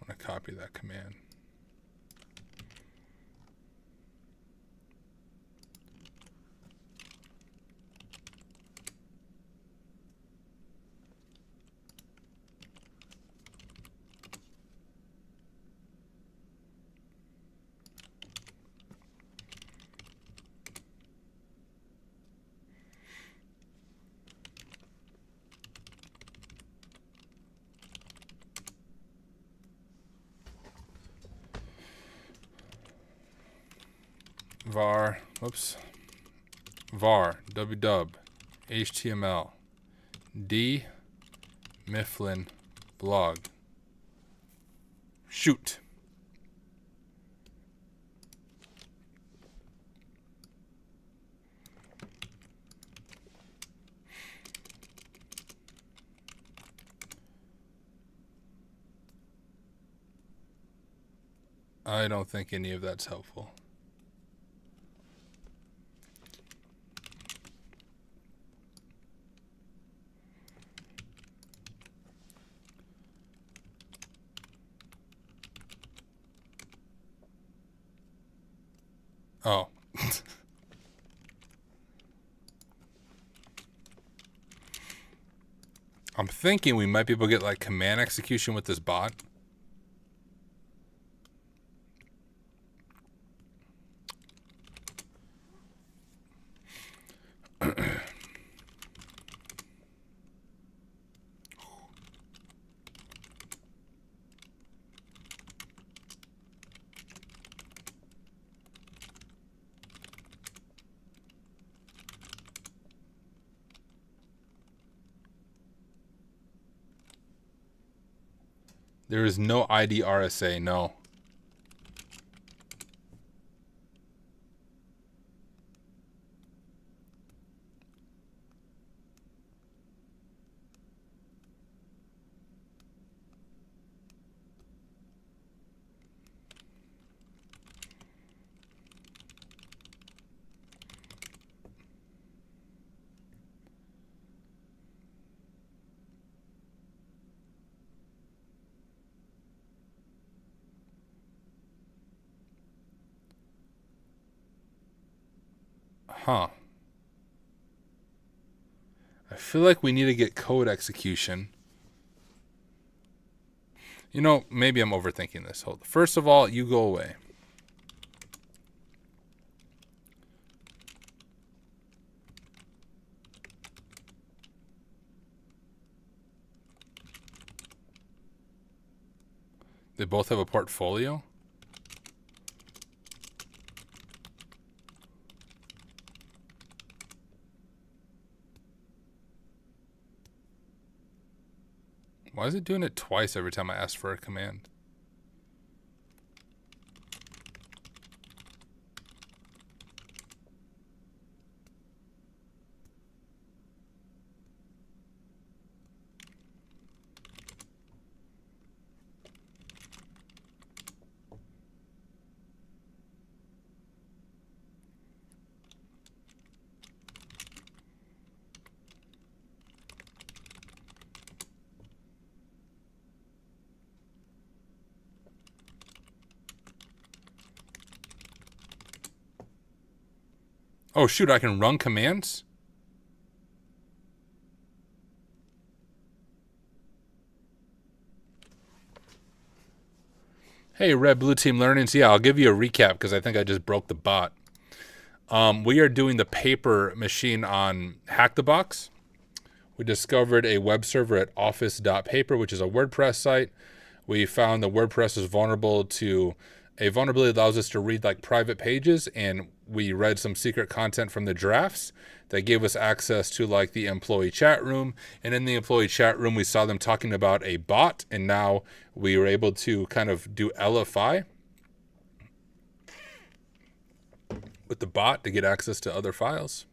I'm going to copy that command. var wdub html d mifflin blog. Shoot. I don't think any of that's helpful. Oh. I'm thinking we might be able to get like command execution with this bot. There is no ID RSA, no. Huh. I feel like we need to get code execution. You know, maybe I'm overthinking this. Hold. First of all, you go away. They both have a portfolio? Why is it doing it twice every time I ask for a command? Oh, shoot, I can run commands? Hey, Red Blue Team Learnings. Yeah, I'll give you a recap because I think I just broke the bot. We are doing the paper machine on Hack the Box. We discovered a web server at office.paper, which is a WordPress site. We found that WordPress is vulnerable to a vulnerability that allows us to read like private pages, and we read some secret content from the drafts that gave us access to like the employee chat room. And in the employee chat room, we saw them talking about a bot, and now we were able to kind of do LFI. with the bot to get access to other files.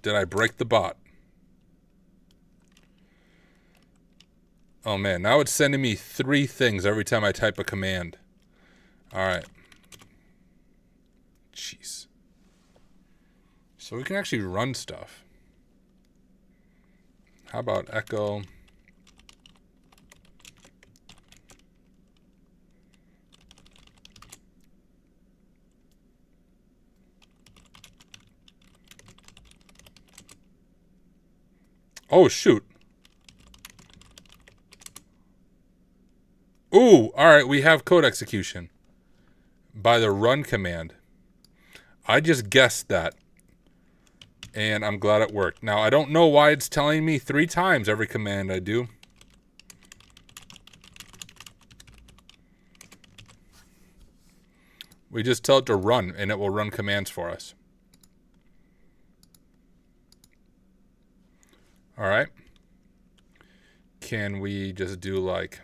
Did I break the bot? Oh man, now it's sending me 3 things every time I type a command. Alright. Jeez. So we can actually run stuff. How about echo? Oh, shoot. Ooh, alright, we have code execution by the run command. I just guessed that, and I'm glad it worked. Now, I don't know why it's telling me 3 times every command I do. We just tell it to run, and it will run commands for us. All right. Can we just do like...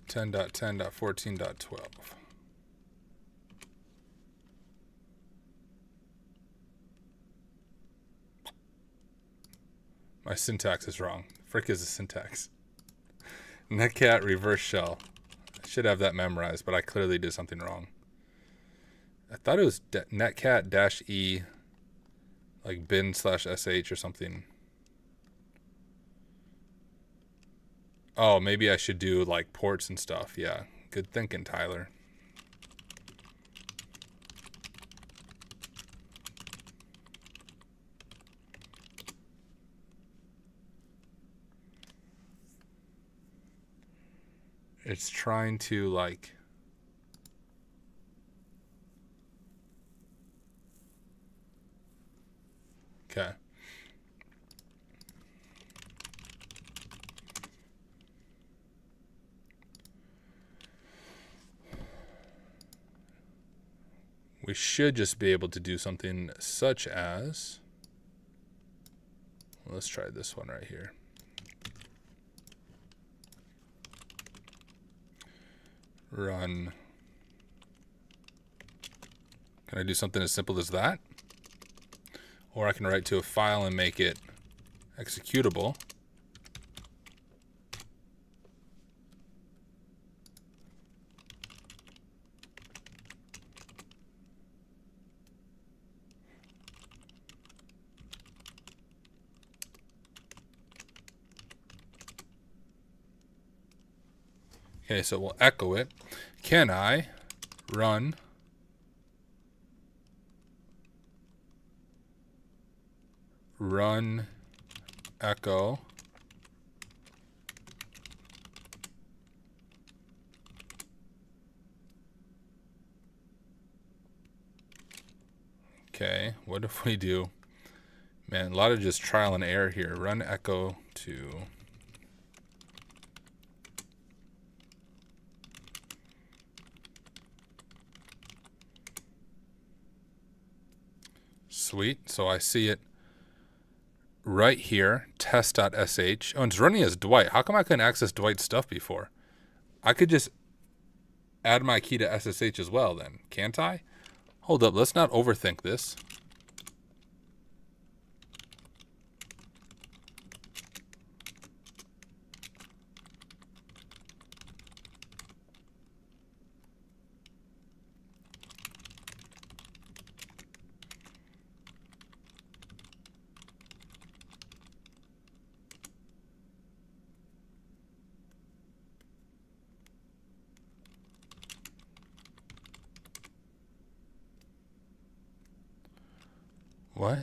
.10.10.14.12. My syntax is wrong. Frick is the syntax. Netcat reverse shell. I should have that memorized, but I clearly did something wrong. I thought it was netcat-e like bin/sh or something. Oh, maybe I should do like ports and stuff. Yeah, good thinking, Tyler. It's trying to like... Okay. We should just be able to do something such as... Let's try this one right here. Run. Can I do something as simple as that? Or I can write to a file and make it executable. Okay, so we'll echo it. Can I run echo okay, what if we do, man, a lot of just trial and error here. Run echo to sweet. So I see it right here, test.sh. Oh, and it's running as Dwight. How come I couldn't access Dwight's stuff before? I could just add my key to SSH as well then, can't I? Hold up, let's not overthink this. What?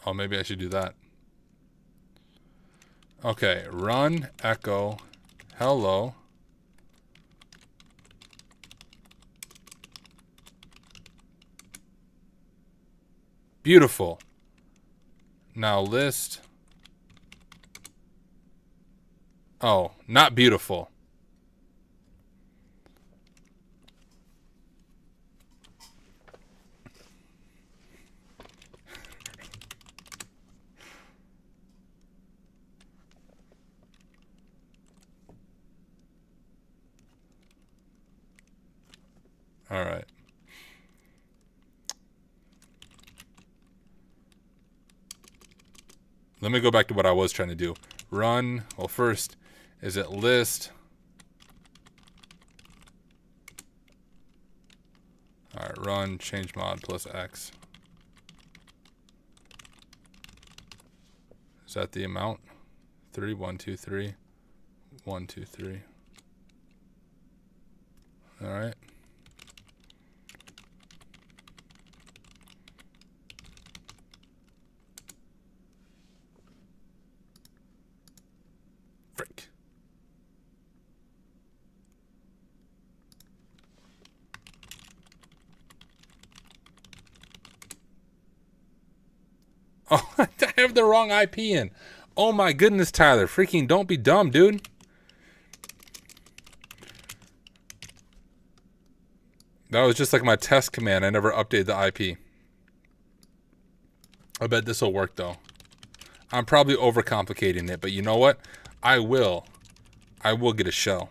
Oh, maybe I should do that. Okay, run echo hello Beautiful. Now list. Oh, not beautiful. All right. Let me go back to what I was trying to do. Run. Well, first, is it list? All right, run change mod plus X. Is that the amount? 3, 1, 2, 3. 1, 2, 3. All right. Frick. Oh, I have the wrong IP in. Oh my goodness, Tyler. Freaking don't be dumb, dude. That was just like my test command. I never updated the IP. I bet this will work though. I'm probably overcomplicating it, but you know what? I will get a show.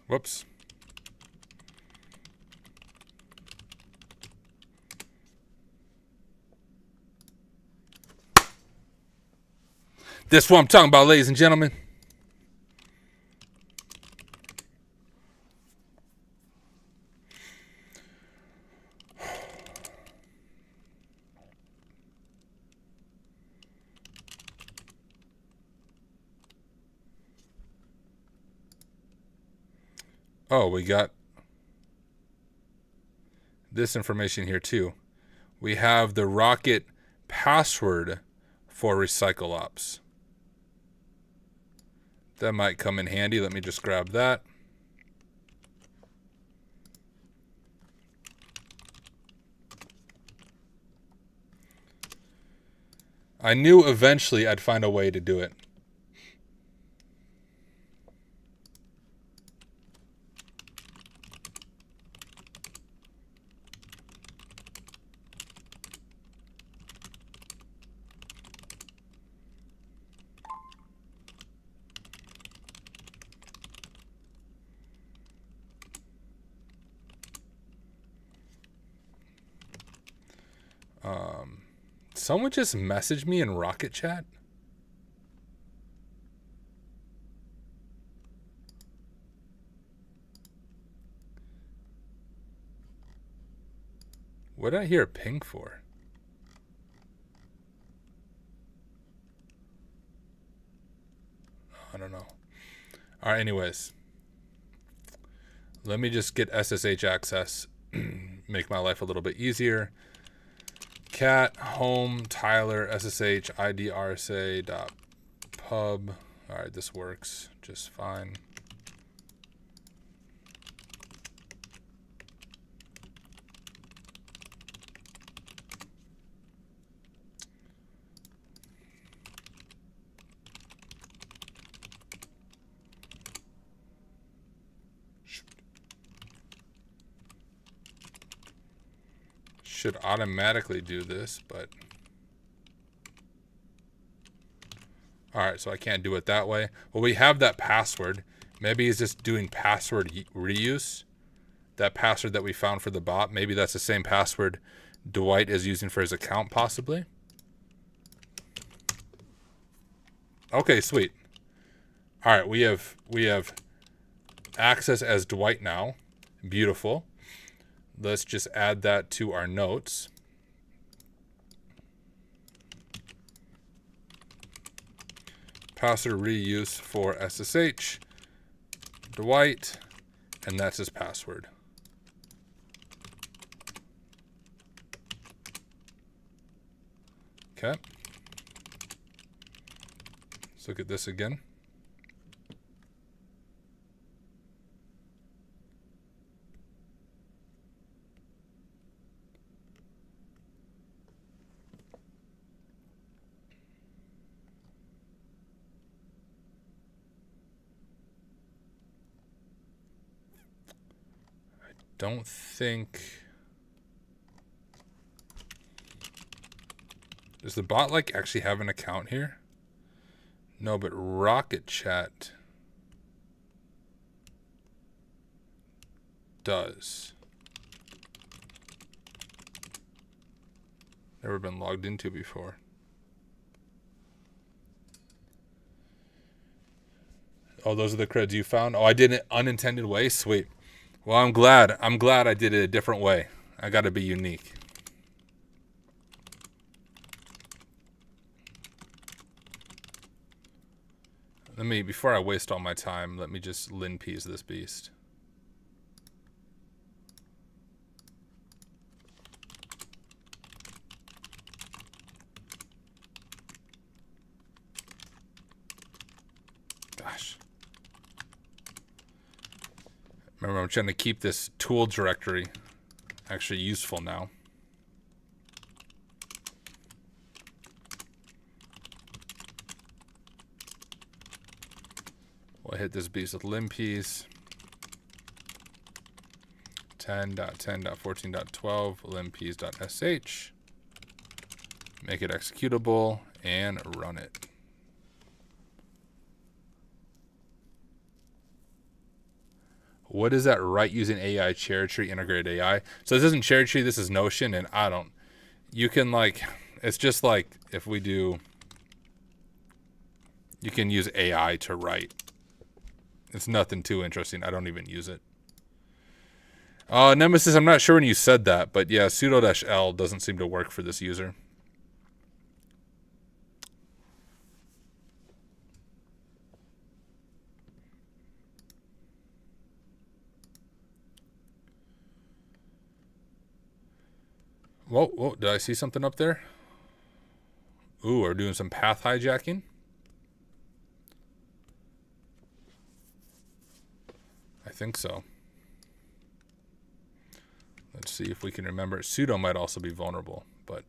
Whoops. That's what I'm talking about, ladies and gentlemen. Oh, we got this information here too. We have the Rocket password for Recycle Ops. That might come in handy. Let me just grab that. I knew eventually I'd find a way to do it. Someone just messaged me in Rocket Chat. What did I hear a ping for? I don't know. All right, anyways. Let me just get SSH access. Make my life a little bit easier. Cat home Tyler SSH ID RSA dot pub. All right, this works just fine. Should automatically do this, but all right, so I can't do it that way. Well, we have that password. Maybe he's just doing password reuse. That password that we found for the bot, maybe that's the same password Dwight is using for his account, possibly. Okay, sweet. All right, we have access as Dwight now. Beautiful. Let's just add that to our notes. Password reuse for SSH. Dwight, and that's his password. Okay. Let's look at this again. Don't think... Does the bot like actually have an account here? No, but Rocket Chat does. Never been logged into before. Oh, those are the creds you found? Oh, I did it unintended way? Sweet. Well, I'm glad I did it a different way. I got to be unique. Let me, before I waste all my time, let me just linpiece this beast. Gosh. Remember, I'm trying to keep this tool directory actually useful now. We'll hit this beast with linpiece. 10.10.14.12 linpiece.sh. Make it executable and run it. What is that write using AI cherry tree integrated AI? So this isn't cherry tree, this is Notion, and you can like, it's just like if we do, you can use AI to write. It's nothing too interesting. I don't even use it. Nemesis, I'm not sure when you said that, but yeah, sudo-l doesn't seem to work for this user. Whoa, did I see something up there? Ooh, we're doing some path hijacking. I think so. Let's see if we can remember. Sudo might also be vulnerable, but...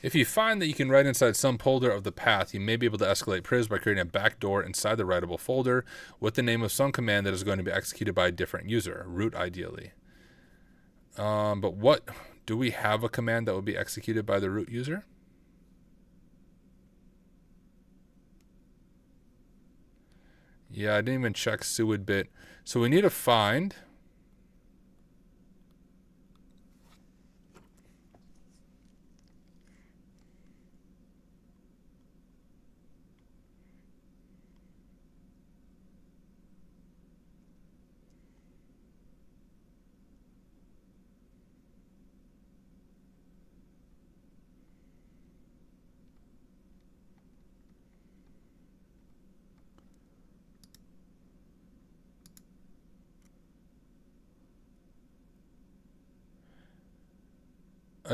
If you find that you can write inside some folder of the path, you may be able to escalate priv by creating a backdoor inside the writable folder with the name of some command that is going to be executed by a different user, root ideally. But what, do we have a command that will be executed by the root user? Yeah, I didn't even check suidbit. So we need to find...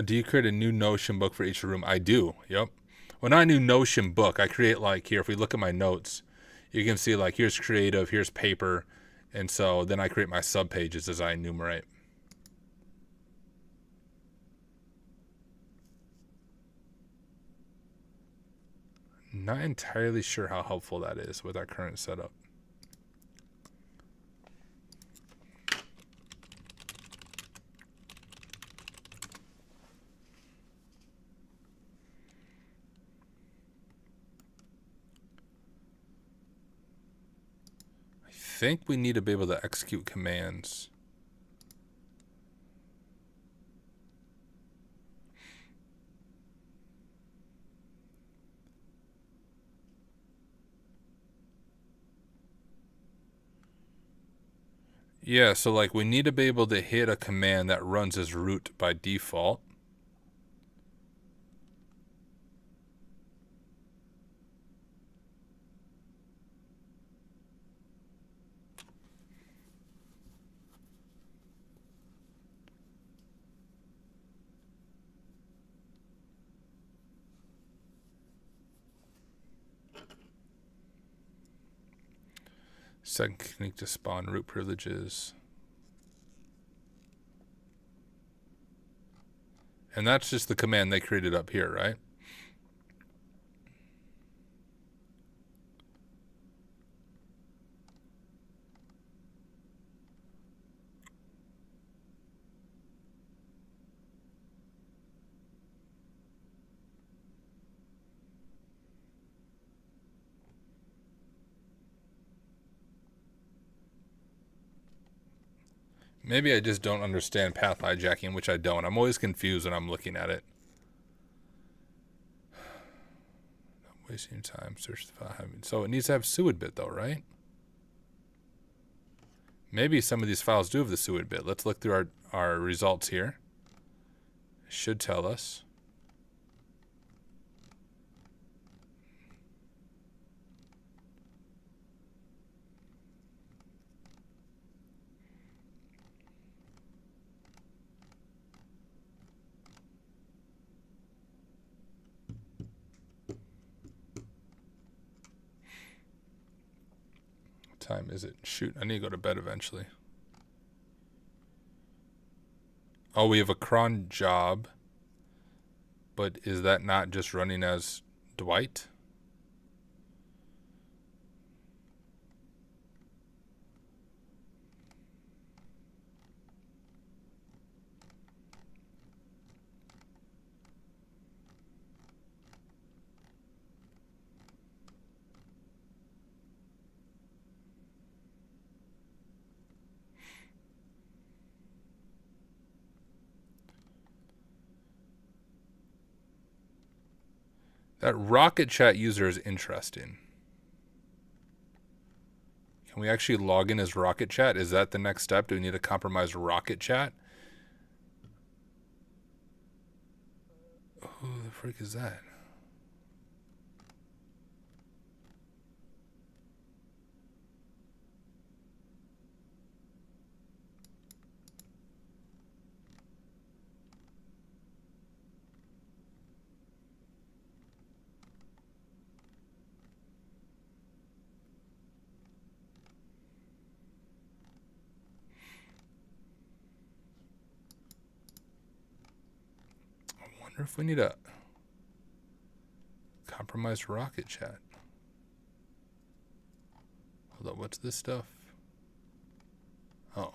do you create a new Notion book for each room? I do, yep. Well, not a new Notion book. I create like here, if we look at my notes, you can see like here's creative, here's paper. And so then I create my subpages as I enumerate. Not entirely sure how helpful that is with our current setup. I think we need to be able to execute commands. Yeah, so like we need to be able to hit a command that runs as root by default. Second technique to spawn root privileges. And that's just the command they created up here, right? Maybe I just don't understand path hijacking, which I don't. I'm always confused when I'm looking at it. Not wasting time. Search the file. So it needs to have suid bit though, right? Maybe some of these files do have the suid bit. Let's look through our results here. It should tell us. Time is it? Shoot, I need to go to bed eventually. Oh, we have a cron job, but is that not just running as Dwight? That Rocket Chat user is interesting. Can we actually log in as Rocket Chat? Is that the next step? Do we need to compromise Rocket Chat? Who the frick is that? I wonder if we need a compromised Rocket Chat. Hold on, what's this stuff? Oh.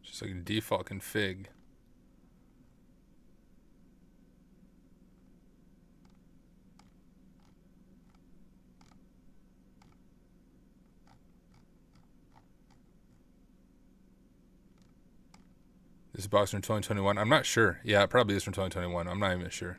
Just like a default config. This box from 2021. I'm not sure. Yeah, it probably is from 2021. I'm not even sure.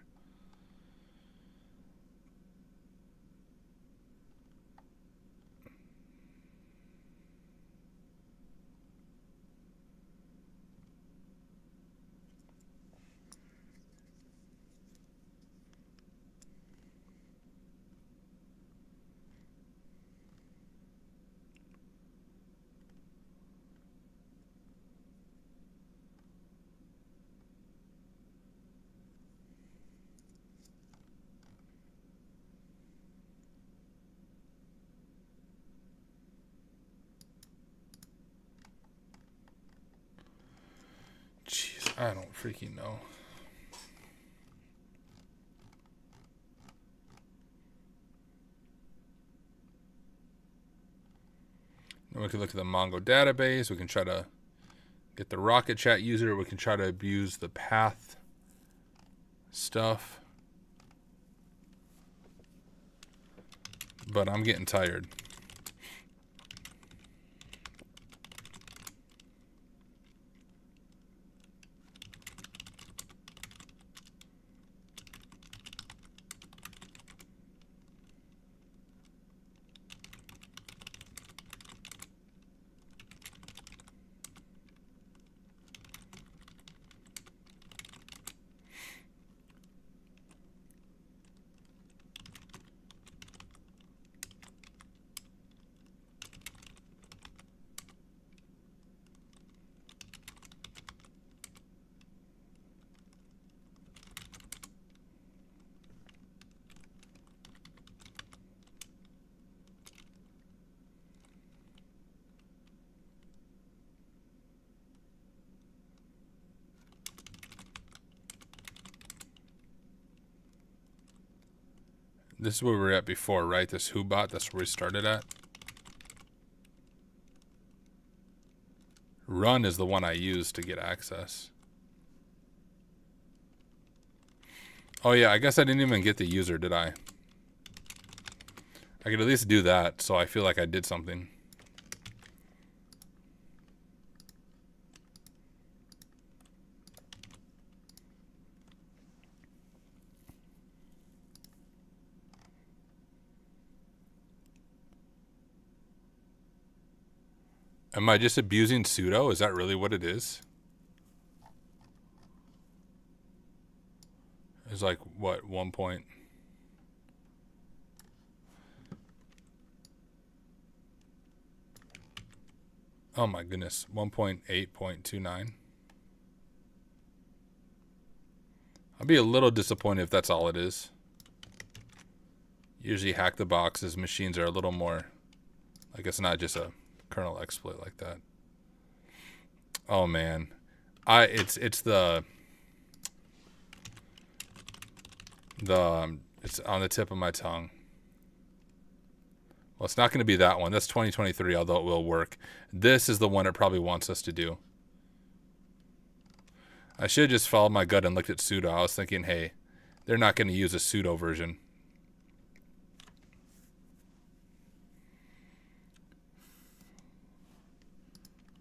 Jeez, I don't freaking know. Then we can look at the Mongo database. We can try to get the Rocket Chat user. We can try to abuse the path stuff. But I'm getting tired. This is where we were at before, right? This who-bot, that's where we started at. Run is the one I used to get access. Oh yeah, I guess I didn't even get the user, did I? I could at least do that, so I feel like I did something. Am I just abusing sudo? Is that really what it is? It's like, what, 1 point? Oh my goodness, 1.8.29. I'll be a little disappointed if that's all it is. Usually Hack the Box's machines are a little more, like it's not just a kernel exploit like that. Oh man, it's on the tip of my tongue. Well, it's not going to be that one. That's 2023, although it will work. This is the one it probably wants us to do. I should have just followed my gut and looked at sudo. I was thinking, hey, they're not going to use a sudo version.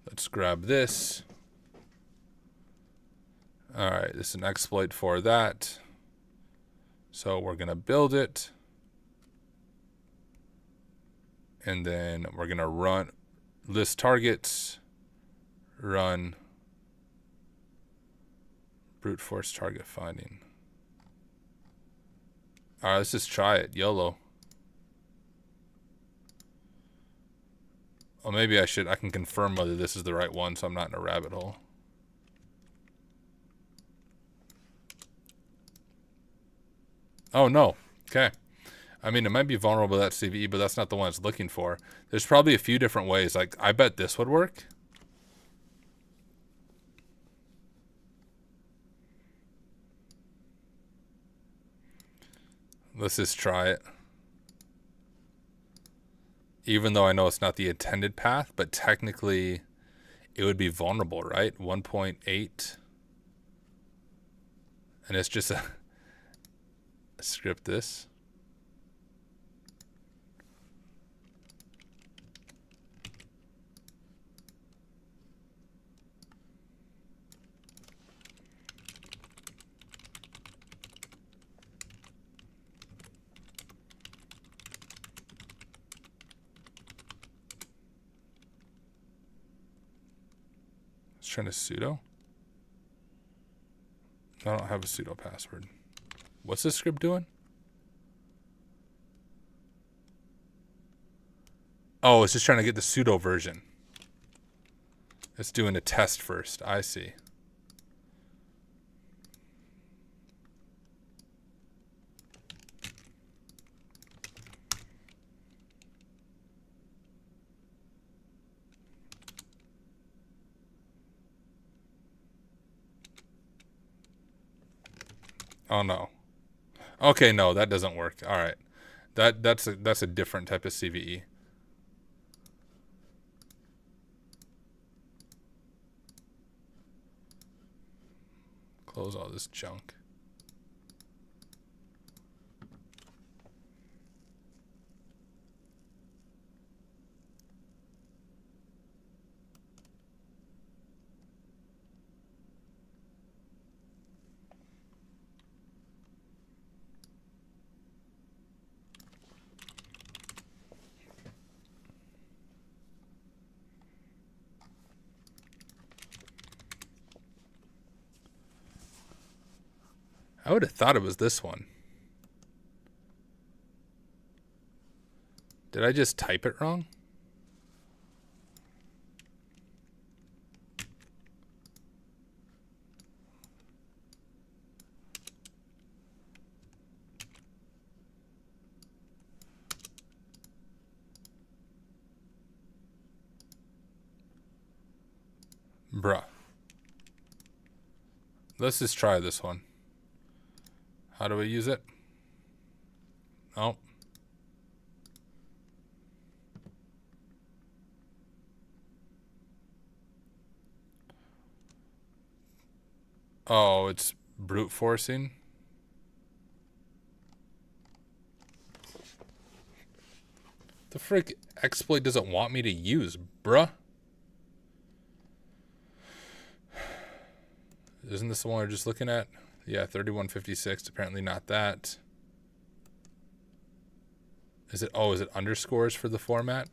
Let's grab this. All right, this is an exploit for that. So we're going to build it. And then we're going to run list targets, run brute force target finding. All right, let's just try it. YOLO. Well, maybe I can confirm whether this is the right one so I'm not in a rabbit hole. Oh, no. Okay. I mean, it might be vulnerable to that CVE, but that's not the one it's looking for. There's probably a few different ways. Like, I bet this would work. Let's just try it. Even though I know it's not the intended path, but technically it would be vulnerable, right? 1.8. And it's just a script this. Trying to sudo. I don't have a sudo password. What's this script doing? Oh, it's just trying to get the sudo version. It's doing a test first. I see. Oh no. Okay, no, that doesn't work. All right. That's a different type of CVE. Close all this junk. I would have thought it was this one. Did I just type it wrong? Bruh. Let's just try this one. How do we use it? Oh. Oh, it's brute forcing. The frick exploit doesn't want me to use, bruh. Isn't this the one we're just looking at? Yeah, 3156. Apparently not that. Is it? Oh, is it underscores for the format?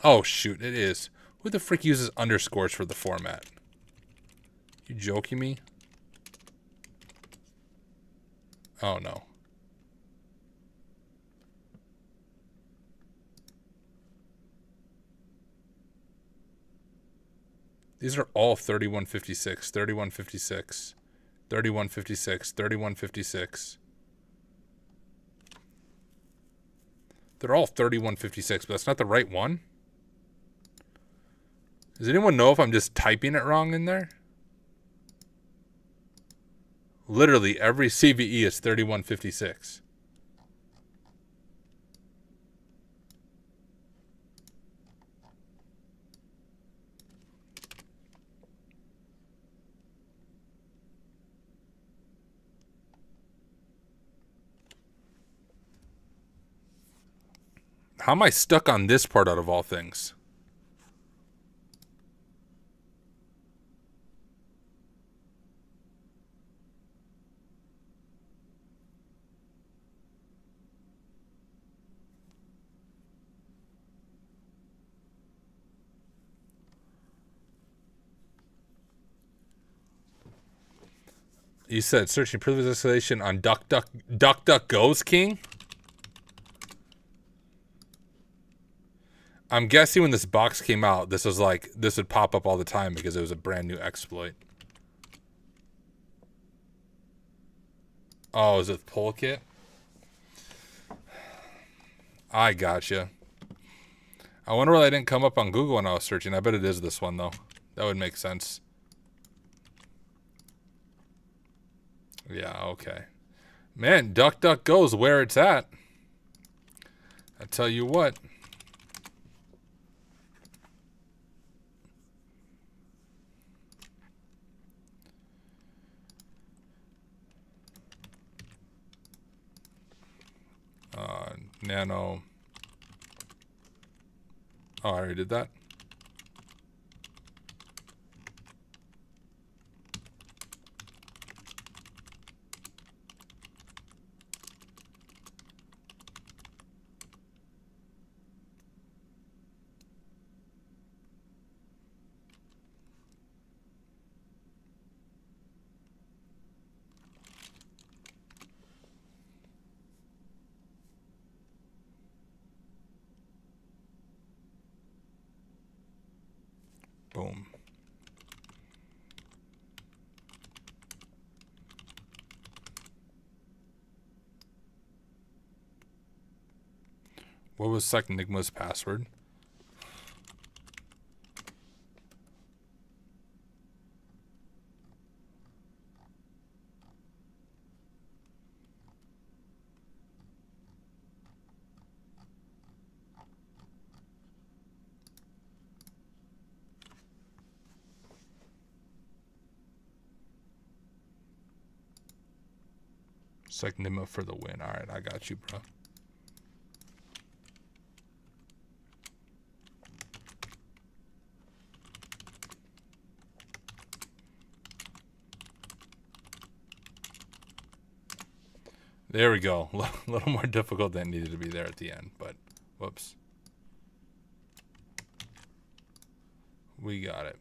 Oh, shoot, it is. Who the frick uses underscores for the format? You joking me? Oh, no. These are all 3156, 3156, 3156, 3156. They're all 3156, but that's not the right one. Does anyone know if I'm just typing it wrong in there? Literally every CVE is 3156. How am I stuck on this part out of all things? You said searching privilege escalation on DuckDuckGo's King? I'm guessing when this box came out, this was like, this would pop up all the time because it was a brand new exploit. Oh, is it pull kit? I gotcha. I wonder why that didn't come up on Google when I was searching. I bet it is this one, though. That would make sense. Yeah, okay. Man, DuckDuckGo's where it's at. I tell you what. Nano. Oh, I already did that. Boom. What was Enigma's password? Enigma for the win. All right, I got you, bro. There we go. A little more difficult than it needed to be there at the end, but whoops. We got it.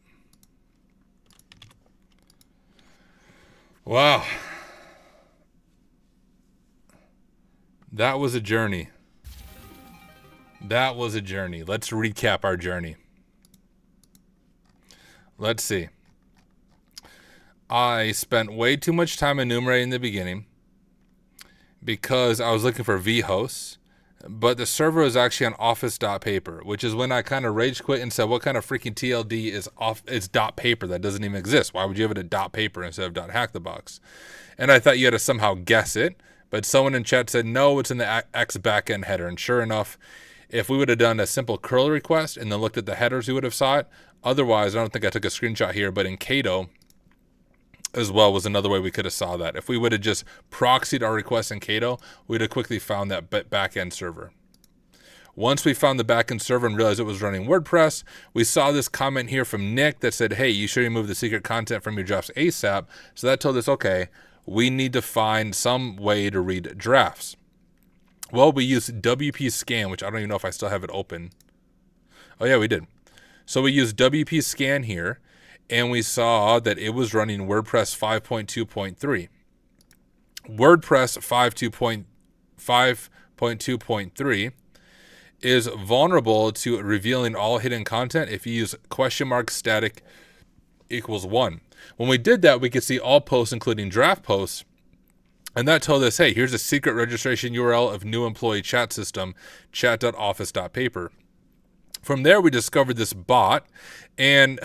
Wow. That was a journey. That was a journey. Let's recap our journey. Let's see. I spent way too much time enumerating in the beginning because I was looking for vhosts, but the server was actually on office.paper, which is when I kind of rage quit and said, what kind of freaking TLD is it's .paper that doesn't even exist? Why would you have it at .paper instead of .hackthebox? And I thought you had to somehow guess it, But someone in chat said, no, it's in the X backend header. And sure enough, if we would have done a simple curl request and then looked at the headers, we would have saw it. Otherwise, I don't think I took a screenshot here, but in Cato as well was another way we could have saw that. If we would have just proxied our request in Cato, we'd have quickly found that backend server. Once we found the backend server and realized it was running WordPress, we saw this comment here from Nick that said, hey, you should remove the secret content from your drafts ASAP. So that told us, okay, we need to find some way to read drafts. Well, we used WP Scan, which I don't even know if I still have it open. Oh yeah, we did. So we used WP Scan here, and we saw that it was running WordPress 5.2.3. WordPress 5.2.3 is vulnerable to revealing all hidden content if you use !static equals 1. When we did that, we could see all posts, including draft posts. And that told us, hey, here's a secret registration URL of new employee chat system, chat.office.paper. From there, we discovered this bot, and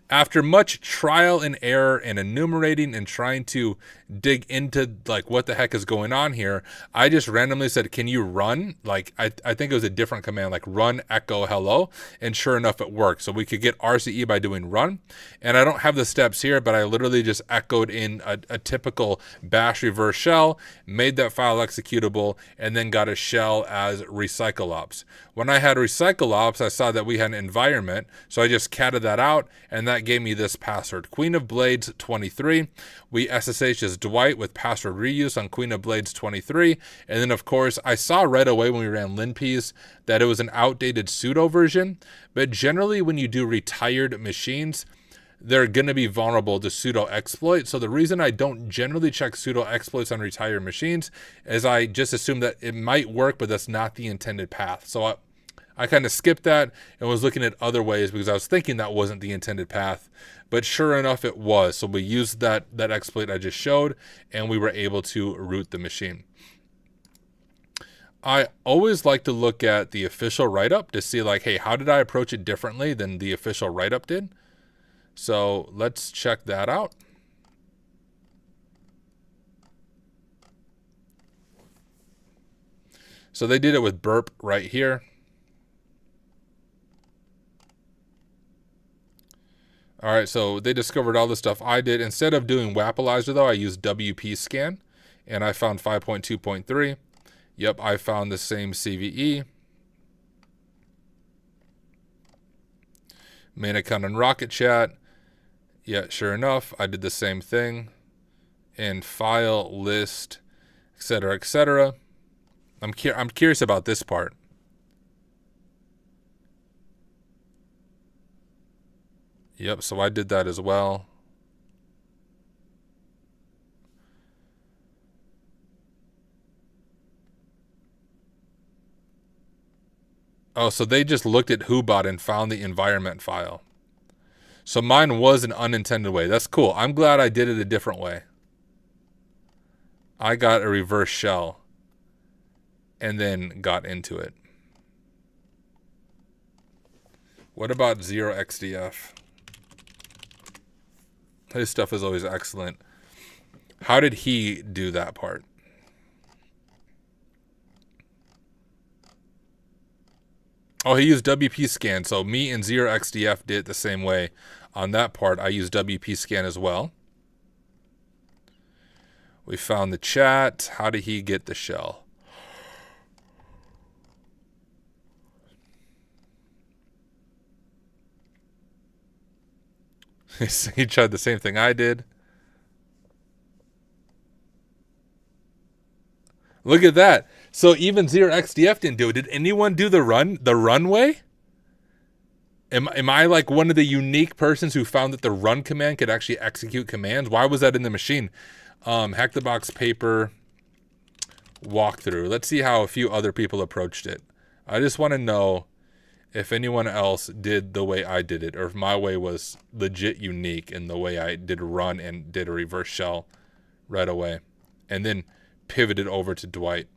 after much trial and error and enumerating and trying to dig into like what the heck is going on here, I just randomly said, can you run? Like, I think it was a different command, like run echo hello, and sure enough, it worked. So we could get RCE by doing run, and I don't have the steps here, but I literally just echoed in a typical bash reverse shell, made that file executable, and then got a shell as recycleops. When I had recycleops, I saw that we had an environment, so I just catted that out, and that gave me this password, Queen of Blades 23. We SSH as Dwight with password reuse on Queen of Blades 23, and then of course I saw right away when we ran linpiece that it was an outdated sudo version, but generally when you do retired machines, they're going to be vulnerable to sudo exploit. So the reason I don't generally check sudo exploits on retired machines is I just assume that it might work, but that's not the intended path. So I kind of skipped that and was looking at other ways because I was thinking that wasn't the intended path, but sure enough, it was. So we used that exploit I just showed, and we were able to root the machine. I always like to look at the official write-up to see like, hey, how did I approach it differently than the official write-up did? So let's check that out. So they did it with burp right here. All right, so they discovered all the stuff I did. Instead of doing Wappalizer though, I used WP Scan, and I found 5.2.3. Yep, I found the same CVE. Main account on Rocket Chat. Yeah, sure enough, I did the same thing. And file, list, etc., etc. I'm curious about this part. Yep, so I did that as well. Oh, so they just looked at whobot and found the environment file. So mine was an unintended way. That's cool. I'm glad I did it a different way. I got a reverse shell and then got into it. What about 0xdf? His stuff is always excellent. How did he do that part? Oh, he used WP Scan. So me and 0xdf did it the same way. On that part, I used WP Scan as well. We found the chat. How did he get the shell? He tried the same thing I did. Look at that. So even 0xdf didn't do it. Did anyone do the runway? Am I like one of the unique persons who found that the run command could actually execute commands? Why was that in the machine? Hack the box paper walkthrough. Let's see how a few other people approached it. I just want to know if anyone else did the way I did it, or if my way was legit unique in the way I did run and did a reverse shell right away, and then pivoted over to Dwight.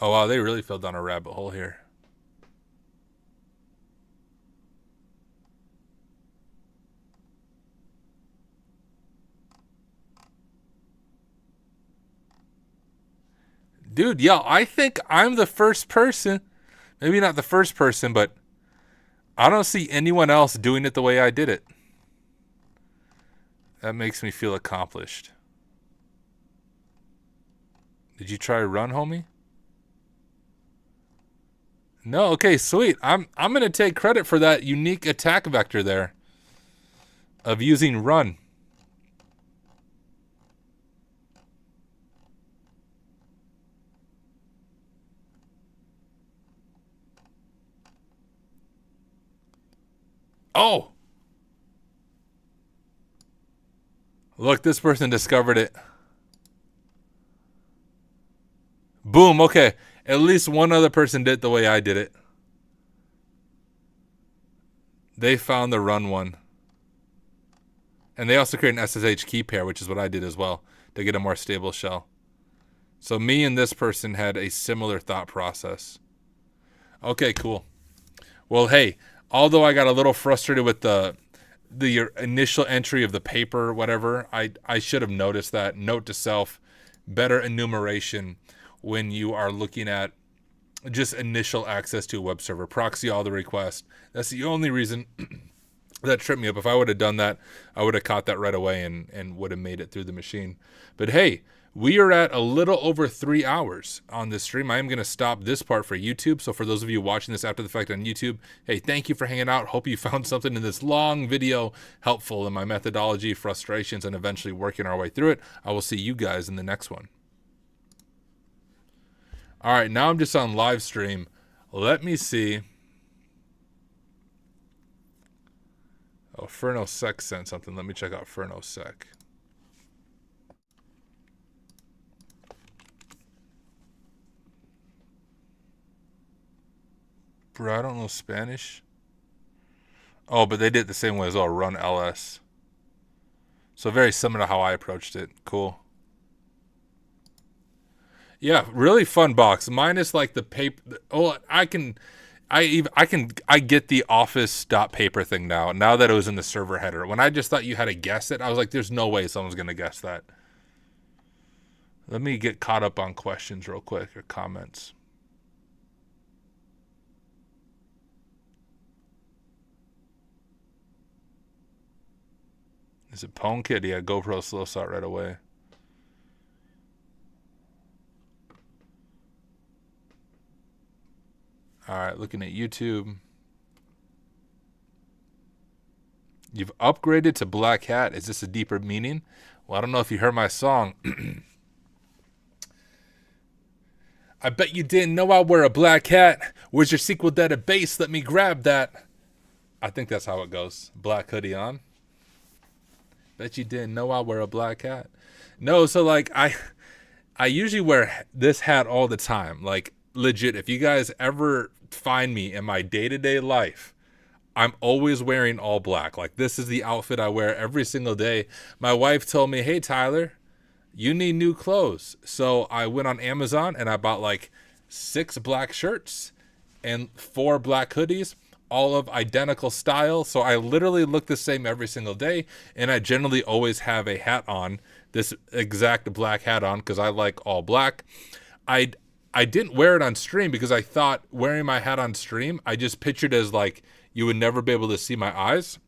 Oh, wow, they really fell down a rabbit hole here. Dude, yeah, I think I'm the first person. Maybe not the first person, but I don't see anyone else doing it the way I did it. That makes me feel accomplished. Did you try run, homie? No, okay, sweet. I'm gonna take credit for that unique attack vector there of using run. Oh! Look, this person discovered it. Boom, okay. At least one other person did it the way I did it. They found the run one. And they also create an SSH key pair, which is what I did as well, to get a more stable shell. So me and this person had a similar thought process. Okay, cool. Well, hey, although I got a little frustrated with the initial entry of the paper, whatever, I should have noticed that. Note to self, better enumeration when you are looking at just initial access to a web server. Proxy all the requests. That's the only reason that tripped me up. If I would have done that, I would have caught that right away and would have made it through the machine. But hey, we are at a little over 3 hours on this stream. I am going to stop this part for YouTube. So for those of you watching this after the fact on YouTube, hey, thank you for hanging out. Hope you found something in this long video helpful in my methodology, frustrations, and eventually working our way through it. I will see you guys in the next one. All right, now I'm just on live stream. Let me see. Oh, FernoSec sent something. Let me check out FernoSec. Bro, I don't know Spanish. Oh, but they did it the same way as well. Run ls. So very similar to how I approached it. Cool. Yeah, really fun box. Minus like the paper. Oh, I get the office.paper thing now. Now that it was in the server header. When I just thought you had to guess it, I was like, there's no way someone's gonna guess that. Let me get caught up on questions real quick or comments. Is it Pwned Kid? Yeah, GoPro slow start right away. All right, looking at YouTube. You've upgraded to Black Hat. Is this a deeper meaning? Well, I don't know if you heard my song. I bet you didn't know I wear a black hat. Where's your SQL database? Let me grab that. I think that's how it goes. Black hoodie on. Bet you didn't know I wear a black hat. No, so like I usually wear this hat all the time. Like legit, if you guys ever find me in my day-to-day life, I'm always wearing all black. Like this is the outfit I wear every single day. My wife told me, hey Tyler, you need new clothes. So I went on Amazon and I bought like 6 black shirts and 4 black hoodies, all of identical style. So I literally look the same every single day. And I generally always have a hat on, this exact black hat on, because I like all black. I didn't wear it on stream because I thought wearing my hat on stream, I just pictured as like you would never be able to see my eyes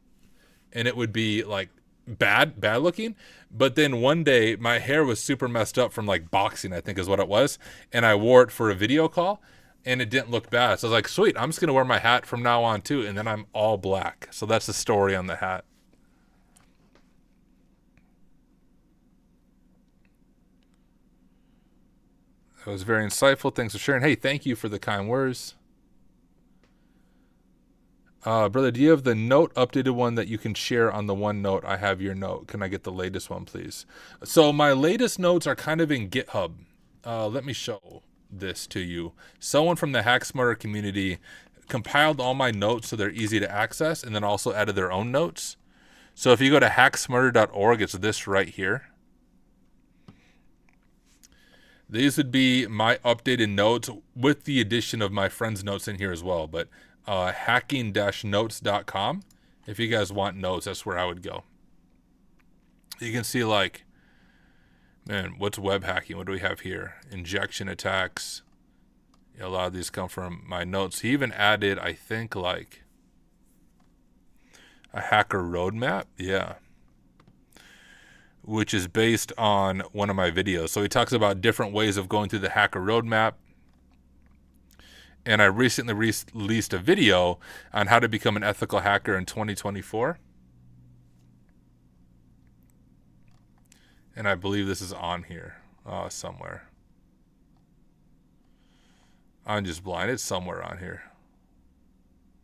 and it would be like bad looking. But then one day my hair was super messed up from like boxing, I think is what it was. And I wore it for a video call and it didn't look bad. So I was like, sweet, I'm just going to wear my hat from now on too. And then I'm all black. So that's the story on the hat. That was very insightful. Thanks for sharing. Hey, thank you for the kind words. Brother, do you have the note updated one that you can share on the OneNote? I have your note. Can I get the latest one, please? So my latest notes are kind of in GitHub. Let me show this to you. Someone from the Hack Smarter community compiled all my notes so they're easy to access and then also added their own notes. So if you go to hacksmarter.org, it's this right here. These would be my updated notes with the addition of my friend's notes in here as well. But hacking-notes.com. If you guys want notes, that's where I would go. You can see like, man, what's web hacking? What do we have here? Injection attacks. A lot of these come from my notes. He even added, I think, like a hacker roadmap. Yeah. Which is based on one of my videos. So he talks about different ways of going through the hacker roadmap. And I recently released a video on how to become an ethical hacker in 2024. And I believe this is on here somewhere. I'm just blind. It's somewhere on here.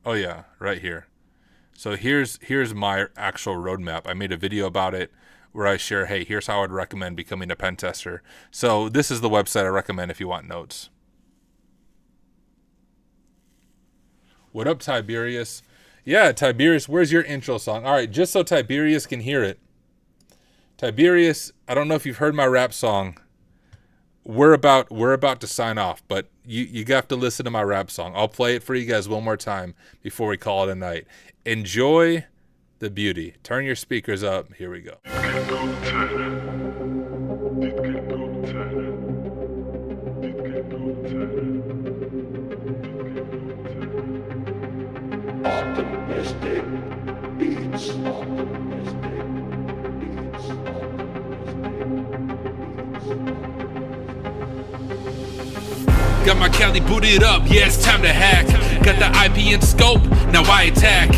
Oh yeah, right here. So here's my actual roadmap. I made a video about it where I share, hey, here's how I'd recommend becoming a pen tester. So this is the website I recommend if you want notes. What up, Tiberius? Yeah, Tiberius, where's your intro song? All right, just so Tiberius can hear it. Tiberius, I don't know if you've heard my rap song. We're about to sign off, but you have to listen to my rap song. I'll play it for you guys one more time before we call it a night. Enjoy the beauty. Turn your speakers up. Here we go. Optimistic beats. Got my Cali booted up, yeah, it's time to hack. Got the IP in scope, now I attack.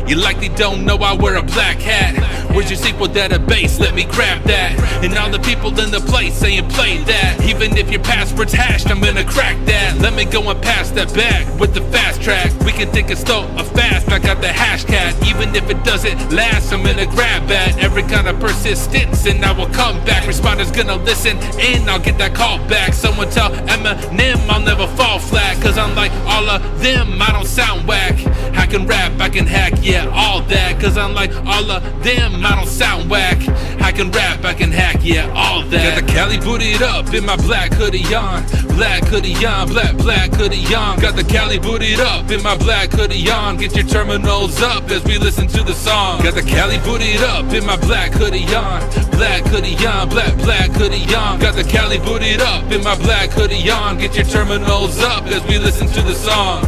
You likely don't know I wear a black hat. Where's your SQL database? Let me grab that. And all the people in the place saying play that. Even if your password's hashed, I'm gonna crack that. Let me go and pass that back with the fast track. We can think it's slow or fast, I got the hashtag. Even if it doesn't last, I'm gonna grab that. Every kind of persistence and I will come back. Responders gonna listen and I'll get that call back. Someone tell Eminem I'll never fall flat. Cause unlike all of them, I don't sound whack. I can rap, I can hack, yeah, all that. Cause unlike all of them, I don't sound whack. I can rap, I can hack, yeah, all that. Got the Cali booted up in my black hoodie on. Black hoodie on, black hoodie on. Got the Cali booted up in my black hoodie on. Get your terminals up as we listen to the song. Got the Cali booted up in my black hoodie on. Black hoodie on, black hoodie on. Got the Cali booted up in my black hoodie on. Get your terminals up as we listen to the song.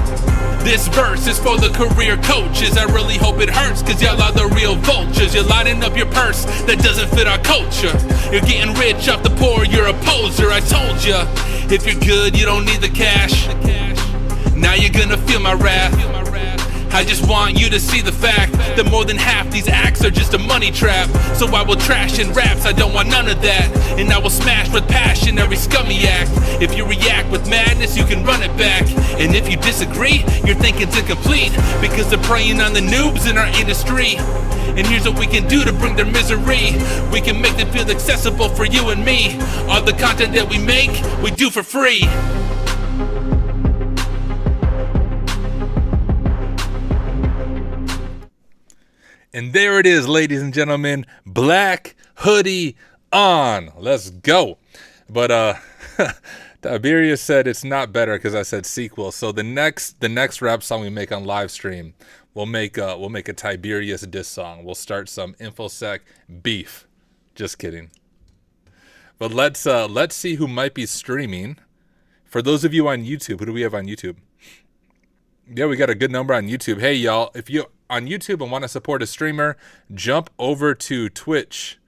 This verse is for the career coaches. I really hope it hurts, cause y'all are the real vultures. You're lining up your purse that doesn't fit our culture. You're getting rich off the poor, you're a poser. I told ya, if you're good, you don't need the cash. Now you're gonna feel my wrath. I just want you to see the fact that more than half these acts are just a money trap. So I will trash in raps, I don't want none of that. And I will smash with passion every scummy act. If you react with madness, you can run it back. And if you disagree, your thinking's incomplete. Because they're preying on the noobs in our industry. And here's what we can do to bring their misery. We can make them feel accessible for you and me. All the content that we make, we do for free. And there it is, ladies and gentlemen. Black hoodie on. Let's go. But Tiberius said it's not better because I said sequel. So the next rap song we make on live stream, we'll make a Tiberius diss song. We'll start some InfoSec beef. Just kidding. But let's see who might be streaming. For those of you on YouTube, who do we have on YouTube? Yeah, we got a good number on YouTube. Hey, y'all, if you on YouTube and want to support a streamer, jump over to Twitch.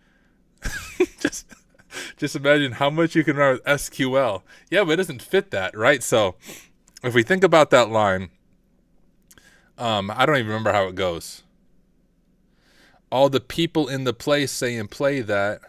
just imagine how much you can run with SQL. Yeah, but it doesn't fit that, right? So if we think about that line, I don't even remember how it goes. All the people in the place saying play that.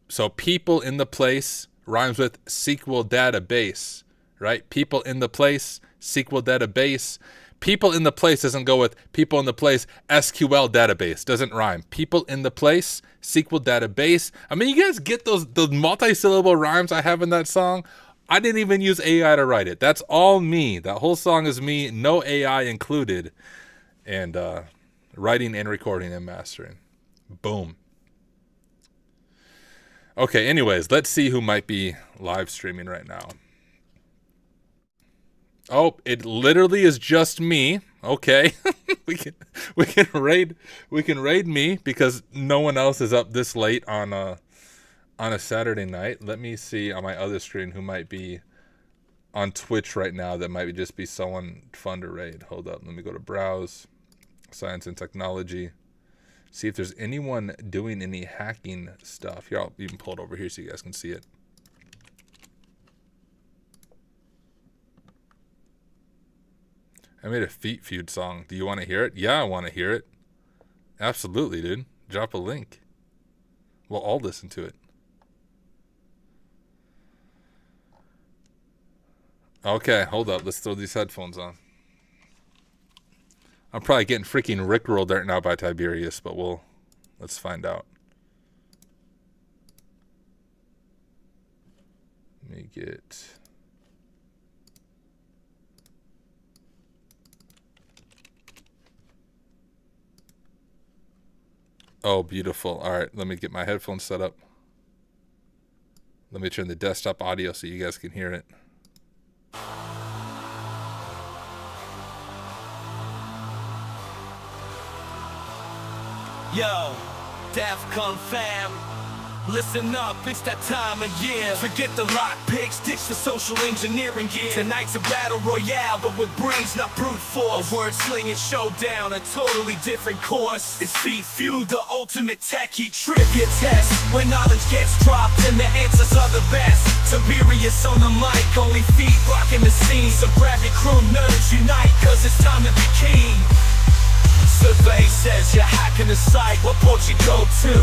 So people in the place rhymes with SQL database, right? People in the place, SQL database. People in the place doesn't go with people in the place, SQL database. Doesn't rhyme. People in the place, SQL database. I mean, you guys get those multi-syllable rhymes I have in that song? I didn't even use AI to write it. That's all me. That whole song is me, no AI included. And writing and recording and mastering. Boom. Okay, anyways, let's see who might be live streaming right now. Oh, it literally is just me. Okay. we can raid me because no one else is up this late on a Saturday night. Let me see on my other screen who might be on Twitch right now that might just be someone fun to raid. Hold up, let me go to browse, science and technology. See if there's anyone doing any hacking stuff. Here, I'll even pull it over here so you guys can see it. I made a Feet Feud song. Do you want to hear it? Yeah, I want to hear it. Absolutely, dude. Drop a link. We'll all listen to it. Okay, hold up. Let's throw these headphones on. I'm probably getting freaking rickrolled right now by Tiberius, but let's find out. Let me get... Oh, beautiful. All right, let me get my headphones set up. Let me turn the desktop audio so you guys can hear it. Yo, DEFCON fam, listen up, it's that time of year. Forget the lock picks, ditch the social engineering gear. Tonight's a battle royale, but with brains, not brute force. A word slinging showdown, a totally different course. It's Feet Feud, the ultimate techie trivia test, where knowledge gets dropped and the answers are the best. Tiberius on the mic, only feet rocking the scene. So grab your crew, nerds unite, cause it's time to be king. Survey says you're hacking the site. What port you go to?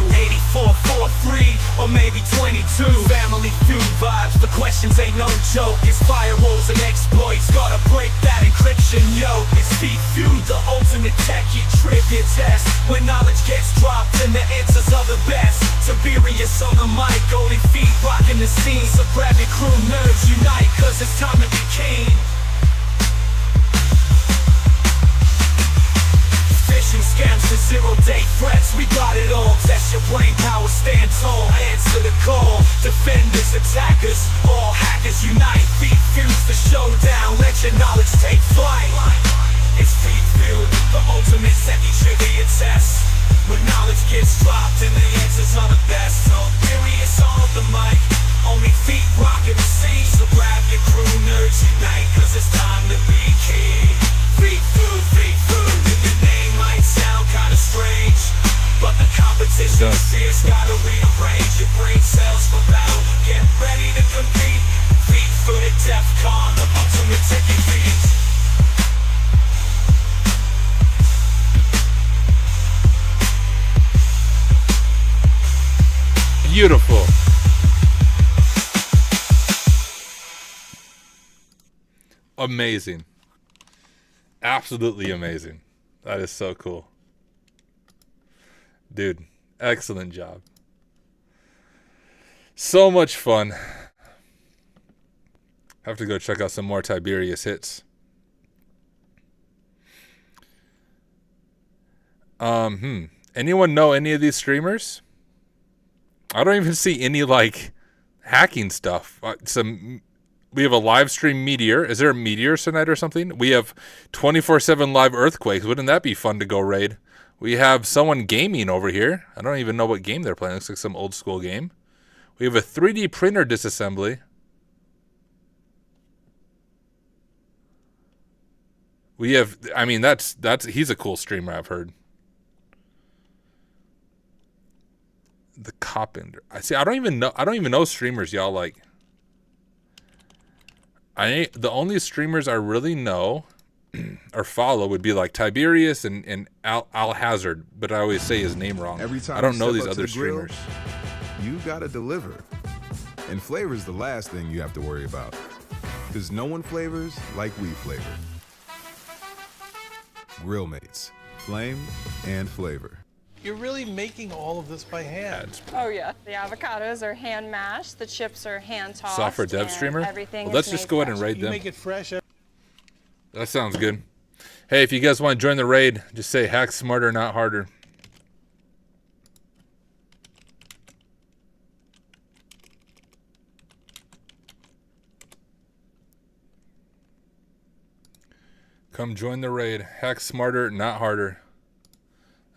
8443 or maybe 22. Family Feud vibes, the questions ain't no joke. It's firewalls and exploits, gotta break that encryption, yo. It's Feet Feud, the ultimate techie trivia test, where knowledge gets dropped and the answers are the best. Tiberius on the mic, only feet rocking the scene. So grab your crew, nerds unite, cause it's time to be king. Phishing scams to zero-day threats, we got it all. Test your brain power, stand tall, answer the call. Defenders, attackers, all hackers unite. Feet Feud, the showdown, let your knowledge take flight. It's Feet Feud, the ultimate techie trivia test, where knowledge gets dropped and the answers are the best. So Tiberius on the mic, only feet rocking the scene. So grab your crew, nerds unite, cause it's time to be king. Feet Feud, Feet Feud, your name might sound kinda strange, but the competition is fierce, gotta rearrange your brain cells for battle. Get ready to compete. Feet Feud at DEFCON, the ultimate techie feat. Beautiful. Amazing. Absolutely amazing. That is so cool. Dude, excellent job. So much fun. Have to go check out some more Tiberius hits. Anyone know any of these streamers? I don't even see any like hacking stuff. We have a live stream meteor. Is there a meteor tonight or something? We have 24/7 live earthquakes. Wouldn't that be fun to go raid? We have someone gaming over here. I don't even know what game they're playing. Looks like some old school game. We have a 3D printer disassembly. We have, I mean, he's a cool streamer, I've heard. The Carpenter. I don't even know streamers y'all like. The only streamers I really know or follow would be like Tiberius and Al Hazard, but I always say his name wrong. Every time I don't you know step these up to other the grill, streamers. You gotta deliver. And flavor's the last thing you have to worry about. Because no one flavors like we flavor. Grill Mates. Flame and flavor. You're really making all of this by hand. Oh yeah. The avocados are hand mashed, the chips are hand tossed. Software dev and streamer? Everything Well, let's is just made go ahead and fresh. raid You them. make it fresh. That sounds good. Hey, if you guys want to join the raid, just say hack smarter, not harder. Come join the raid. Hack smarter, not harder.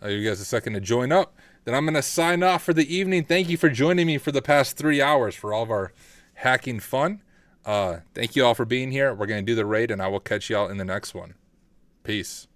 I'll give you guys a second to join up. Then I'm going to sign off for the evening. Thank you for joining me for the past 3 hours for all of our hacking fun. Thank you all for being here. We're going to do the raid, and I will catch y'all in the next one. Peace.